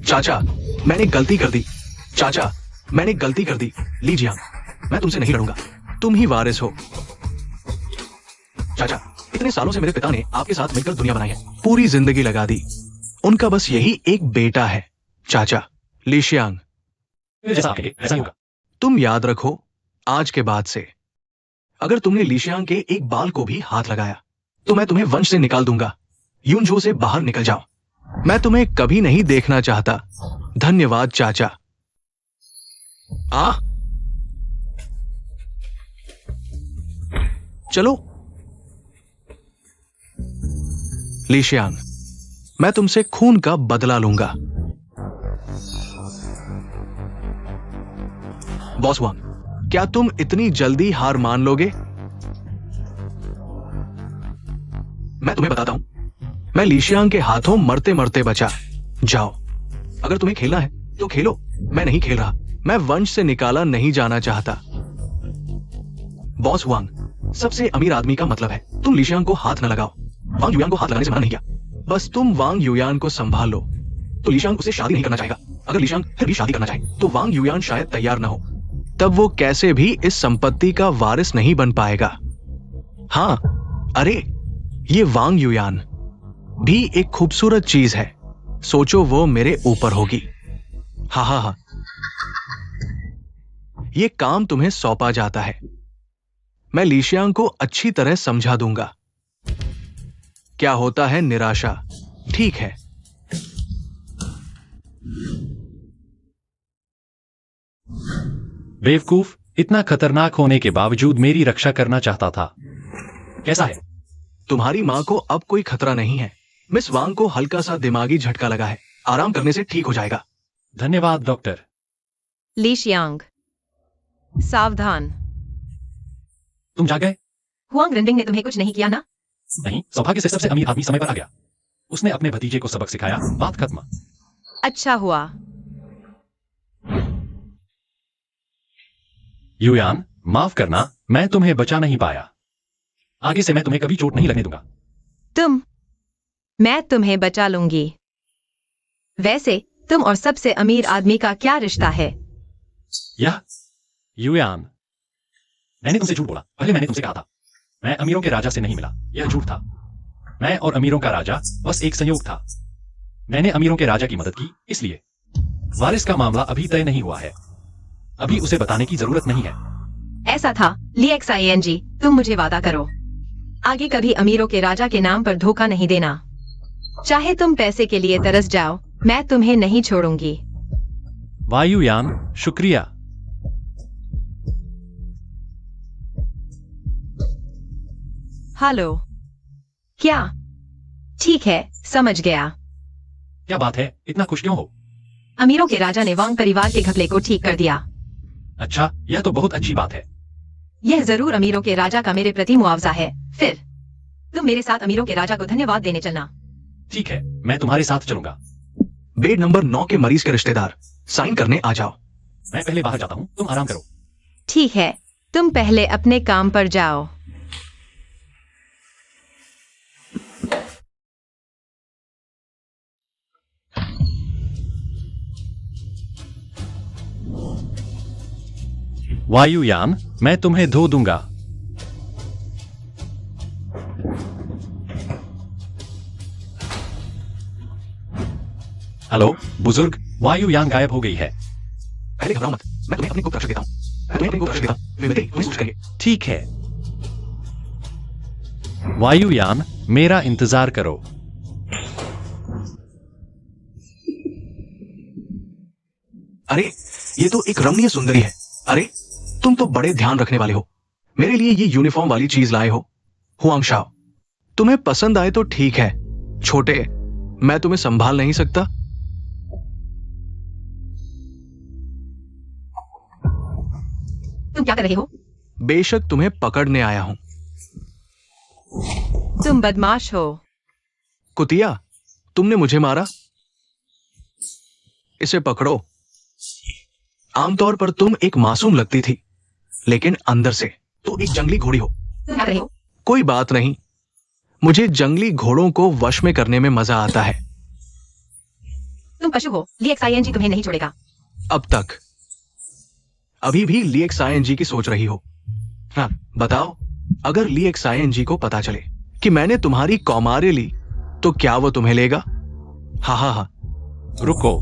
चाचा, मैंने गलती कर दी। चाचा, मैंने गलती कर दी। ली जियांग, मैं तुमसे नहीं लड़ूंगा। तुम ही वारिस हो। चाचा, इतने सालों से मेरे पिता ने आपके साथ मिलकर दुनिया बनाई है, पूरी जिंदगी लगा दी। उनका बस यही एक बेटा है। चाचा, ली जियांग, जैसा आप कहेंगे वैसा ही होगा। तुम याद रखो, आज के बाद से अगर तुमने ली जियांग के एक बाल को भी हाथ लगाया तो मैं तुम्हें वंश से निकाल दूंगा। यूनझो से बाहर निकल जाओ। मैं तुम्हें कभी नहीं देखना चाहता। धन्यवाद चाचा। चलो। ली जियांग, मैं तुमसे खून का बदला लूंगा। बॉस वांग, क्या तुम इतनी जल्दी हार मान लोगे? मैं तुम्हें बताता हूं, मैं ली जियांग के हाथों मरते मरते बचा। जाओ, अगर तुम्हें खेलना है तो खेलो। मैं नहीं खेल रहा। मैं वंश से निकाला नहीं जाना चाहता। बॉस वांग, सबसे अमीर आदमी का मतलब है तुम ली जियांग को हाथ न लगाओ। वांग युयान को हाथ लगाने से मना नहीं किया। बस तुम वांग युयान को संभाल लो। तो ली जियांग उसे शादी नहीं करना चाहेगा। अगर ली जियांग फिर भी शादी करना चाहे तो वांग युयान शायद तैयार ना हो। तब वो कैसे भी इस संपत्ति का वारिस नहीं बन पाएगा। हाँ, अरे ये वांग युयान भी एक खूबसूरत चीज है। सोचो वो मेरे ऊपर होगी। हाँ हाँ हाँ, ये काम तुम्हें सौंपा जाता है। मैं ली जियांग को अच्छी तरह समझा दूंगा। क्या होता है निराशा। ठीक है। बेवकूफ, इतना खतरनाक होने के बावजूद मेरी रक्षा करना चाहता था। कैसा है? तुम्हारी मां को अब कोई खतरा नहीं है। मिस वांग को हल्का सा दिमागी झटका लगा है। आराम करने से ठीक हो जाएगा। धन्यवाद डॉक्टर। ली जियांग, सावधान। तुम जाग गए? हुआंग रिनबिंग ने तुम्हें कुछ नहीं किया ना? नहीं, सौभाग्य से सबसे अमीर आदमी समय पर आ गया। उसने अपने भतीजे को सबक सिखाया। बात खत्म। अच्छा हुआ। युयान, माफ करना, मैं तुम्हें बचा नहीं पाया। आगे से मैं तुम्हें कभी चोट नहीं लगने दूंगा। मैं तुम्हें बचा लूंगी। वैसे तुम और सबसे अमीर आदमी का क्या रिश्ता है? यह युयान, मैंने तुमसे झूठ बोला। पहले मैंने तुमसे कहा था मैं अमीरों के राजा से नहीं मिला। यह झूठ था। मैं और अमीरों का राजा बस एक संयोग था। मैंने अमीरों के राजा की मदद की, इसलिए वारिस का मामला अभी तय नहीं हुआ है। अभी उसे बताने की जरूरत नहीं है। ऐसा था। ली XING, तुम मुझे वादा करो, आगे कभी अमीरों के राजा के नाम पर धोखा नहीं देना। चाहे तुम पैसे के लिए तरस जाओ, मैं तुम्हें नहीं छोड़ूंगी। वायुयान, शुक्रिया। हेलो। क्या? ठीक है, समझ गया। क्या बात है, इतना खुश क्यों हो? अमीरों के राजा ने वांग परिवार के घपले को ठीक कर दिया। अच्छा, यह तो बहुत अच्छी बात है। यह जरूर अमीरों के राजा का मेरे प्रति मुआवजा है। फिर तुम मेरे साथ अमीरों के राजा को धन्यवाद देने चलना। ठीक है, मैं तुम्हारे साथ चलूंगा। बेड नंबर 9 के मरीज के रिश्तेदार साइन करने आ जाओ। मैं पहले बाहर जाता हूँ, तुम आराम करो। ठीक है, तुम पहले अपने काम पर जाओ। वायुयान, मैं तुम्हें धो दूंगा। हेलो बुजुर्ग, वायुयान गायब हो गई है। पहले घबराओ मत, मैं तुम्हें अपनी गुप्त रक्षा देता हूँ। मैं तुम्हें अपनी गुप्त रक्षा देता हूँ। वे मिलकर तुम्हें सूचित करेंगे। ठीक है। वायुयान, मेरा इंतजार करो। अरे ये तो एक रमणीय सुंदरी है। अरे तुम तो बड़े ध्यान रखने वाले हो। मेरे लिए ये यूनिफॉर्म वाली चीज लाए हो। हुआंग शाओ, तुम्हें पसंद आए तो ठीक है। छोटे, मैं तुम्हें संभाल नहीं सकता। तुम क्या कर रहे हो? बेशक तुम्हें पकड़ने आया हूं। तुम बदमाश हो। कुतिया, तुमने मुझे मारा। इसे पकड़ो। आमतौर पर तुम एक मासूम लगती थी, लेकिन अंदर से तो एक जंगली घोड़ी हो। तुम क्या कर रहे हो? कोई बात नहीं, मुझे जंगली घोड़ों को वश में करने में मजा आता है। तुम पशु हो, LXING तुम्हें नहीं छोड़ेगा। अब तक। अभी भी LXING की सोच रही हो। हाँ, बताओ, अगर LXING को पता चले कि मैंने तुम्हारी कौमार्य ली, तो क्या वो तुम्हें लेगा? हा हा हा। रुको।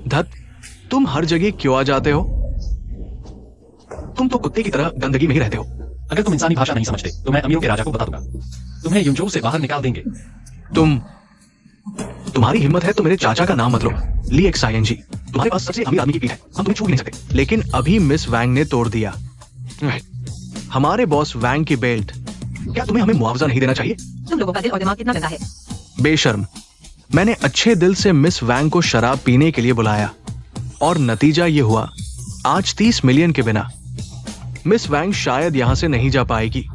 धत, तुम हर जगह क्यों आ जाते हो? तुम तो कुत्ते की तरह गंदगी में ही रहते हो। अगर तुम इंसानी भाषा नहीं समझते तो मैं अमीरों के राजा को बता दूंगा, तुम्हें युनचो से बाहर निकाल देंगे। तुम्हारी हिम्मत है तो मेरे चाचा का नाम मत लो। LXING, तुम्हारे पास सबसे अमीर आदमी की पीठ है, हम तुम्हें छू भी नहीं सकते। लेकिन अभी मिस वैंग ने तोड़ दिया। हमारे बॉस वैंग की बेल्ट। क्या तुम्हें हमें मुआवजा नहीं देना चाहिए? तुम लोगों का दिल और दिमाग कितना गंदा है। बेशर्म, मैंने अच्छे दिल से मिस वैंग को शराब पीने के लिए बुलाया, और नतीजा ये हुआ, आज 30 मिलियन के बिना मिस वैंग शायद यहां से नहीं जा पाएगी।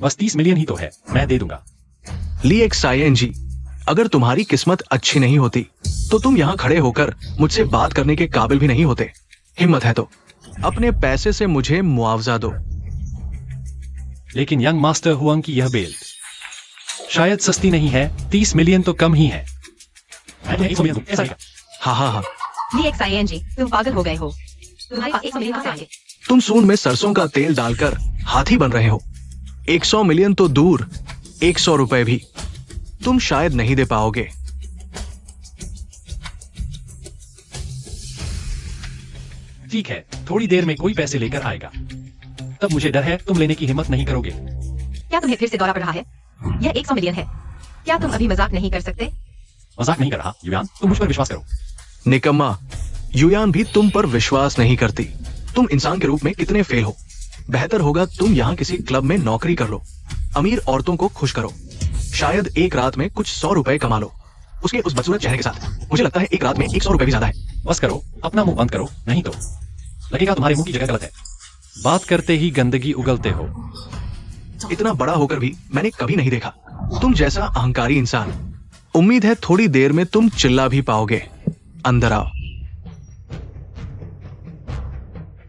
बस 30 मिलियन ही तो है, मैं दे दूंगा। LXING, अगर तुम्हारी किस्मत अच्छी नहीं होती तो तुम यहां खड़े होकर मुझसे बात करने के काबिल भी नहीं होते। हिम्मत है तो अपने पैसे से मुझे मुआवजा दो। लेकिन यंग मास्टर हुआंग की यह बेल्ट शायद सस्ती नहीं है, 30 मिलियन तो कम ही है। मैं 100 मिलियन दूं, ऐसा क्या? हाँ हाँ हाँ। LXING, तुम पागल हो गए हो। तुम्हारे पास 100 मिलियन कहाँ से आएंगे? तुम सूंड में सरसों का तेल डालकर हाथी बन रहे हो। 100 मिलियन तो दूर, 100 रुपए भी तुम शायद नहीं दे पाओगे। ठीक है, थोड़ी देर में कोई पैसे लेकर आएगा, तब मुझे डर है तुम लेने की हिम्मत नहीं करोगे। क्या तुम्हें फिर से दौरा पड़ रहा है? यह 100 मिलियन है। क्या तुम अभी मजाक नहीं कर सकते? मजाक नहीं कर रहा युयान, तुम मुझ पर विश्वास करो। निकम्मा, युयान भी तुम पर विश्वास नहीं करती। तुम इंसान के रूप में कितने फेल हो। बेहतर होगा तुम यहाँ किसी क्लब में नौकरी कर लो, अमीर औरतों को खुश करो, शायद एक रात में कुछ 100 रुपए कमा लो उसके उस बदसूरत चेहरे के साथ। मुझे लगता है एक रात में 100 रुपए भी ज्यादा है। बस करो, अपना मुंह बंद करो, नहीं तो लगेगा तुम्हारे मुंह की जगह गलत है। बात करते ही गंदगी उगलते हो। इतना बड़ा होकर भी मैंने कभी नहीं देखा तुम जैसा अहंकारी इंसान। उम्मीद है थोड़ी देर में तुम चिल्ला भी पाओगे। अंदर आओ।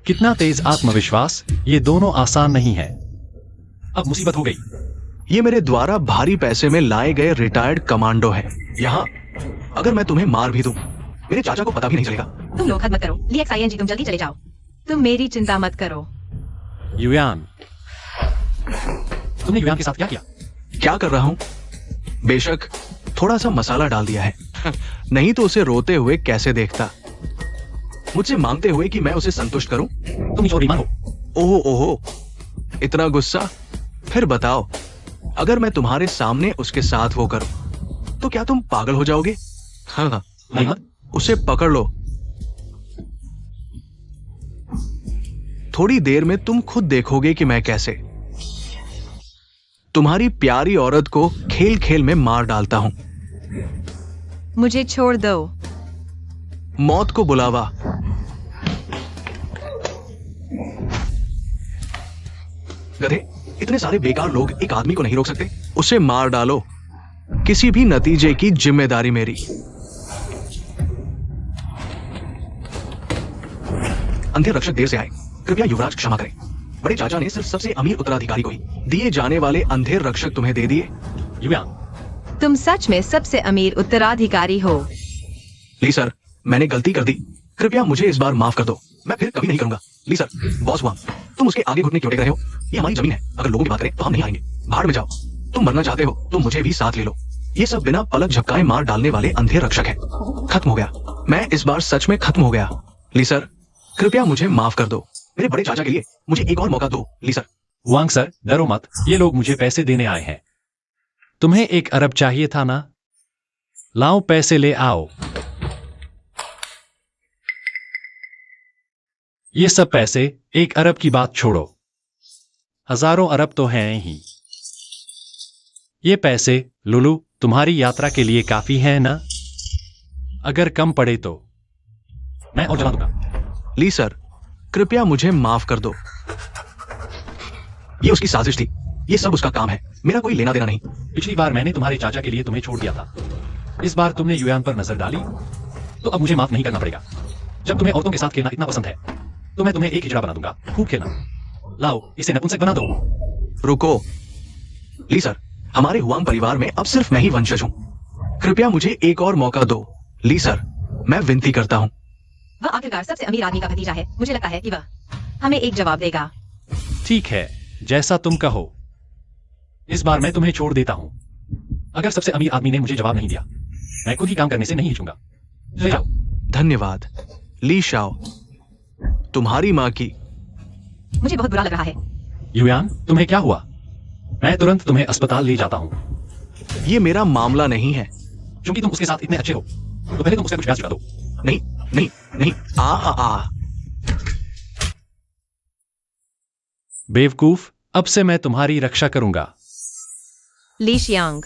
कितना तेज आत्मविश्वास, ये दोनों आसान नहीं है। अब मुसीबत हो गई। ये मेरे द्वारा भारी पैसे में लाए गए रिटायर्ड कमांडो है। यहाँ अगर मैं तुम्हें मार भी दूं, मेरे चाचा को पता भी नहीं चलेगा। तुम लोग हद मत करो। LXING, तुम जल्दी चले जाओ। तुम मेरी चिंता मत करो। युयान, तुमने युयान के साथ क्या किया? क्या कर रहा हूं? बेशक थोड़ा सा मसाला डाल दिया है। नहीं तो उसे रोते हुए कैसे देखता, मुझसे मांगते हुए कि मैं उसे संतुष्ट करूं। तुम ईश्वर ईमान हो। ओहो ओहो, इतना गुस्सा? फिर बताओ, अगर मैं तुम्हारे सामने उसके साथ वो करूं तो क्या तुम पागल हो जाओगे? हाँ, नहीं, उसे पकड़ लो। थोड़ी देर में तुम खुद देखोगे कि मैं कैसे तुम्हारी प्यारी औरत को खेल खेल में मार डालता हूं। मुझे छोड़ दो। मौत को बुलावा। गधे, इतने सारे बेकार लोग एक आदमी को नहीं रोक सकते। उसे मार डालो, किसी भी नतीजे की जिम्मेदारी मेरी। अंधेर रक्षक देर से आए, कृपया युवराज क्षमा करें। बड़े चाचा ने सिर्फ सबसे अमीर उत्तराधिकारी को ही दिए जाने वाले अंधेर रक्षक तुम्हें दे दिए। युयान, तुम सच में सबसे अमीर उत्तराधिकारी हो। ली सर, मैंने गलती कर दी, कृपया मुझे इस बार माफ कर दो। मैं फिर कभी नहीं करूंगा। ली सर, बॉस हुआ, तुम उसके आगे घुटने क्यों टेक रहे हो? ये हमारी जमीन है, अगर लोगों की बात करें तो हम नहीं आएंगे। भाड़ में जाओ। तुम मरना चाहते हो तो मुझे भी साथ ले लो। ये सब बिना पलक झपकाए मार डालने वाले अंधेर रक्षक है। खत्म हो गया, मैं इस बार सच में खत्म हो गया। ली सर, कृपया मुझे माफ कर दो। मेरे बड़े चाचा के लिए मुझे एक और मौका दो। ली सर। हुआंग सर, डरो मत, ये लोग मुझे पैसे देने आए हैं। तुम्हें 1 अरब चाहिए था ना? लाओ, पैसे ले आओ। ये सब पैसे, 1 अरब की बात छोड़ो, हजारों अरब तो हैं ही। ये पैसे लुलू तुम्हारी यात्रा के लिए काफी है ना? अगर कम पड़े तो मैं और जला दूंगा। ली सर, कृपया मुझे माफ कर दो। ये उसकी साजिश थी, ये सब उसका काम है, मेरा कोई लेना देना नहीं। पिछली बार मैंने तुम्हारे चाचा के लिए तुम्हें छोड़ दिया था। इस बार तुमने युयान पर नजर डाली, तो अब मुझे माफ नहीं करना पड़ेगा। जब तुम्हें औरतों के साथ खेलना इतना पसंद है, तो मैं तुम्हें एक हिजड़ा बना दूंगा। खूब खेलना। लाओ, इसे नपुंसक बना दो। रुको ली सर, हमारे हुआंग परिवार में अब सिर्फ मैं ही वंशज हूं। कृपया मुझे एक और मौका दो। ली सर, मैं विनती करता हूं। वह आखिरकार सबसे अमीर आदमी का भतीजा है। मुझे लगता है कि वह हमें एक जवाब देगा। ठीक है, जैसा तुम कहो। इस बार मैं तुम्हें छोड़ देता हूं। अगर सबसे अमीर आदमी ने मुझे जवाब नहीं दिया, मैं खुद ही काम करने से नहीं हिचूंगा। ले जाओ। धन्यवाद ली शाओ, तुम्हारी माँ की। मुझे बहुत बुरा लग रहा है। युयान, तुम्हें क्या हुआ? मैं तुरंत तुम्हें अस्पताल ले जाता हूं। ये मेरा मामला नहीं है। क्योंकि तुम उसके साथ इतने अच्छे हो, तो पहले तुम उसका कुछ ब्याज चुका दो। नहीं नहीं नहीं, आ बेवकूफ, अब से मैं तुम्हारी रक्षा करूंगा। ली शियांग,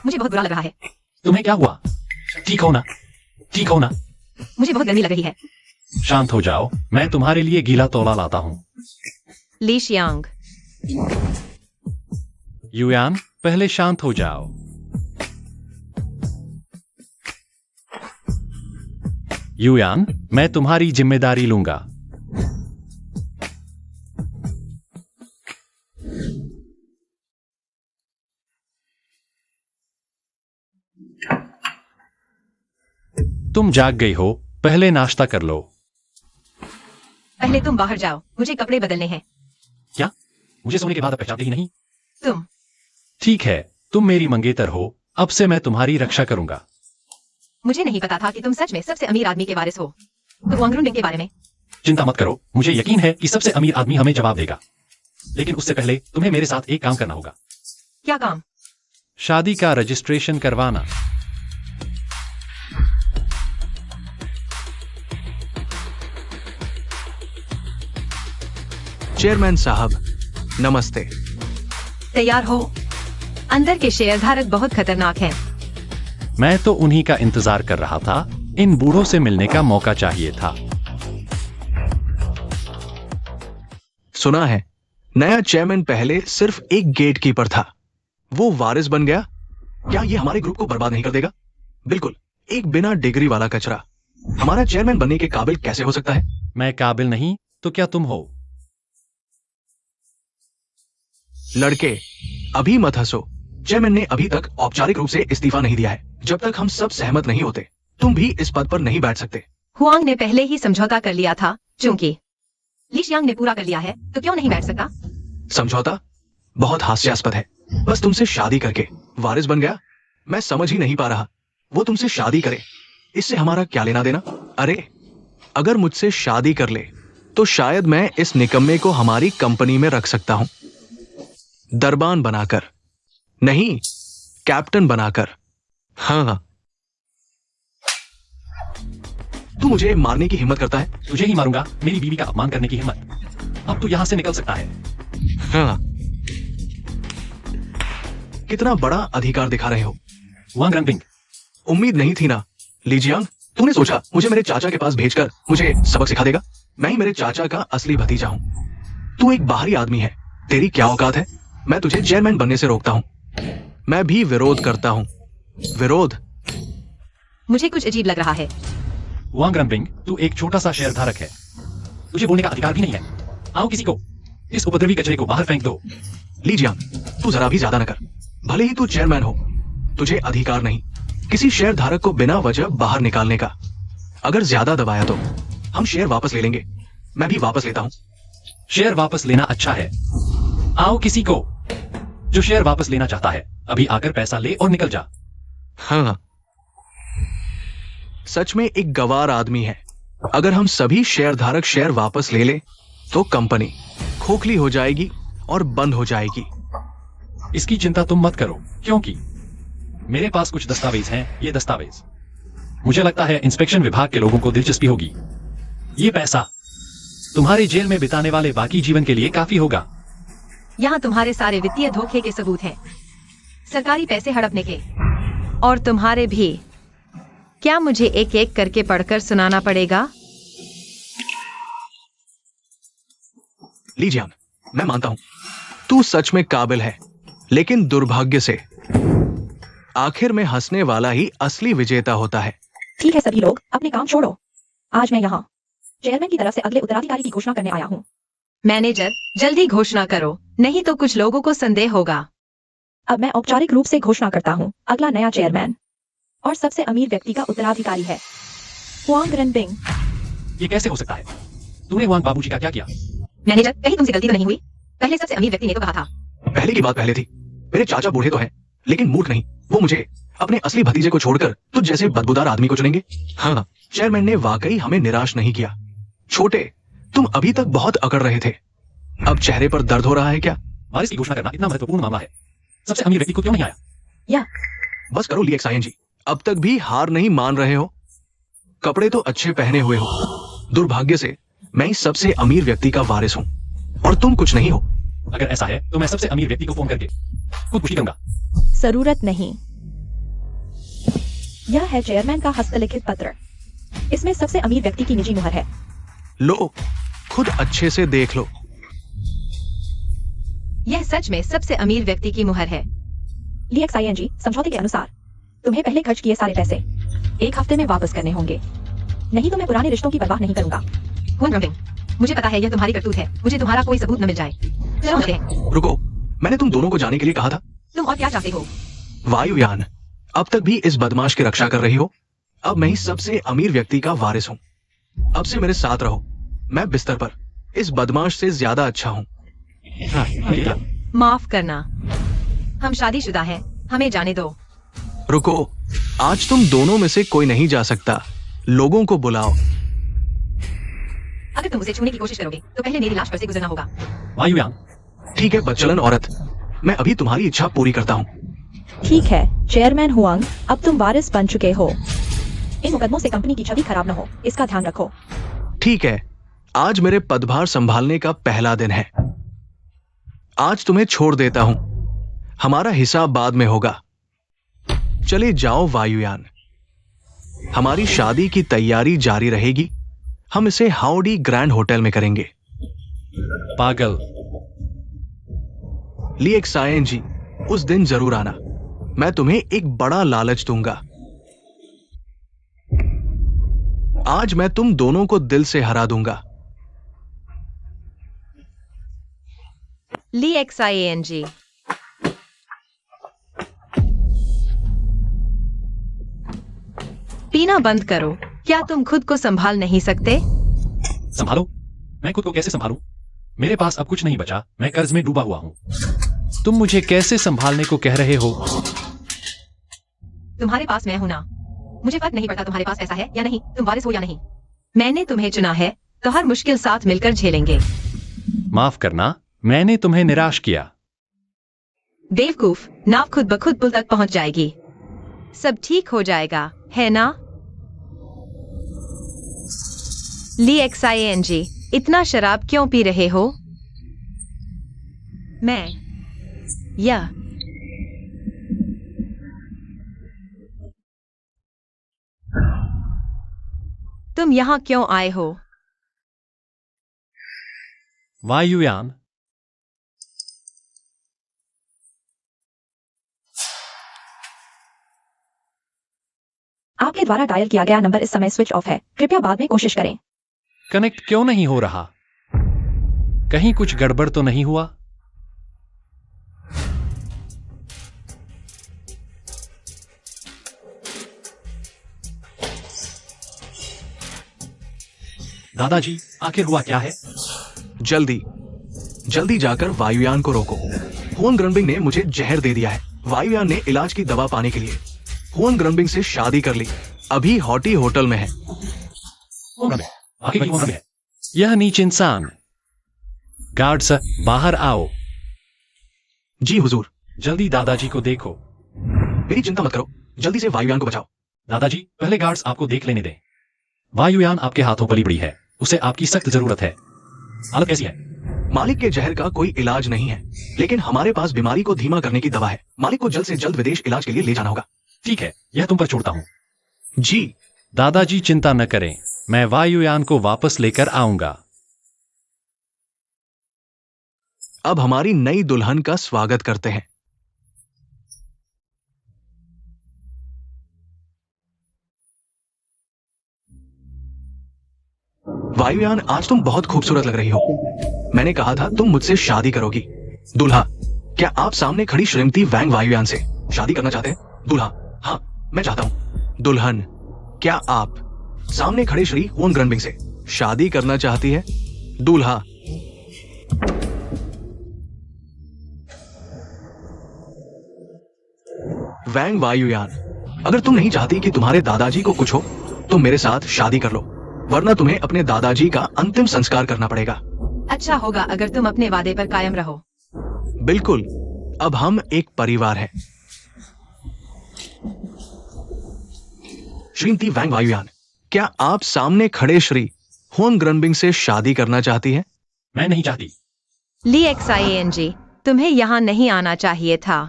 मुझे बहुत बुरा लग रहा है। तुम्हें क्या हुआ? ठीक हो ना? ठीक हो ना? मुझे बहुत गर्मी लग रही है। शांत हो जाओ, मैं तुम्हारे लिए गीला तौला लाता हूं। ली शियांग, युयान, पहले शांत हो जाओ। युयान, मैं तुम्हारी जिम्मेदारी लूंगा। तुम जाग गई हो, पहले नाश्ता कर लो। पहले तुम बाहर जाओ, मुझे कपड़े बदलने हैं। क्या? मुझे सोने के बाद अब पहचानते ही नहीं? तुम ठीक है, तुम मेरी मंगेतर हो, अब से मैं तुम्हारी रक्षा करूंगा। मुझे नहीं पता था कि तुम सच में सबसे अमीर आदमी के वारिस हो। तो वांगरुंडिंग के बारे में? चिंता मत करो, मुझे यकीन है कि सबसे अमीर आदमी हमें जवाब देगा। लेकिन उससे पहले तुम्हें मेरे साथ एक काम करना होगा। क्या काम? शादी का रजिस्ट्रेशन करवाना। चेयरमैन साहब, नमस्ते। तैयार हो? अंदर के शेयरधारक बहुत खतरनाक हैं। मैं तो उन्हीं का इंतजार कर रहा था। इन बूढ़ों से मिलने का मौका चाहिए था। सुना है नया चेयरमैन पहले सिर्फ एक गेट कीपर था, वो वारिस बन गया। क्या ये हमारे ग्रुप को बर्बाद नहीं कर देगा? बिल्कुल, एक बिना डिग्री वाला कचरा हमारा चेयरमैन बनने के काबिल कैसे हो सकता है? मैं काबिल नहीं तो क्या तुम हो? लड़के, अभी मत हंसो। चेयरमैन ने अभी तक औपचारिक रूप से इस्तीफा नहीं दिया है। जब तक हम सब सहमत नहीं होते, तुम भी इस पद पर नहीं बैठ सकते। हुआंग ने पहले ही समझौता कर लिया था, चूंकि ली शियांग ने पूरा कर लिया है, तो क्यों नहीं बैठ सकता? समझौता बहुत हास्यास्पद है। बस तुमसे शादी करके वारिस बन गया। मैं समझ ही नहीं पा रहा। वो तुमसे शादी करे, इससे हमारा क्या लेना देना? अरे, अगर मुझसे शादी कर ले तो शायद मैं इस निकम्मे को हमारी कंपनी में रख सकता हूं, दरबान बनाकर नहीं, कैप्टन बनाकर। हाँ, तू मुझे मारने की हिम्मत करता है? तुझे ही मारूंगा, मेरी बीवी का अपमान करने की हिम्मत। अब तू यहां से निकल सकता है। हाँ, कितना बड़ा अधिकार दिखा रहे हो। वांग रंगपिंग, उम्मीद नहीं थी ना लीजियांग। तूने सोचा मुझे मेरे चाचा के पास भेजकर मुझे सबक सिखा देगा? मैं ही मेरे चाचा का असली भतीजा हूं। तू एक बाहरी आदमी है, तेरी क्या औकात है? मैं तुझे चेयरमैन बनने से रोकता हूं। मैं भी विरोध करता हूं। विरोध? मुझे कुछ अजीब लग रहा है। वांग रंगपिंग, तू एक छोटा सा शेयरधारक है, तुझे बोलने का अधिकार भी नहीं है। आओ, किसी को इस उपद्रवी कचरे को बाहर फेंक दो। लीजियांग, तू जरा भी ज्यादा न कर। भले ही तू चेयरमैन हो, तुझे अधिकार नहीं किसी शेयर धारक को बिना वजह बाहर निकालने का। अगर ज्यादा दबाया तो हम शेयर वापस ले लेंगे। मैं भी वापस लेता हूं। शेयर वापस लेना अच्छा है। आओ, किसी को जो शेयर वापस लेना चाहता है, अभी आकर पैसा ले और निकल जा। हाँ, सच में एक गवार आदमी है। अगर हम सभी शेयर धारक शेयर वापस ले ले तो कंपनी खोखली हो जाएगी और बंद हो जाएगी। इसकी चिंता तुम मत करो, क्योंकि मेरे पास कुछ दस्तावेज हैं। ये दस्तावेज, मुझे लगता है इंस्पेक्शन विभाग के लोगों को दिलचस्पी होगी। ये पैसा तुम्हारे जेल में बिताने वाले बाकी जीवन के लिए काफी होगा। यहाँ तुम्हारे सारे वित्तीय धोखे के सबूत हैं, सरकारी पैसे हड़पने के। और तुम्हारे भी। क्या मुझे एक एक करके पढ़कर सुनाना पड़ेगा? लीजियान, मैं मानता हूं तू सच में काबिल है, लेकिन दुर्भाग्य से आखिर में हंसने वाला ही असली विजेता होता है। ठीक है सभी लोग, अपने काम छोड़ो। आज मैं यहाँ चेयरमैन की तरफ से अगले उत्तराधिकारी की घोषणा करने आया हूँ। मैनेजर, जल्दी घोषणा करो, नहीं तो कुछ लोगों को संदेह होगा। अब मैं औपचारिक रूप से घोषणा करता हूँ, अगला नया चेयरमैन और सबसे अमीर व्यक्ति का उत्तराधिकारी है हुआंग रनबिंग। ये कैसे हो सकता है? तूने हुआंग बाबूजी का क्या किया? मैनेजर, कहीं तुमसे गलती तो नहीं हुई? पहले सबसे अमीर व्यक्ति ने तो कहा था। पहले की बात पहले थी। मेरे चाचा बूढ़े तो हैं, लेकिन मूर्ख नहीं। वो मुझे अपने असली भतीजे को छोड़कर तुझ जैसे बदबूदार आदमी को चुनेंगे। हाँ, चेयरमैन ने वाकई हमें निराश नहीं किया। छोटे, तुम अभी तक बहुत अकड़ रहे थे, अब चेहरे पर दर्द हो रहा है क्या? वारिस की घोषणा करना इतना महत्वपूर्ण मामला है, सबसे अमीर व्यक्ति को क्यों नहीं आया? या बस करो ली एक्साइन जी, अब तक भी हार नहीं मान रहे हो। कपड़े तो अच्छे पहने हुए हो। दुर्भाग्य से मैं ही सबसे अमीर व्यक्ति का वारिस हूँ और तुम कुछ नहीं हो। अगर ऐसा है तो मैं सबसे अमीर व्यक्ति को फोन करके खुदकुशी करूंगा। जरूरत नहीं। यह है चेयरमैन का हस्तलिखित पत्र। इसमें सबसे अमीर व्यक्ति की निजी मुहर है। लो, खुद अच्छे से देख लो। यह सच में सबसे अमीर व्यक्ति की मुहर है। LXING समझौते के अनुसार तुम्हें पहले खर्च किए सारे पैसे 1 हफ्ते में वापस करने होंगे, नहीं तो मैं पुराने रिश्तों की परवाह नहीं करूंगा। हुआंग रनबिंग, मुझे पता है यह तुम्हारी करतूत है। मुझे तुम्हारा कोई सबूत न मिल जाए। चलो मिलते हैं। रुको, मैंने तुम दोनों को जाने के लिए कहा था। तुम और क्या चाहते हो? वायुयान, अब तक भी इस बदमाश की रक्षा कर रही हो। अब मैं ही सबसे अमीर व्यक्ति का वारिस हूँ। अब से मेरे साथ रहो। मैं बिस्तर पर इस बदमाश से ज्यादा अच्छा हूँ। हाँ, ये क्या? माफ करना, हम शादीशुदा हैं, हमें जाने दो। रुको, आज तुम दोनों में से कोई नहीं जा सकता। लोगों को बुलाओ। अगर तुम मुझे छूने की कोशिश करोगे तो पहले मेरी लाश पर से गुजरना होगा। वायुयान, ठीक है बदचलन औरत, मैं अभी तुम्हारी इच्छा पूरी करता हूँ। ठीक है चेयरमैन हुआंग, अब तुम वारिस बन चुके हो। इन मुकदमों से कंपनी की छवि खराब न हो, इसका ध्यान रखो। ठीक है, आज मेरे पदभार संभालने का पहला दिन है। आज तुम्हें छोड़ देता हूं, हमारा हिसाब बाद में होगा। चले जाओ वायुयान, हमारी शादी की तैयारी जारी रहेगी। हम इसे हाउडी ग्रैंड होटल में करेंगे। पागल। LXIN जी, उस दिन जरूर आना। मैं तुम्हें एक बड़ा लालच दूंगा। आज मैं तुम दोनों को दिल से हरा दूंगा। LXING। पीना बंद करो। क्या तुम खुद को संभाल नहीं सकते? संभालो? मैं खुद को कैसे संभालूं? मेरे पास अब कुछ नहीं बचा, मैं कर्ज में डूबा हुआ हूं। तुम मुझे कैसे संभालने को कह रहे हो? तुम्हारे पास मैं हूं ना। मुझे फर्क नहीं पड़ता तुम्हारे पास पैसा है या नहीं, तुम वारिस हो या नहीं। मैंने तुम्हें चुना है तो हर मुश्किल साथ मिलकर झेलेंगे। माफ करना, मैंने तुम्हें निराश किया। बेवकूफ, नाव खुद ब खुद पुल तक पहुंच जाएगी। सब ठीक हो जाएगा, है ना? LXING, इतना शराब क्यों पी रहे हो? मैं या तुम यहां क्यों आए हो? वायुयान, आपके द्वारा डायल किया गया नंबर इस समय स्विच ऑफ है, कृपया बाद में कोशिश करें। कनेक्ट क्यों नहीं हो रहा? कहीं कुछ गड़बड़ तो नहीं हुआ? दादाजी, आखिर हुआ क्या है? जल्दी जल्दी जाकर वायुयान को रोको। हुआंग रनबिंग ने मुझे जहर दे दिया है। वायुयान ने इलाज की दवा पाने के लिए हुआंग रनबिंग से शादी कर ली। अभी हॉटी होटल में है। आखिर कौन है? यह नीच इंसान। गार्ड्स, बाहर आओ। जी हुजूर। जल्दी दादाजी को देखो। मेरी चिंता मत करो, जल्दी से वायुयान को बचाओ। दादाजी, पहले गार्ड्स आपको देख लेने दें। वायुयान आपके हाथों पली बड़ी है, उसे आपकी सख्त जरूरत है। हालत कैसी है? मालिक के जहर का कोई इलाज नहीं है, लेकिन हमारे पास बीमारी को धीमा करने की दवा है। मालिक को जल्द से जल्द विदेश इलाज के लिए ले जाना होगा। ठीक है, यह तुम पर छोड़ता हूं। जी। दादाजी चिंता न करें, मैं वायुयान को वापस लेकर आऊंगा। अब हमारी नई दुल्हन का स्वागत करते हैं। वायुयान, आज तुम बहुत खूबसूरत लग रही हो। मैंने कहा था तुम मुझसे शादी करोगी। दूल्हा, क्या आप सामने खड़ी श्रीमती वैंग वायुयान से शादी करना चाहते हैं? दूल्हा, हाँ, मैं चाहता हूं। दुल्हन, क्या आप सामने खड़े श्री हुआंग रनबिंग से शादी करना चाहती है? दूल्हा, वैंग वायुयान, अगर तुम नहीं चाहती कि तुम्हारे दादाजी को कुछ हो तो मेरे साथ शादी कर लो, वरना तुम्हें अपने दादाजी का अंतिम संस्कार करना पड़ेगा। अच्छा होगा अगर तुम अपने वादे पर कायम रहो। बिल्कुल, अब हम एक परिवार हैं। श्रीमती वैंग वायुयान, क्या आप सामने खड़े श्री हुआंग रनबिंग से शादी करना चाहती हैं? मैं नहीं चाहती। ली XING, तुम्हें यहाँ नहीं आना चाहिए था।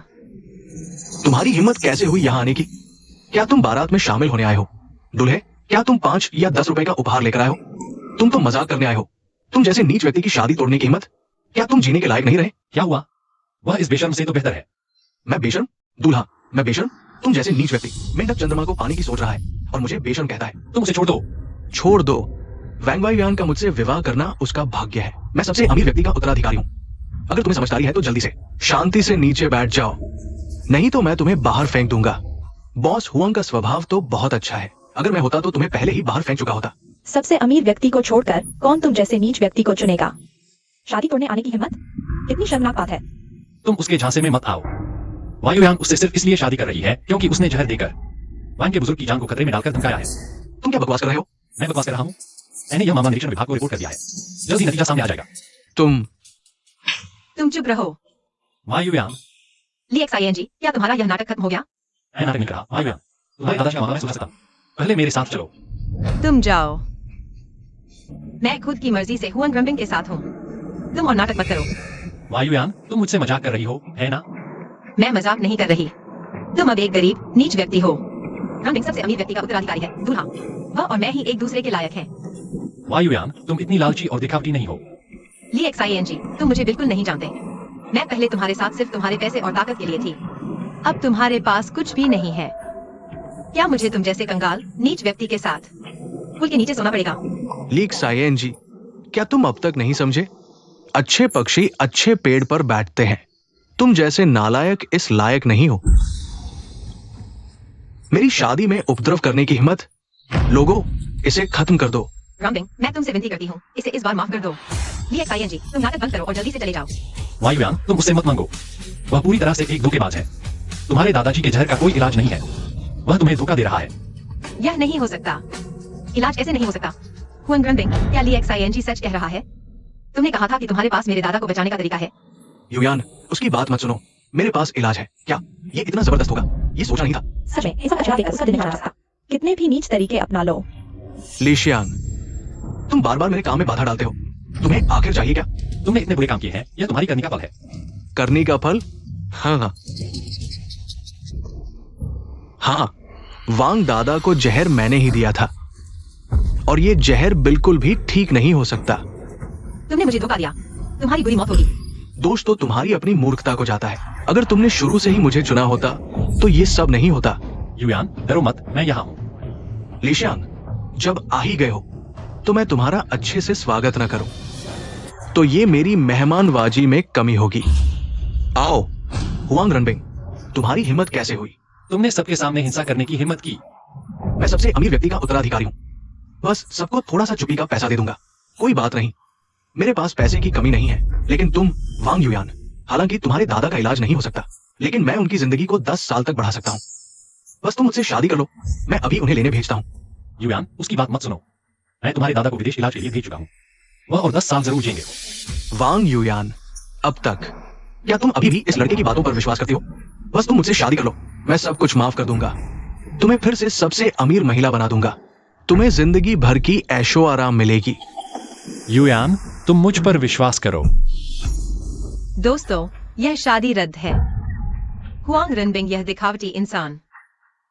तुम्हारी हिम्मत कैसे हुई यहाँ आने की? क्या तुम बारात में शामिल होने आए हो? दूल्हे, क्या तुम 5 या 10 रुपए का उपहार लेकर आए हो? तुम तो मजाक करने आए हो। तुम जैसे नीच व्यक्ति की शादी तोड़ने की हिम्मत? क्या तुम जीने के लायक नहीं रहे? क्या हुआ? वह इस बेशर्म से तो बेहतर है। मैं बेशर्म? दूल्हा, मैं बेशर्म? तुम जैसे नीच व्यक्ति मेंढक चंद्रमा को पानी की सोच रहा है और मुझे बेशर्म कहता है। तुम उसे छोड़ दो। छोड़ दो। वैंग वायुयान का मुझसे विवाह करना उसका भाग्य है। मैं सबसे अमीर व्यक्ति का उत्तराधिकारी हूँ। अगर तुम्हें समझदारी है तो जल्दी से शांति से नीचे बैठ जाओ, नहीं तो मैं तुम्हें बाहर फेंक दूंगा। बॉस हुआंग का स्वभाव तो बहुत अच्छा है। अगर मैं होता तो तुम्हें पहले ही बाहर फेंक चुका होता। सबसे अमीर व्यक्ति को छोड़कर कौन तुम जैसे नीच व्यक्ति को चुनेगा? शादी तोड़ने आने की हिम्मत? कितनी शर्मनाक बात है। तुम उसके झांसे में मत आओ। वायुयान उससे सिर्फ इसलिए शादी कर रही है क्योंकि उसने जहर देकर वांग के बुजुर्ग की जान को खतरे में डालकर धमकाया है। तुम क्या बकवास कर रहे हो? मैं बकवास कर रहा हूँ? मैंने यह मामला निरीक्षण विभाग को रिपोर्ट कर दिया है। जल्दी नतीजा सामने आ जाएगा। तुम चुप रहो। वायुयान, ली XING, क्या तुम्हारा यह नाटक खत्म हो गया? मैं नाटक नहीं कर रहा। वायुयान, तुम्हारे दादाजी का मामला मैं सुलझा सकता हूँ। पहले मेरे साथ चलो। तुम जाओ। मैं खुद की मर्जी से हुआंग रनबिंग के साथ हूँ। तुम और नाटक मत करो। वायुयान, तुम मुझसे मजाक कर रही हो, है ना? मैं मजाक नहीं कर रही। तुम अब एक गरीब नीच व्यक्ति हो। रनबिंग सबसे अमीर व्यक्ति का उत्तराधिकारी है। दूल्हा, वह और मैं ही एक दूसरे के लायक हैं। वायुयान, तुम इतनी लालची और दिखावटी नहीं हो। ली XING, तुम मुझे बिल्कुल नहीं जानते। मैं पहले तुम्हारे साथ सिर्फ तुम्हारे पैसे और ताकत के लिए थी। अब तुम्हारे पास कुछ भी नहीं है। क्या मुझे तुम जैसे कंगाल नीच व्यक्ति के साथ पुल के नीचे सोना पड़ेगा? ली XING, क्या तुम अब तक नहीं समझे? अच्छे पक्षी अच्छे पेड़ पर बैठते हैं। तुम जैसे नालायक इस लायक नहीं हो। मेरी शादी में उपद्रव करने की हिम्मत? लोगों, इसे खत्म कर दो। रनबिंग, मैं तुमसे विनती करती हूँ, इसे इस बार माफ कर दो। ली XING, तुम नाटक बंद करो और जल्दी से चले जाओ। वायुयान, तुम उससे मत मांगो। वह पूरी तरह से एक धोखेबाज है। तुम्हारे दादाजी के जहर का कोई इलाज नहीं है। वह तुम्हें धोखा दे रहा है। यह नहीं हो सकता। इलाज कैसे नहीं हो सकता? हुआंग रनबिंग, क्या ली XING सच कह रहा है? तुमने कहा था कि तुम्हारे पास मेरे दादा को बचाने का तरीका है। युयान, उसकी बात मत सुनो। मेरे पास इलाज है। क्या ये इतना जबरदस्त होगा? ये सोचा नहीं था। सच में ऐसा अच्छा देखकर उसका दिन बना था। कितने भी नीच तरीके अपना लो। लीशियांग, तुम बार बार मेरे काम में बाधा डालते हो। तुम्हें आखिर चाहिए क्या? तुमने इतने बुरे काम किए हैं, यह तुम्हारी करनी का फल है। करनी का फल? हाँ, वांग दादा को जहर मैंने ही दिया था और ये जहर बिल्कुल भी ठीक नहीं हो सकता। तुमने मुझे धोखा दिया। तुम्हारी बुरी मौत होगी। दोष तो तुम्हारी अपनी मूर्खता को जाता है। अगर तुमने शुरू से ही मुझे चुना होता तो ये सब नहीं होता। युयान, डरो मत, मैं यहाँ हूँ। लीशियांग, जब आ ही गए हो तो मैं तुम्हारा अच्छे से स्वागत न करूं तो ये मेरी मेहमानबाजी में कमी होगी। आओ। हुआंग रनबिंग, तुम्हारी हिम्मत कैसे हुई? तुमने सबके सामने हिंसा करने की हिम्मत की। मैं सबसे अमीर व्यक्ति का उत्तराधिकारी हूं। बस सबको थोड़ा सा चुप्पी का पैसा दे दूंगा। कोई बात नहीं, मेरे पास पैसे की कमी नहीं है। लेकिन तुम वांग युयान, हालांकि तुम्हारे दादा का इलाज नहीं हो सकता, लेकिन मैं उनकी जिंदगी को 10 साल तक बढ़ा सकता हूँ। बस तुम मुझसे शादी कर लो, मैं अभी उन्हें लेने भेजता हूँ। युयान, उसकी बात मत सुनो। मैं तुम्हारे दादा को विदेश इलाज के लिए भेज चुका हूँ। वह और 10 साल जरूर जिएंगे। वांग युयान, अब तक क्या तुम अभी भी इस लड़के की बातों पर विश्वास करती हो? बस तुम मुझसे शादी कर लो, मैं सब कुछ माफ कर दूंगा। तुम्हें फिर से सबसे अमीर महिला बना दूंगा। तुम्हें जिंदगी भर की ऐशो आराम मिलेगी। युयान, तुम मुझ पर विश्वास करो। दोस्तों, यह शादी रद्द है। हुआंग रनबिंग यह दिखावटी इंसान।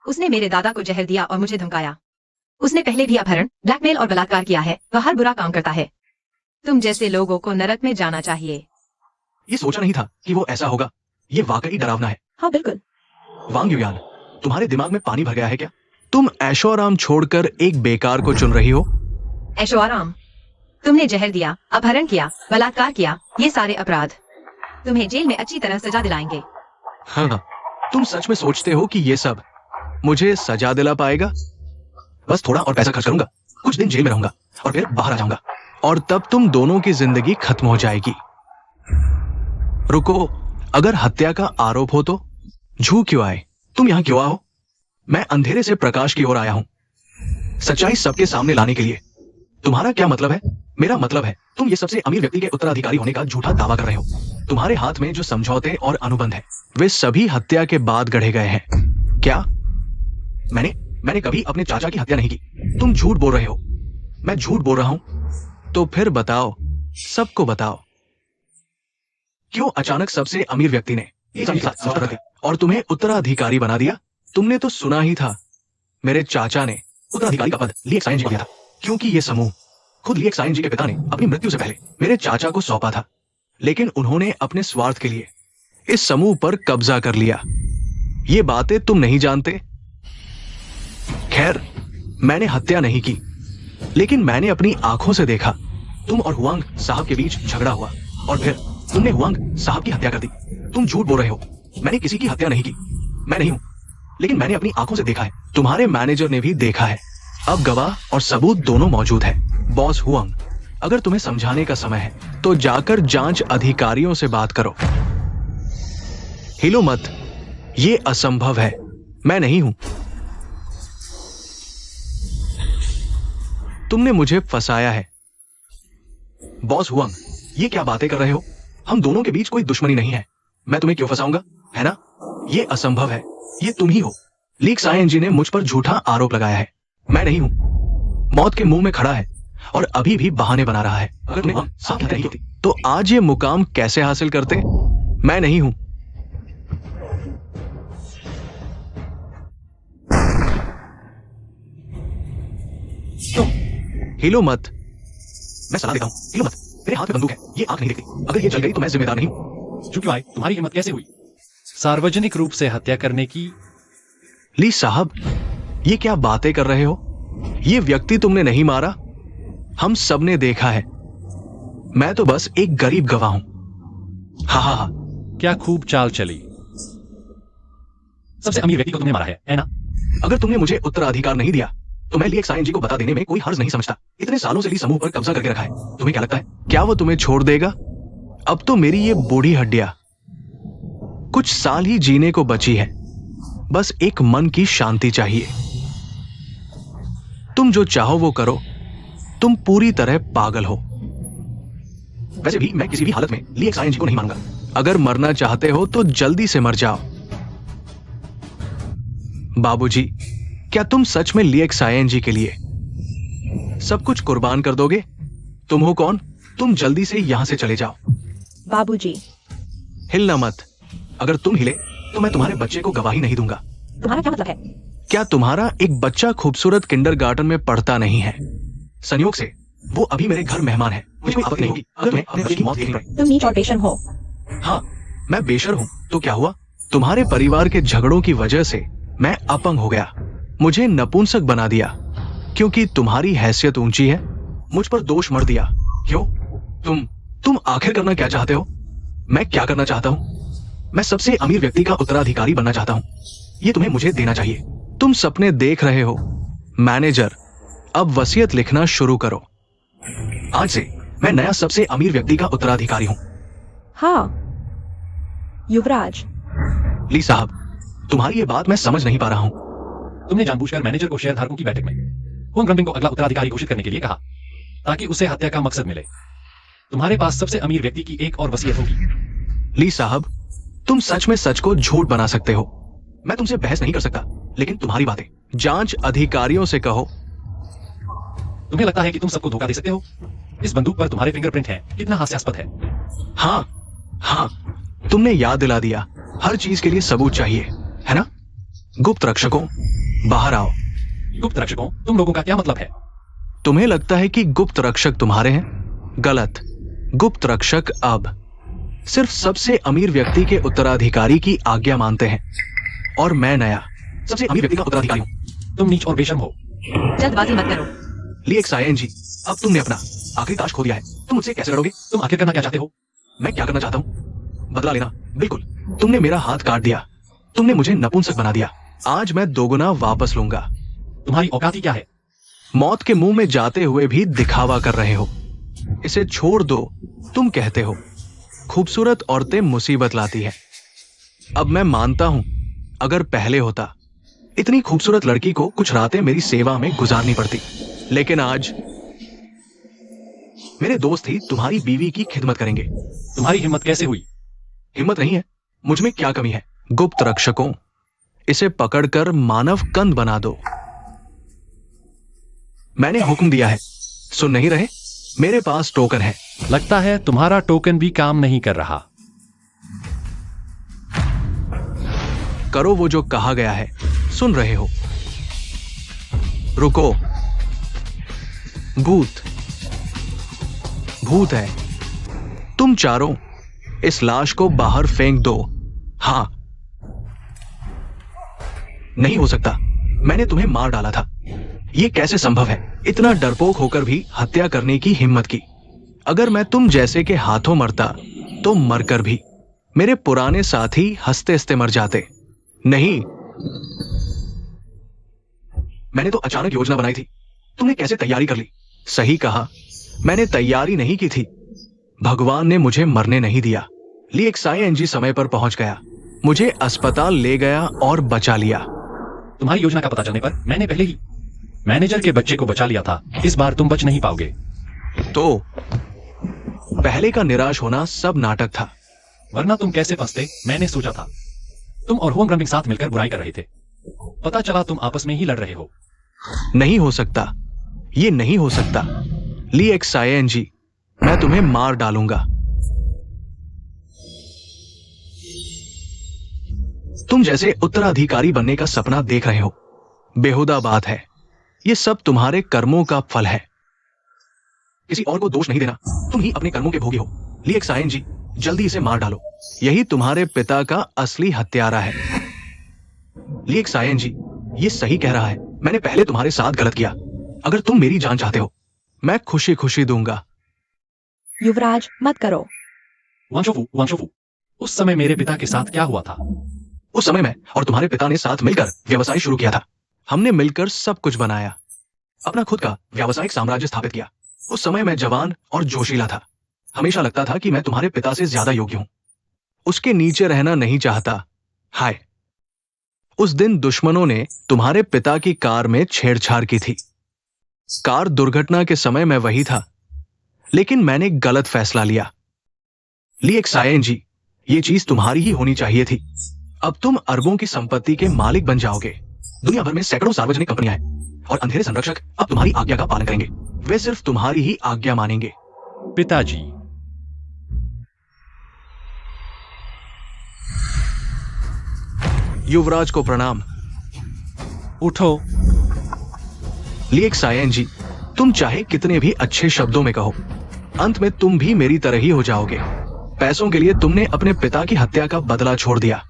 उसने मेरे दादा को जहर दिया और मुझे धमकाया। उसने पहले भी अपहरण, ब्लैकमेल और बलात्कार किया है। वह हर बुरा काम करता है। तुम जैसे लोगों को नरक में जाना चाहिए। ये सोचा नहीं था कि वो ऐसा होगा। ये वाकई डरावना है। हाँ बिल्कुल। वांग युयान, तुम्हारे दिमाग में पानी भर गया है क्या? तुम ऐशो आराम छोड़कर एक बेकार को चुन रही हो। ऐशो आराम? तुमने जहर दिया, अपहरण किया, बलात्कार किया, ये सारे अपराध तुम्हें जेल में अच्छी तरह सजा दिलाएंगे। हाँ, तुम सच में सोचते हो कि ये सब मुझे सजा दिला पाएगा? बस थोड़ा और पैसा खर्च करूंगा, कुछ दिन जेल में रहूंगा और फिर बाहर आ जाऊंगा, और तब तुम दोनों की जिंदगी खत्म हो जाएगी। रुको, अगर हत्या का आरोप हो तो झू क्यों आए? तुम यहां क्यों आओ? मैं अंधेरे से प्रकाश की ओर आया हूं, सच्चाई सबके सामने लाने के लिए। तुम्हारा क्या मतलब है? मेरा मतलब है तुम ये सबसे अमीर व्यक्ति के उत्तराधिकारी होने का झूठा दावा कर रहे हो। तुम्हारे हाथ में जो समझौते और अनुबंध है वे सभी हत्या के बाद गढ़े गए हैं। क्या? मैंने कभी अपने चाचा की हत्या नहीं की। तुम झूठ बोल रहे हो। मैं झूठ बोल रहा हूं? तो फिर बताओ, सबको बताओ, क्यों अचानक सबसे अमीर व्यक्ति ने ये समझौता कर और तुम्हें उत्तराधिकारी बना दिया? तुमने तो सुना ही था, मेरे चाचा ने उत्तराधिकारी का पद ली एक्साइन जी को दिया था, क्योंकि ये समूह खुद ली एक्साइन जी के पिता ने अपनी मृत्यु से पहले मेरे चाचा को सौंपा था। लेकिन उन्होंने अपने स्वार्थ के लिए इस समूह पर कब्जा कर लिया। ये बातें तुम नहीं जानते। खैर, मैंने हत्या नहीं की, लेकिन मैंने अपनी आंखों से देखा तुम और हुआंग साहब के बीच झगड़ा हुआ और फिर तुमने हुआंग साहब की हत्या कर दी। तुम झूठ बोल रहे हो। मैंने किसी की हत्या नहीं की। मैं नहीं हूं, लेकिन मैंने अपनी आंखों से देखा है। तुम्हारे मैनेजर ने भी देखा है। अब गवाह और सबूत दोनों मौजूद है। बॉस हुआंग, अगर तुम्हें समझाने का समय है तो जाकर जांच अधिकारियों से बात करो। हिलो मत, ये असंभव है। मैं नहीं हूं। तुमने मुझे फंसाया है। बॉस हुआंग, ये क्या बातें कर रहे हो? हम दोनों के बीच कोई दुश्मनी नहीं है। मैं तुम्हें क्यों फंसाऊंगा, है ना? ये असंभव है। ये तुम ही हो। ली एक्साइन जी ने मुझ पर झूठा आरोप लगाया है। मैं नहीं हूं। मौत के मुंह में खड़ा है और अभी भी बहाने बना रहा है। अगर तुम्हें साफ नहीं होती तो आज ये मुकाम कैसे हासिल करते? मैं नहीं हूं। तुम हिलो मत। मैं सलाह देता हूं, हिलो मत। मेरे हाथ में बंदूक है, ये आंख नहीं दिखती। अगर ये जल गई तो मैं जिम्मेदार नहीं हूं। क्यों आए? तुम्हारी हिम्मत कैसे हुई सार्वजनिक रूप से हत्या करने की? ली साहब, ये क्या बातें कर रहे हो? ये व्यक्ति तुमने नहीं मारा। हम सबने देखा है। मैं तो बस एक गरीब गवाह हूं। हा। क्या खूब चाल चली। सबसे अमीर व्यक्ति को तुमने मारा है ना? अगर तुमने मुझे उत्तराधिकार नहीं दिया तो मैं ली एक्साइन जी को बता देने में कोई हर्ज नहीं समझता। इतने सालों से ली समूह पर कब्जा करके रखा है। तुम्हें क्या लगता है, क्या वो तुम्हें छोड़ देगा? अब तो मेरी ये बूढ़ी हड्डियां कुछ साल ही जीने को बची है। बस एक मन की शांति चाहिए। तुम जो चाहो वो करो। तुम पूरी तरह पागल हो। वैसे भी मैं किसी भी हालत में ली एक्साइन जी को नहीं मानूंगा। अगर मरना चाहते हो तो जल्दी से मर जाओ। बाबूजी, क्या तुम सच में ली एक्साइन जी के लिए सब कुछ कुर्बान कर दोगे? तुम हो कौन? तुम जल्दी से यहां से चले जाओ। बाबूजी। हिलना मत। अगर तुम हिले तो मैं तुम्हारे बच्चे को गवाही नहीं दूंगा। तुम्हारा क्या मतलब है? क्या तुम्हारा एक बच्चा खूबसूरत किंडरगार्टन में पढ़ता नहीं है? संयोग से वो अभी मेरे घर मेहमान है। मुझे कोई आपत्ति नहीं होगी अगर तुम्हें अपने बच्चे की मौत देखनी पड़े। तुम नीच और बेशर्म हो। हाँ, मैं बेशर्म हूं तो क्या हुआ? तुम्हारे परिवार के झगड़ों की वजह से मैं अपंग हो गया। मुझे नपुंसक बना दिया क्योंकि तुम्हारी हैसियत ऊंची है। मुझ पर दोष मर दिया। क्यों? तुम आखिर करना क्या चाहते हो? मैं क्या करना चाहता हूं? मैं सबसे अमीर व्यक्ति का उत्तराधिकारी बनना चाहता हूं। ये तुम्हें मुझे देना चाहिए। तुम सपने देख रहे हो। मैनेजर, अब वसीयत लिखना शुरू करो। आज से मैं नया सबसे अमीर व्यक्ति का उत्तराधिकारी हूं। हाँ युवराज। ली साहब, तुम्हारी ये बात मैं समझ नहीं पा रहा हूं। तुमने जानबूझकर मैनेजर को शेयरधारकों की बैठक में हुआंग रंबिंग को अगला उत्तराधिकारी घोषित करने के लिए कहा ताकि उसे हत्या का मकसद मिले। तुम्हारे पास सबसे अमीर व्यक्ति की एक और वसीयत होगी। ली साहब, तुम सच में सच को झूठ बना सकते हो। मैं तुमसे बहस नहीं कर सकता, लेकिन तुम्हारी बातें जांच अधिकारियों से कहो। तुम्हें लगता है कि तुम सबको धोखा दे सकते हो? इस बंदूक पर तुम्हारे फिंगरप्रिंट हैं। कितना हास्यास्पद है। हाँ, तुमने याद दिला दिया। हर चीज के लिए सबूत चाहिए, है ना? गुप्त रक्षकों, बाहर आओ। गुप्त रक्षकों? तुम लोगों का क्या मतलब है? तुम्हें लगता है कि गुप्त रक्षक तुम्हारे हैं? गलत। गुप्त रक्षक अब सिर्फ सबसे अमीर व्यक्ति के उत्तराधिकारी की आज्ञा मानते हैं, और मैं नया सबसे अमीर व्यक्ति का उत्तराधिकारी हूं। तुम नीच और बेशर्म हो। जल्दबाजी मत करो। ली एक्सायन जी, अब तुमने अपना आखिरी ताश खो दिया है। तुम मुझसे कैसे लड़ोगे? तुम आखिर करना क्या चाहते हो? मैं क्या करना चाहता हूँ? बदला लेना। बिल्कुल, तुमने मेरा हाथ काट दिया, तुमने मुझे नपुंसक बना दिया। आज मैं दोगुना वापस लूंगा। तुम्हारी औकात ही क्या है? मौत के मुंह में जाते हुए भी दिखावा कर रहे हो। इसे छोड़ दो। तुम कहते हो खूबसूरत औरतें मुसीबत लाती है। अब मैं मानता हूं, अगर पहले होता, इतनी खूबसूरत लड़की को कुछ रातें मेरी सेवा में गुजारनी पड़ती, लेकिन आज मेरे दोस्त ही तुम्हारी बीवी की खिदमत करेंगे। तुम्हारी हिम्मत कैसे हुई? हिम्मत नहीं है, मुझ में क्या कमी है? गुप्त रक्षकों, इसे पकड़कर मानव कंद बना दो। मैंने हुक्म दिया है, सुन नहीं रहे? मेरे पास टोकन है। लगता है तुम्हारा टोकन भी काम नहीं कर रहा। करो वो जो कहा गया है। सुन रहे हो? रुको। भूत है। तुम चारों इस लाश को बाहर फेंक दो। हां। नहीं हो सकता, मैंने तुम्हें मार डाला था। यह कैसे संभव है? इतना डरपोक होकर भी हत्या करने की हिम्मत की। अगर मैं तुम जैसे के हाथों मरता तो मरकर भी मेरे पुराने साथी हंसते हंसते मर जाते। नहीं, मैंने तो अचानक योजना बनाई थी। तुमने कैसे तैयारी कर ली? सही कहा, मैंने तैयारी नहीं की थी। भगवान ने मुझे मरने नहीं दिया। ली एक्सायन समय पर पहुंच गया, मुझे अस्पताल ले गया और बचा लिया। तुम्हारी योजना का पता चलने पर मैंने पहले ही मैनेजर के बच्चे को बचा लिया था। इस बार तुम बच नहीं पाओगे। तो पहले का निराश होना सब नाटक था। वरना तुम कैसे फंसते? मैंने सोचा था। तुम और होम रमिंग साथ मिलकर बुराई कर रहे थे। पता चला तुम आपस में ही लड़ रहे हो। नहीं हो सकता, ये नहीं हो सकता। ली एक्सायन जी, मैं तुम्हें मार डालूंगा। तुम जैसे उत्तराधिकारी बनने का सपना देख रहे हो, बेहुदा बात है। ये सब तुम्हारे कर्मों का फल है। किसी और को दोष नहीं देना, तुम ही अपने कर्मों के भोगी हो। ली एक्सायन जी, जल्दी इसे मार डालो। यही तुम्हारे पिता का असली हत्यारा है। ली एक्सायन जी, ये सही कह रहा है। मैंने पहले तुम्हारे साथ गलत किया। अगर तुम मेरी जान चाहते हो, मैं खुशी खुशी दूंगा। युवराज, मत करो। वंशोफू, उस समय मेरे पिता के साथ क्या हुआ था? उस समय मैं और तुम्हारे पिता ने साथ मिलकर व्यवसाय शुरू किया था। हमने मिलकर सब कुछ बनाया, अपना खुद का व्यावसायिक साम्राज्य स्थापित किया। उस समय मैं जवान और जोशीला था। हमेशा लगता था कि मैं तुम्हारे पिता से ज्यादा योग्य हूं, उसके नीचे रहना नहीं चाहता। हाय, उस दिन दुश्मनों ने तुम्हारे पिता की कार में छेड़छाड़ की थी। कार दुर्घटना के समय मैं वही था, लेकिन मैंने गलत फैसला लिया। ली एक्सायन जी, ये चीज तुम्हारी ही होनी चाहिए थी। अब तुम अरबों की संपत्ति के मालिक बन जाओगे। दुनिया भर में सैकड़ों सार्वजनिक कंपनियां हैं और अंधेरे संरक्षक अब तुम्हारी आज्ञा का पालन करेंगे। वे सिर्फ तुम्हारी ही आज्ञा मानेंगे। पिताजी, युवराज को प्रणाम। उठो। ली एक्सायन जी, तुम चाहे कितने भी अच्छे शब्दों में कहो, अंत में तुम भी मेरी तरह ही हो जाओगे। पैसों के लिए तुमने अपने पिता की हत्या का बदला छोड़ दिया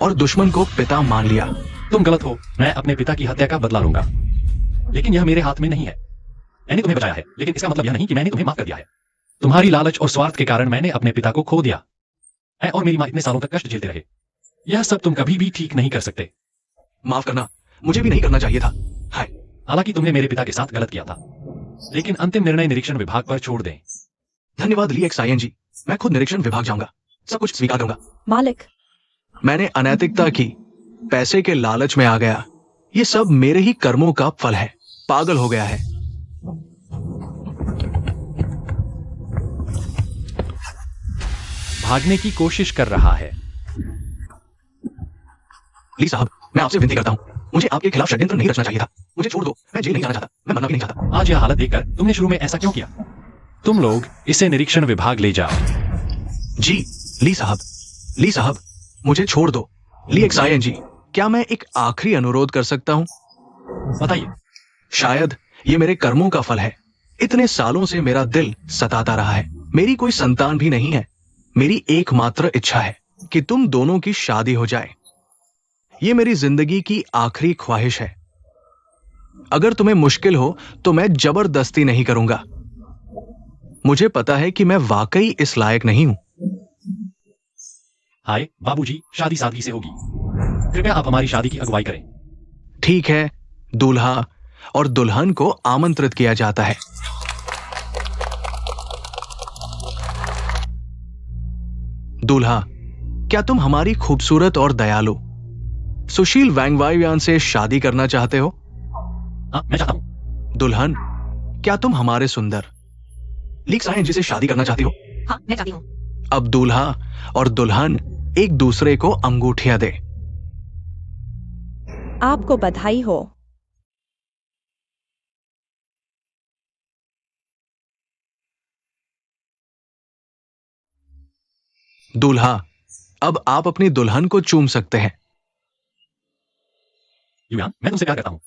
और दुश्मन को पिता मान लिया। तुम गलत हो। मैं अपने पिता की हत्या का बदला लूंगा, लेकिन यह मेरे हाथ में नहीं है। मैंने तुम्हें बचाया है, लेकिन इसका मतलब यह नहीं कि मैंने तुम्हें माफ कर दिया है। तुम्हारी लालच और स्वार्थ के कारण मैंने अपने पिता को खो दिया। मैं और मेरी मां इतने सालों तक कष्ट झेलते रहे। यह सब तुम कभी भी ठीक नहीं कर सकते। माफ करना, मुझे भी नहीं करना चाहिए था। हाय, हालांकि तुमने मेरे पिता के साथ गलत किया था, लेकिन अंतिम निर्णय निरीक्षण विभाग पर छोड़ दें। धन्यवाद ली एक्सायन जी, मैं खुद निरीक्षण विभाग जाऊंगा, सब कुछ स्वीकार करूंगा। मालिक, मैंने अनैतिकता की, पैसे के लालच में आ गया। ये सब मेरे ही कर्मों का फल है। पागल हो गया है। भागने की कोशिश कर रहा है। ली साहब, मैं आपसे विनती करता हूं, मुझे आपके खिलाफ षड्यंत्र नहीं रचना चाहिए था। मुझे छोड़ दो, मैं जेल नहीं जाना चाहता, मैं मरना भी नहीं चाहता। आज यह हालत देखकर तुमने शुरू में ऐसा क्यों किया? तुम लोग इसे निरीक्षण विभाग ले जाओ। जी, ली साहब, मुझे छोड़ दो। ली एक्सायन जी, क्या मैं एक आखिरी अनुरोध कर सकता हूं? बताइए। शायद ये मेरे कर्मों का फल है। इतने सालों से मेरा दिल सताता रहा है। मेरी कोई संतान भी नहीं है। मेरी एकमात्र इच्छा है कि तुम दोनों की शादी हो जाए। ये मेरी जिंदगी की आखिरी ख्वाहिश है। अगर तुम्हें मुश्किल हो तो मैं जबरदस्ती नहीं करूंगा। मुझे पता है कि मैं वाकई इस लायक नहीं हूं। हाय बाबूजी, शादी सादगी से होगी। कृपया आप हमारी शादी की अगुवाई करें। ठीक है, दूल्हा और दुल्हन को आमंत्रित किया जाता है। दूल्हा, क्या तुम हमारी खूबसूरत और दयालु सुशील वैंगवाइयान से शादी करना चाहते हो? हाँ, मैं चाहता हूं। दुल्हन, क्या तुम हमारे सुंदर लीक सायन जी से शादी करना चाहती हो? हाँ, मैं चाहती हूँ। अब दूल्हा और दुल्हन एक दूसरे को अंगूठियां दे। आपको बधाई हो। दूल्हा, अब आप अपनी दुल्हन को चूम सकते हैं। युयान, मैं तुमसे प्यार करता हूं।